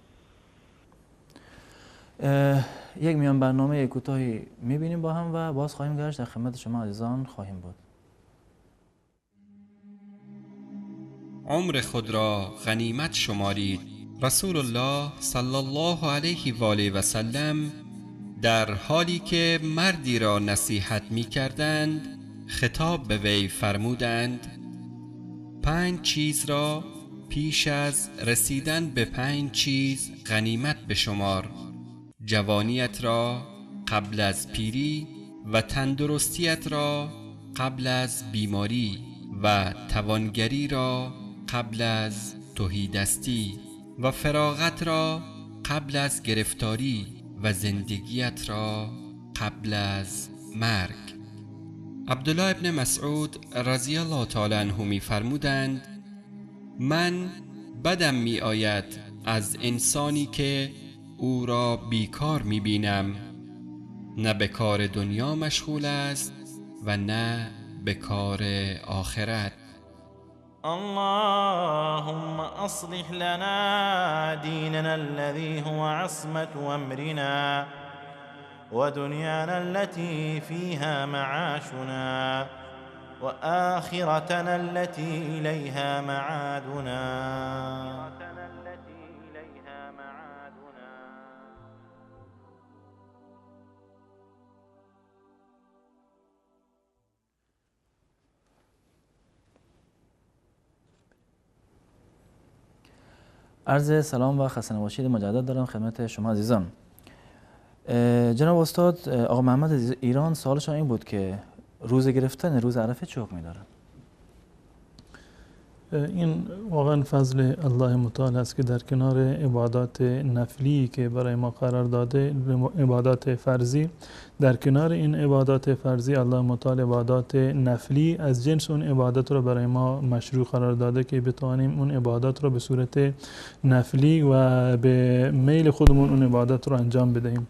یک میان برنامه کوتاهی میبینیم با هم و باز خواهیم گشت در خدمت شما عزیزان خواهیم بود. عمر خود را غنیمت شمارید. رسول الله صلی الله علیه و آله و سلم در حالی که مردی را نصیحت می کردند خطاب به وی فرمودند 5 چیز را پیش از رسیدن به 5 چیز غنیمت بشمار: جوانیت را قبل از پیری و تندرستیت را قبل از بیماری و توانگری را قبل از تهیدستی و فراغت را قبل از گرفتاری و زندگیت را قبل از مرگ. عبدالله ابن مسعود رضی الله تعالی عنه می فرمودند من بدم می آید از انسانی که او را بیکار می بینم، نه به کار دنیا مشغول است و نه به کار آخرت. اللهم اصلح لنا ديننا الذي هو عصمة أمرنا ودنيانا التي فيها معاشنا وآخرتنا التي إليها معادنا. عرض سلام و خسته نباشید مجدد دارم خدمت شما عزیزان. جناب استاد آقا محمد از ایران سوالشان این بود که روزه گرفتن روز عرفه چه حکمی داره؟ این واقعا فضل الله متعال است که در کنار عبادات نفلی که برای ما قرار داده، عبادات فرضی، در کنار این عبادات فرضی الله متعال عبادات نفلی از جنس اون عبادات رو برای ما مشروع قرار داده که بتوانیم اون عبادات رو به صورت نفلی و به میل خودمون اون عبادات رو انجام بدهیم.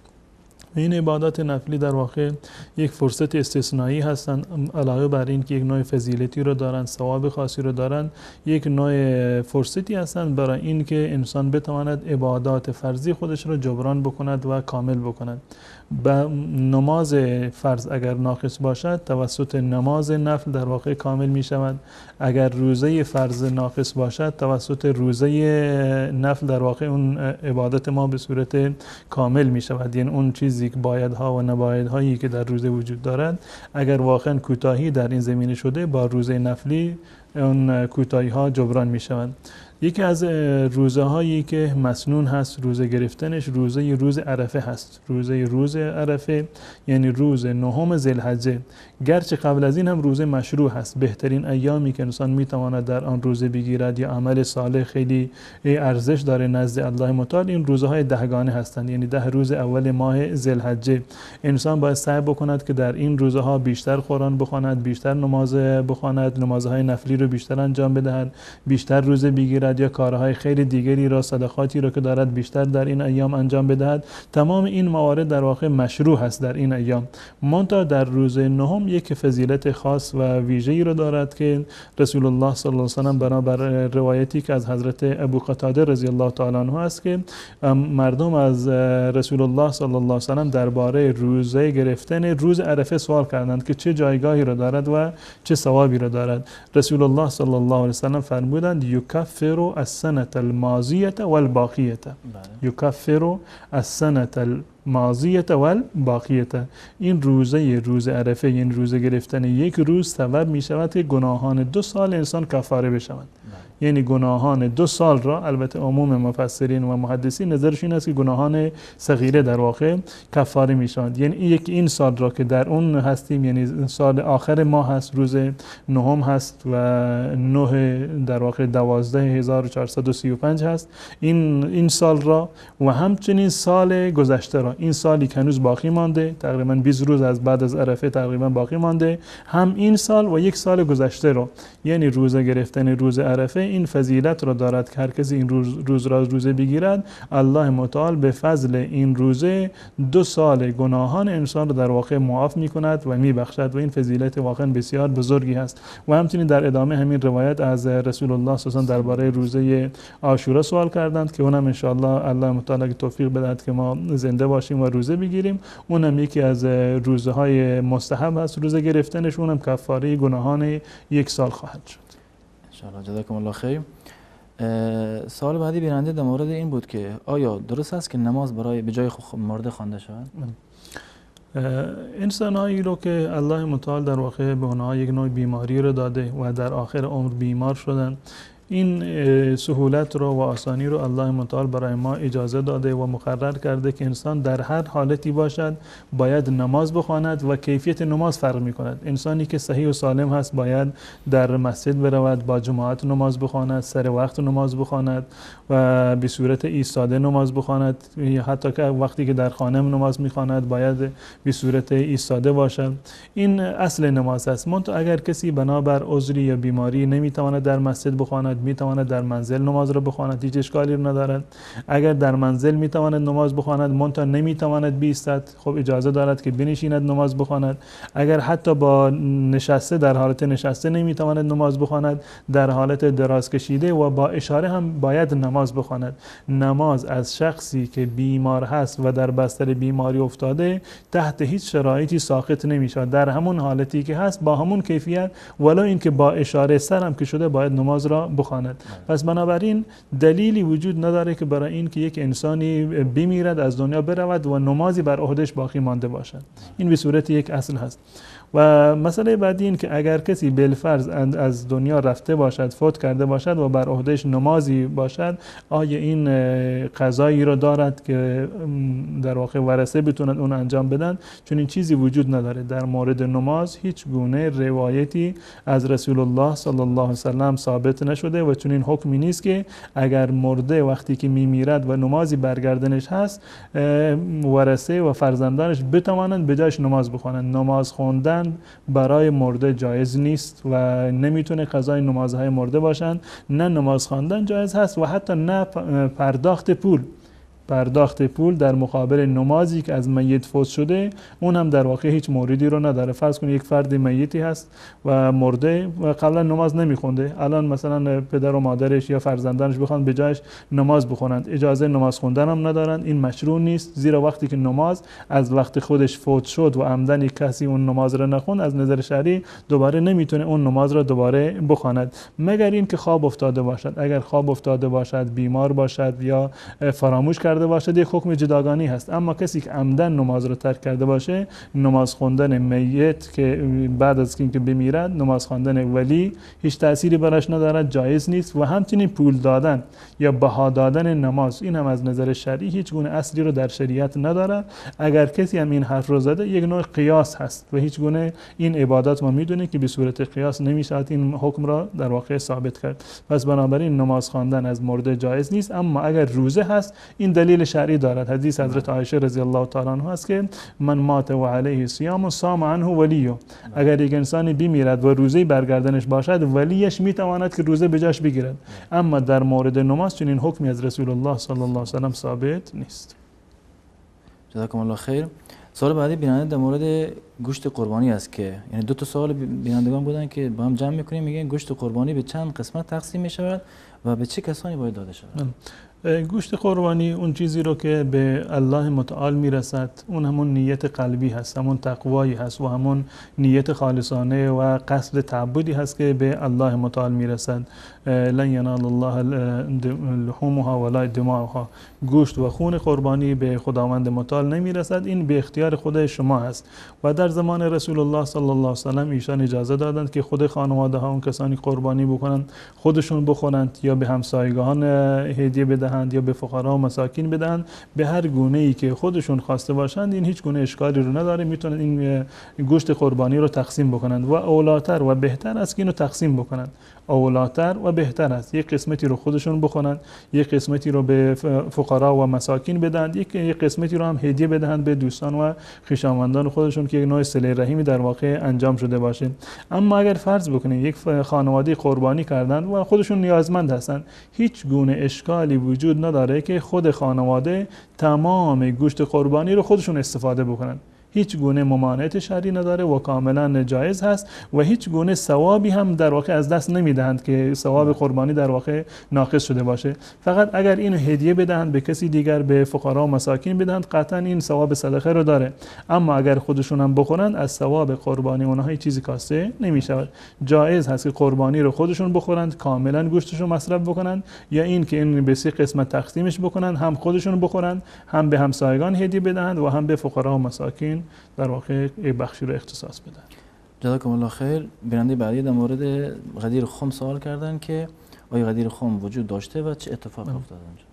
این عبادات نفلی در واقع یک فرصت استثنایی هستند، علاوه بر این که یک نوع فضیلتی رو دارند، ثواب خاصی رو دارند، یک نوع فرصتی هستند برای این که انسان بتواند عبادات فرضی خودش رو جبران بکند و کامل بکند. نماز فرض اگر ناقص باشد توسط نماز نفل در واقع کامل می شود. اگر روزه فرض ناقص باشد توسط روزه نفل در واقع اون عبادت ما به صورت کامل می شود. یعنی اون چیزی که بایدها و نبایدهایی که در روزه وجود دارد اگر واقعا کوتاهی در این زمینه شده با روزه نفلی اون کوتاهی ها جبران می شود. یکی از روزه هایی که مسنون هست روزه گرفتنش روز عرفه هست. روز عرفه یعنی روز 9 ذوالحجه، گرچه قبل از این هم روزه مشروع هست. بهترین ایامی که انسان میتواند در آن روزه بگیرد یا عمل صالح خیلی ارزش داره نزد الله متعال این روزهای 10 گانه هستند، یعنی 10 روز اول ماه ذوالحجه. انسان باید سعی بکند که در این روزها بیشتر قرآن بخواند، بیشتر نماز بخواند، نمازهای نفلی رو بیشتر انجام بدهد، بیشتر روزه بگیرد یا کارهای خیر دیگری را، صدقاتی را که دارد بیشتر در این ایام انجام بدهد. تمام این موارد در واقع مشروع هست در این ایام. منتها در روز 9 یک فضیلت خاص و ویژه‌ای را دارد که رسول الله صلی الله علیه و سلم بنابر روایتی که از حضرت ابو قتاده رضی الله تعالی عنه است که مردم از رسول الله صلی الله علیه و سلم درباره روزه گرفتن روز عرفه سوال کردند که چه جایگاهی را دارد و چه ثوابی را دارد. رسول الله صلی الله علیه و سلم فرمودند یکفر السنة الماضیة والباقیة. یکفر السنة الماضیة والباقیة. این روز عرفه یعنی روزه گرفتن یک روز سبب می شود که گناهان 2 سال انسان کفاره بشوند. یعنی گناهان 2 سال را، البته عموم مفسرین و محدثین نظرش این است که گناهان صغیره در واقع کفاره می شوند. یعنی این سال را که در اون هستیم، یعنی سال آخر ماه هست، روز 9 هست و 9 در واقع 12435 هست، این سال را و همچنین سال گذشته را، این سالی که هنوز باقی مانده، تقریبا 20 روز از بعد از عرفه تقریبا باقی مانده، هم این سال و یک سال گذشته را، یعنی روزه گرفتن روز عرفه این فضیلت را دارد که هر کسی این روز را روزه بگیرد الله متعال به فضل این روزه 2 سال گناهان انسان را در واقع معاف می کند و می بخشد و این فضیلت واقعا بسیار بزرگی هست. و همچنین در ادامه همین روایت از رسول الله صلی الله علیه و آله درباره روزه عاشورا سوال کردند که اونم ان شاء الله الله متعال توفیق بدهد که ما زنده باشیم و روزه بگیریم. اونم یکی از روزهای مستحب است روزه گرفتنش، اونم کفاره گناهان 1 سال خواهد شد. انشاءالله. جزاکم الله خیر. سوال بعدی بیننده در مورد این بود که آیا درست است که نماز برای به جای مرده خوانده شود؟ انسان‌هایی رو که الله متعال در واقع به اونها یک نوع بیماری رو داده و در آخر عمر بیمار شدن، این سهولت رو و آسانی رو الله متعال برای ما اجازه داده و مقرر کرده که انسان در هر حالتی باشد باید نماز بخواند و کیفیت نماز فرق می کند. انسانی که صحیح و سالم هست باید در مسجد برود، با جماعت نماز بخواند، سر وقت نماز بخواند و به صورت ایستاده نماز بخواند، یا حتی که وقتی که در خانه نماز میخواند باید به صورت ایستاده باشد. این اصل نماز است. منتها اگر کسی بنابر عذری یا بیماری نمیتواند در مسجد بخواند، میتواند در منزل نماز را بخواند، هیچ اشکالی ندارد. اگر در منزل میتواند نماز بخواند منتها نمیتواند بایستد، خب اجازه دارد که بنشیند نماز بخواند. اگر حتی با نشسته در حالت نشسته نمیتواند نماز بخواند، در حالت دراز کشیده و با اشاره هم باید نماز بخواند. نماز از شخصی که بیمار هست و در بستر بیماری افتاده تحت هیچ شرایطی ساقط نمیشود. در همون حالتی که هست با همون کیفیت، ولو اینکه با اشاره سرم که شده باید نماز را بخواند. پس بنابراین دلیلی وجود نداره که برای این که یک انسانی بمیرد از دنیا برود و نمازی بر عهدهش باقی مانده باشد. این به صورت یک اصل هست. و مسئله بعدی این که اگر کسی بالفرض از دنیا رفته باشد، فوت کرده باشد و بر عهدهش نمازی باشد، آیا این قضایی را دارد که در واقع ورثه بتونند اون انجام بدن؟ چون این چیزی وجود نداره. در مورد نماز هیچ گونه روایتی از رسول الله صلی الله علیه و سلم ثابت نشده و چون این حکمی نیست که اگر مرده وقتی که میمیرد و نمازی برگردنش هست ورثه و فرزندانش بتوانند به جایش نماز بخوانند. نماز خواندن برای مرده جایز نیست و نمیتونه قضای نمازهای مرده باشند. نه نماز خواندن جایز هست و حتی نه پرداخت پول. پرداخت پول در مقابل نمازی که از میت فوت شده، اون هم در واقع هیچ موردی رو نداره. فرض کنید یک فرد میتی هست و مرده و قبلا نماز نمیخونده، الان مثلا پدر و مادرش یا فرزندانش بخوان به جایش نماز بخونند، اجازه نماز خوندن هم ندارند. این مشروع نیست، زیرا وقتی که نماز از وقت خودش فوت شد و عمدن کسی اون نماز را نخوند، از نظر شرعی دوباره نمیتونه اون نماز را دوباره بخواند، مگر این که خواب افتاده باشد. اگر خواب افتاده باشد، بیمار باشد یا فراموش کرده باشد، یک حکم جداگانه هست. اما کسی که عمدن نماز را ترک کرده باشه، نماز خواندن میت که بعد از اینکه بمیرد، نماز خواندن ولی هیچ تأثیری براش ندارد، جایز نیست. و همچنین پول دادن یا بها دادن نماز، این هم از نظر شرعی هیچ گونه اصلی رو در شریعت نداره. اگر کسی هم این حرف رو زده، یک نوع قیاس هست و هیچ گونه این عبادات ما میدونه که به صورت قیاس نمیشه این حکم را در واقع ثابت کرد. پس بنابراین نماز خواندن از مرده جایز نیست. اما اگر روزه هست، این دلیل شرعی دارد. حدیث حضرت عایشه رضی الله تعالی عنها است که من مات و علیه صیام صام عنه ولیه. اگر یک انسانی بمیرد و روزه برگردنش باشد، ولیش میتواند که روزه به جاش بگیرد. اما در مورد نماز چنین حکمی از رسول الله صلی الله علیه و سلم ثابت نیست. جزاکم الله خیر. سوال بعدی بیننده در مورد گوشت قربانی است که یعنی دو تا سوال بینندگان بودن که با هم جمع میکنیم، میگن گوشت قربانی به چند قسمت تقسیم میشود و به چه کسانی باید داده شود؟ گوشت قربانی اون چیزی رو که به الله متعال میرسد، اون همون نیت قلبی هست، همون تقوایی هست و همون نیت خالصانه و قصد تعبدی هست که به الله متعال میرسد. لن ینال الله لحومها ولا دماؤها. گوشت و خون قربانی به خداوند متعال نمیرسد، این به اختیار خود شما هست. و در زمان رسول الله صلی الله علیه و سلم ایشان اجازه دادند که خود خانواده ها اون کسانی قربانی بکنند، خودشون بخورند یا به همسایگان هدیه بدهند یا به فقرا و مساکین بدهند، به هر گونه ای که خودشون خواسته باشند. این هیچ گونه اشکالی رو نداره، میتونن این گوشت قربانی رو تقسیم بکنند و اولاتر و بهتر است که اینو تقسیم بکنند. اولاتر و بهتر است یک قسمتی رو خودشون بخورند، یک قسمتی رو به فقرا و مساکین بدهند، یک قسمتی رو هم هدیه بدهند به دوستان و خویشاوندان خودشون که یک نوع صله رحمی در واقع انجام شده باشه. اما اگر فرض بکنید یک خانواده قربانی کردند و خودشون نیازمند هستند، هیچ گونه اشکالی وجود نداره که خود خانواده تمام گوشت قربانی رو خودشون استفاده بکنند. هیچ گونه ممانعت شرعی نداره و کاملا جایز هست و هیچ گونه ثوابی هم در واقع از دست نمیدهند که ثواب قربانی در واقع ناقص شده باشه. فقط اگر اینو هدیه بدهند به کسی دیگر، به فقرا و مساکین بدهند، قطعا این ثواب صدقه رو داره. اما اگر خودشون هم بخورند، از ثواب قربانی اونها هیچ چیزی کاسته نمیشود. جایز هست که قربانی رو خودشون بخورند، کاملا گوشتش رو مصرف بکنند، یا این که این به سه قسمت تقسیمش بکنند، هم خودشون بخورند، هم به همسایگان هدیه بدهند و هم به فقرا و مساکین در واقع بخشی رو اختصاص بدن. جزاکم الله خیر. بیننده بعدی در مورد غدیر خم سوال کردن که آیا غدیر خم وجود داشته و چه اتفاقی افتاد اونجا؟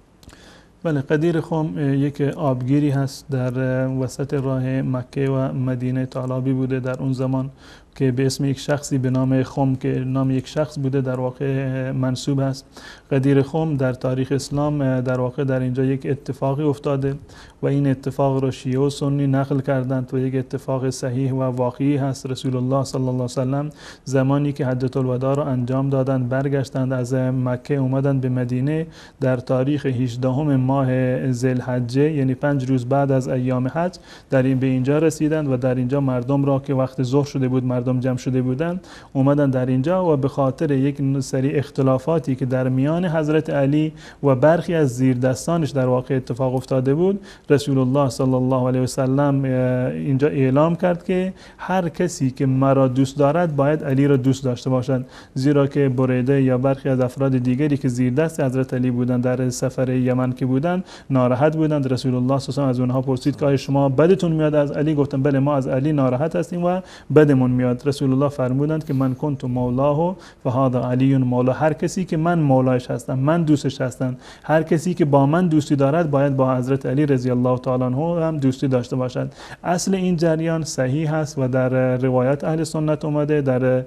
بله، غدیر خم یک آبگیری هست در وسط راه مکه و مدینه. طالابی بوده در اون زمان که به اسم یک شخصی به نام خم که نام یک شخص بوده در واقع منسوب است. غدیر خم در تاریخ اسلام در واقع در اینجا یک اتفاقی افتاده و این اتفاق رو شیعه و سنی نقل کردند و یک اتفاق صحیح و واقعی هست. رسول الله صلی الله علیه و سلم زمانی که حجة الوداع رو انجام دادند، برگشتند از مکه اومدند به مدینه در تاریخ 18 ماه ذوالحجه، یعنی 5 روز بعد از ایام حج به اینجا رسیدند و در اینجا مردم را که وقت ظهر شده بود، مردم جمع شده بودند، اومدن در اینجا و به خاطر یک سری اختلافاتی که در میان حضرت علی و برخی از زیردستانش در واقع اتفاق افتاده بود، رسول الله صلی الله علیه و سلم اینجا اعلام کرد که هر کسی که مرا دوست دارد باید علی را دوست داشته باشد، زیرا که بریده یا برخی از افراد دیگری که زیردست حضرت علی بودند در سفر یمن که بودند ناراحت بودند. رسول الله صلی الله علیه و سلم از اونها پرسید که آیا شما بدتون میاد از علی؟ گفتن بله، ما از علی ناراحت هستیم و بدمون میاد. رسول الله فرمودند که من کنت مولاه فهذا علی مولا. هر کسی که من مولایش هستم، من دوستش هستم، هر کسی که با من دوستی دارد باید با حضرت علی رضی الله تعالی عنه هم دوستی داشته باشد. اصل این جریان صحیح است و در روایت اهل سنت اومده، در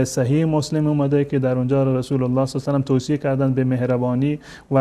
صحیح مسلم اومده که در اونجا رسول الله صلی الله علیه و سلم توصیه کردند به مهربانی و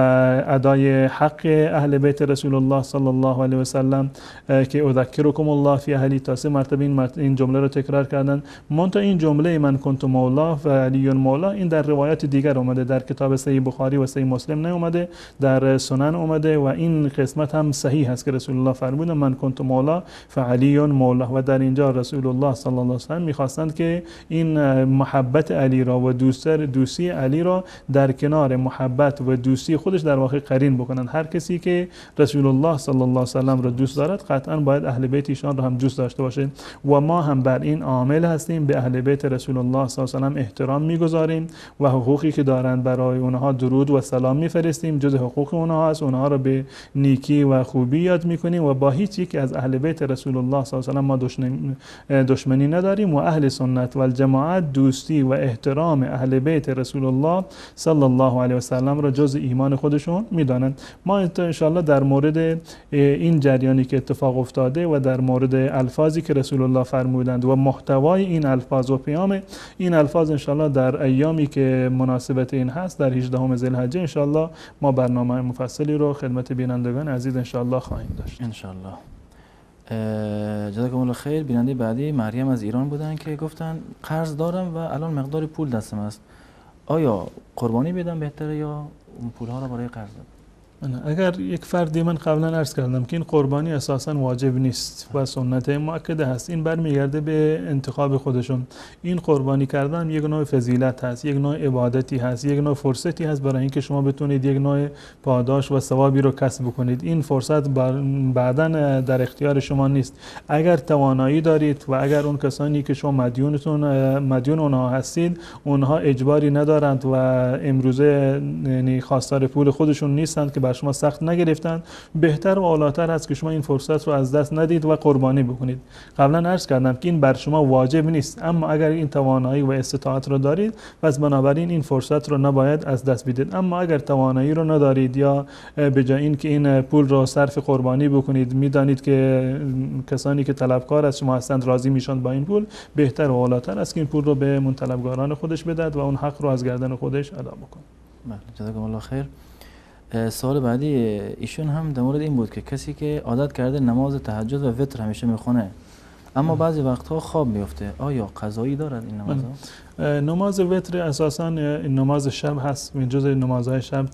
ادای حق اهل بیت رسول الله صلی الله علیه و سلم که اذکرکم الله فی اهلی. تا 3 مرتبه این جمله رو تکرار کردند منتها این جمله من کنت مولا و علی مولا این در روایات دیگر اومده، در کتاب صحیح بخاری و صحیح مسلم نیومده، در سنن اومده و این قسمت هم صحیح هست که رسول الله فرمودن من کنت مولا فعلی مولا. و در اینجا رسول الله صلی الله علیه و سلم میخواستند که این محبت علی را و دوستی علی را در کنار محبت و دوستی خودش در واقع قرین بکنند. هر کسی که رسول الله صلی الله علیه و سلم را دوست دارد قطعا باید اهل بیت ایشان را هم دوست داشته باشه و ما هم بر این عامل هستیم، به اهل بیت رسول الله صلی الله علیه و سلم احترام میگذاریم و حقوقی که دارند برای اونها درود و سلام میفرستیم، جز حقوق اونها است، اونها را به نیکی و خوبی یاد میکنیم و با هیچ یکی از اهل بیت رسول الله صلی الله علیه و سلم ما دشمنی نداریم و اهل سنت و الجماعت دوستی و احترام اهل بیت رسول الله صلی الله علیه و سلم را جز ایمان خودشون میدانند. ما ان شاء الله در مورد این جریانی که اتفاق افتاده و در مورد الفاظی که رسول الله فرمودند و محتوای این الفاظ و پیام این الفاظ ان شاء الله در ایامی که مناسبت این هست در 18 ذوالحجه ان شاء الله ما برنامه مفصلی رو خدمت بینندگان عزیز ان شاء الله خواهیم داشت ان شاء الله. جزاکم الله خیر. بیننده بعدی مریم از ایران بودن که گفتن قرض دارم و الان مقدار پول دستم است، آیا قربانی بدم بهتره یا اون پول ها را برای قرض بدم؟ اگر یک فردی، من قبلا عرض کردم که این قربانی اساسا واجب نیست و سنت مؤکده هست، این برمیگرده به انتخاب خودشون. این قربانی کردن یک نوع فضیلت هست، یک نوع عبادتی هست، یک نوع فرصتی هست برای اینکه شما بتونید یک نوع پاداش و ثوابی رو کسب بکنید. این فرصت بعداً در اختیار شما نیست. اگر توانایی دارید و اگر اون کسانی که شما مدیون اونها هستید اونها اجباری ندارند و امروزه یعنی خواستار پول خودشون نیستند که شما سخت نگرفتن، بهتر و اولاتر است که شما این فرصت رو از دست ندید و قربانی بکنید. قبلا عرض کردم که این بر شما واجب نیست، اما اگر این توانایی و استطاعت رو دارید پس بنابراین این فرصت رو نباید از دست بدید. اما اگر توانایی رو ندارید یا به جای این که این پول رو صرف قربانی بکنید میدانید که کسانی که طلبکار از شما هستند راضی میشن با این پول، بهتر و اولاتر است که این پول رو به طلبکاران خودش بدهد و اون حق رو از گردن خودش ادا بکنه. بله، جزاکم الله خیر. سوال بعدی ایشون هم در مورد این بود که کسی که عادت کرده نماز تهجد و وتر همیشه میخونه اما بعضی وقتها خواب میفته، آیا قضایی دارد این نماز؟ نماز وتر اساساً نماز شب هست، من جزء نمازهای شب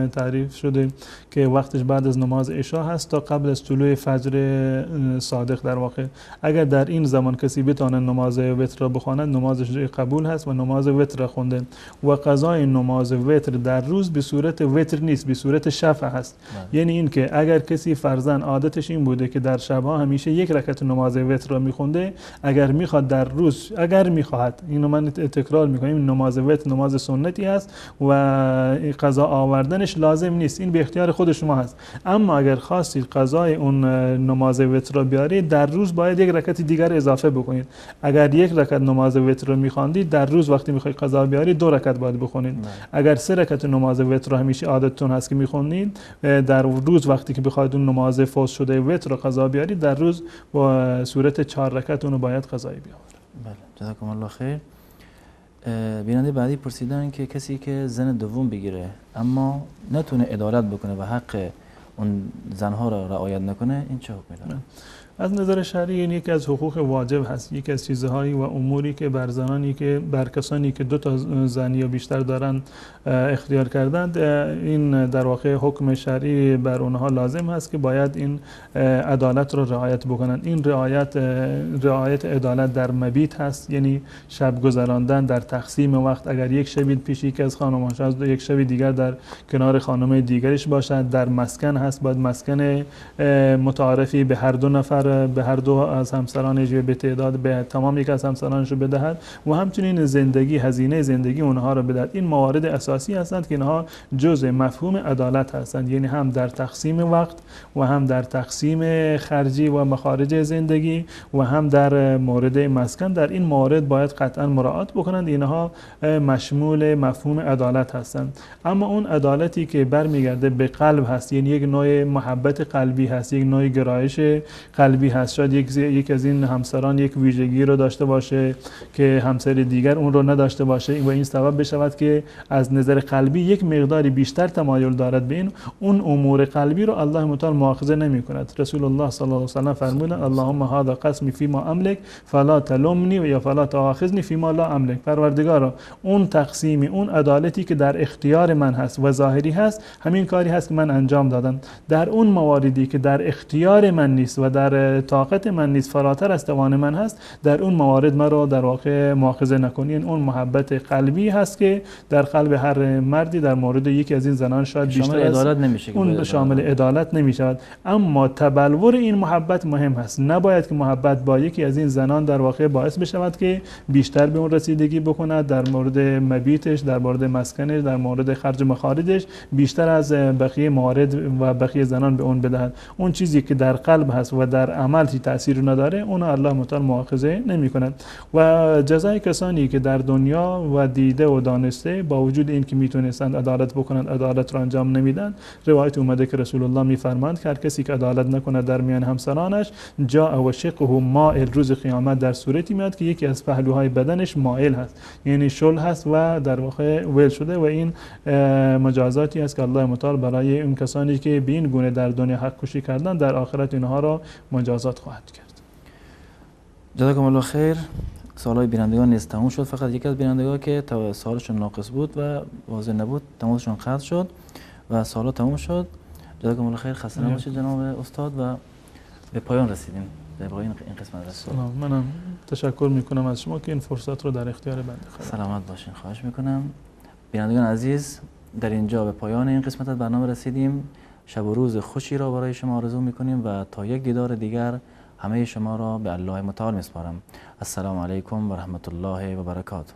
تعریف شده که وقتش بعد از نماز عشا هست تا قبل از طلوع فجر صادق. در واقع اگر در این زمان کسی بتونه نماز وتر را بخواند نمازش قبول هست و نماز وتر را خونده و قضای نماز وتر در روز به صورت وتر نیست، به صورت شفع هست. یعنی این که اگر کسی فرضاً عادتش این بوده که در شبها همیشه یک رکعت نماز وتر را میخونده، اگر میخواد در روز، اگر میخواهد، اینو من تکرار میکنیم، نماز وتر نماز سنتی است و قضا آوردنش لازم نیست، این به اختیار خود شما هست. اما اگر خواستید قضای اون نماز وتر را بیارید در روز باید یک رکعت دیگر اضافه بکنید. اگر یک رکعت نماز وتر را میخواندید در روز وقتی میخواید قضا بیارید 2 رکعت باید بخونید. اگر 3 رکعت نماز وتر را همیشه عادتتون هست که میخونید، در روز وقتی که بخواید اون نماز فوت شده وتر را قضا بیارید در روز با صورت 4 رکعت اون باید قضایی بیاورید. بله، جزاکم الله خیر. بیننده بعدی پرسیدن که کسی که زن دوم بگیره اما نتونه عدالت بکنه و حق اون زنها را رعایت نکنه، این چه حکمی داره؟ از نظر شرعی این یکی از حقوق واجب هست، یکی از چیزهایی و اموری که بر زنانی که بر کسانی که 2 تا زن یا بیشتر دارند اختیار کردند، این در واقع حکم شرعی بر اونها لازم هست که باید این عدالت را رعایت بکنند. این رعایت عدالت در مبیت هست، یعنی شب گذراندن در تقسیم وقت. اگر یک شب پیش یکی از خانم‌ها شد یک شب دیگر در کنار خانم دیگرش باشد. در مسکن هست، باید مسکن متعارفی به هر 2 نفر، به هر 2 از همسرانش به تعداد به تمام یک از همسرانش رو بدهد و همچنین زندگی، هزینه زندگی اونها رو بدهد. این موارد اساسی هستند که اینها جزء مفهوم عدالت هستند، یعنی هم در تقسیم وقت و هم در تقسیم خرجی و مخارج زندگی و هم در مورد مسکن. در این موارد باید قطعا مراعات بکنند، اینها مشمول مفهوم عدالت هستند. اما اون عدالتی که برمیگرده به قلب هست، یعنی یک نوع محبت قلبی هست، یک نوع گرایش قلبی قلبی هست. شاید یک از این همسران یک ویژگی رو داشته باشه که همسر دیگر اون رو نداشته باشه و این سبب بشود که از نظر قلبی یک مقداری بیشتر تمایل دارد به این، اون امور قلبی رو الله متعال مؤاخذه نمی کند. رسول الله صلی الله علیه و سلم فرمودند اللهم هذا قسمی فیما املک فلا تلمنی و یا فلا تؤاخذنی فیما لا املک. پروردگارا اون تقسیمی، اون عدالتی که در اختیار من هست و ظاهری هست، همین کاری هست که من انجام دادم. در اون مواردی که در اختیار من نیست و در طاقت من نیست، فراتر از توان من هست، در اون موارد مرا در واقع مؤاخذه نکنین. اون محبت قلبی هست که در قلب هر مردی در مورد یکی از این زنان شاید بیشتر عدالت نمیشه، اون شامل عدالت نمیشود. اما تبلور این محبت مهم هست. نباید که محبت با یکی از این زنان در واقع باعث بشود که بیشتر به اون رسیدگی بکند، در مورد مبیتش، در مورد مسکنش، در مورد خرج مخارجش بیشتر از بقیه موارد و بقیه زنان به اون بدهد. اون چیزی که در قلب هست و در عمل تاثیر نداره، اون الله متعال مؤاخذه نمی کند. و جزای کسانی که در دنیا و دیده و دانسته با وجود این که میتونستند عدالت بکنند عدالت را انجام نمیدن، روایت اومده که رسول الله میفرماند که هر کسی که عدالت نکند در میان همسرانش، جاء و شقه مائل، روز قیامت در صورتی میاد که یکی از پهلوهای بدنش مائل هست، یعنی شل هست و در واقع ویل شده. و این مجازاتی است که الله متعال برای اون کسانی که به این گونه در دنیا حق کشی کردن، در آخرت اینها را مجازات خواهد کرد. جزاکم الله خیر. سوالای بینندگان نیست تموم شد. فقط یکی از بینندگان که سوالشون ناقص بود و واضح نبود تمامشون قطع شد و سوالات تموم شد. جزاکم الله خیر. خسته نباشید جناب استاد و به پایان رسیدیم در واقع این قسمت رسید. منم تشکر میکنم از شما که این فرصت رو در اختیار بنده قرار سلامت باشین. خواهش میکنم. بینندگان عزیز، در اینجا به پایان این قسمت از برنامه رسیدیم. شب و روز خوشی را برای شما آرزو میکنیم و تا یک دیدار دیگر همه شما را به الله متعال میسپارم. السلام علیکم و رحمت الله و برکاته.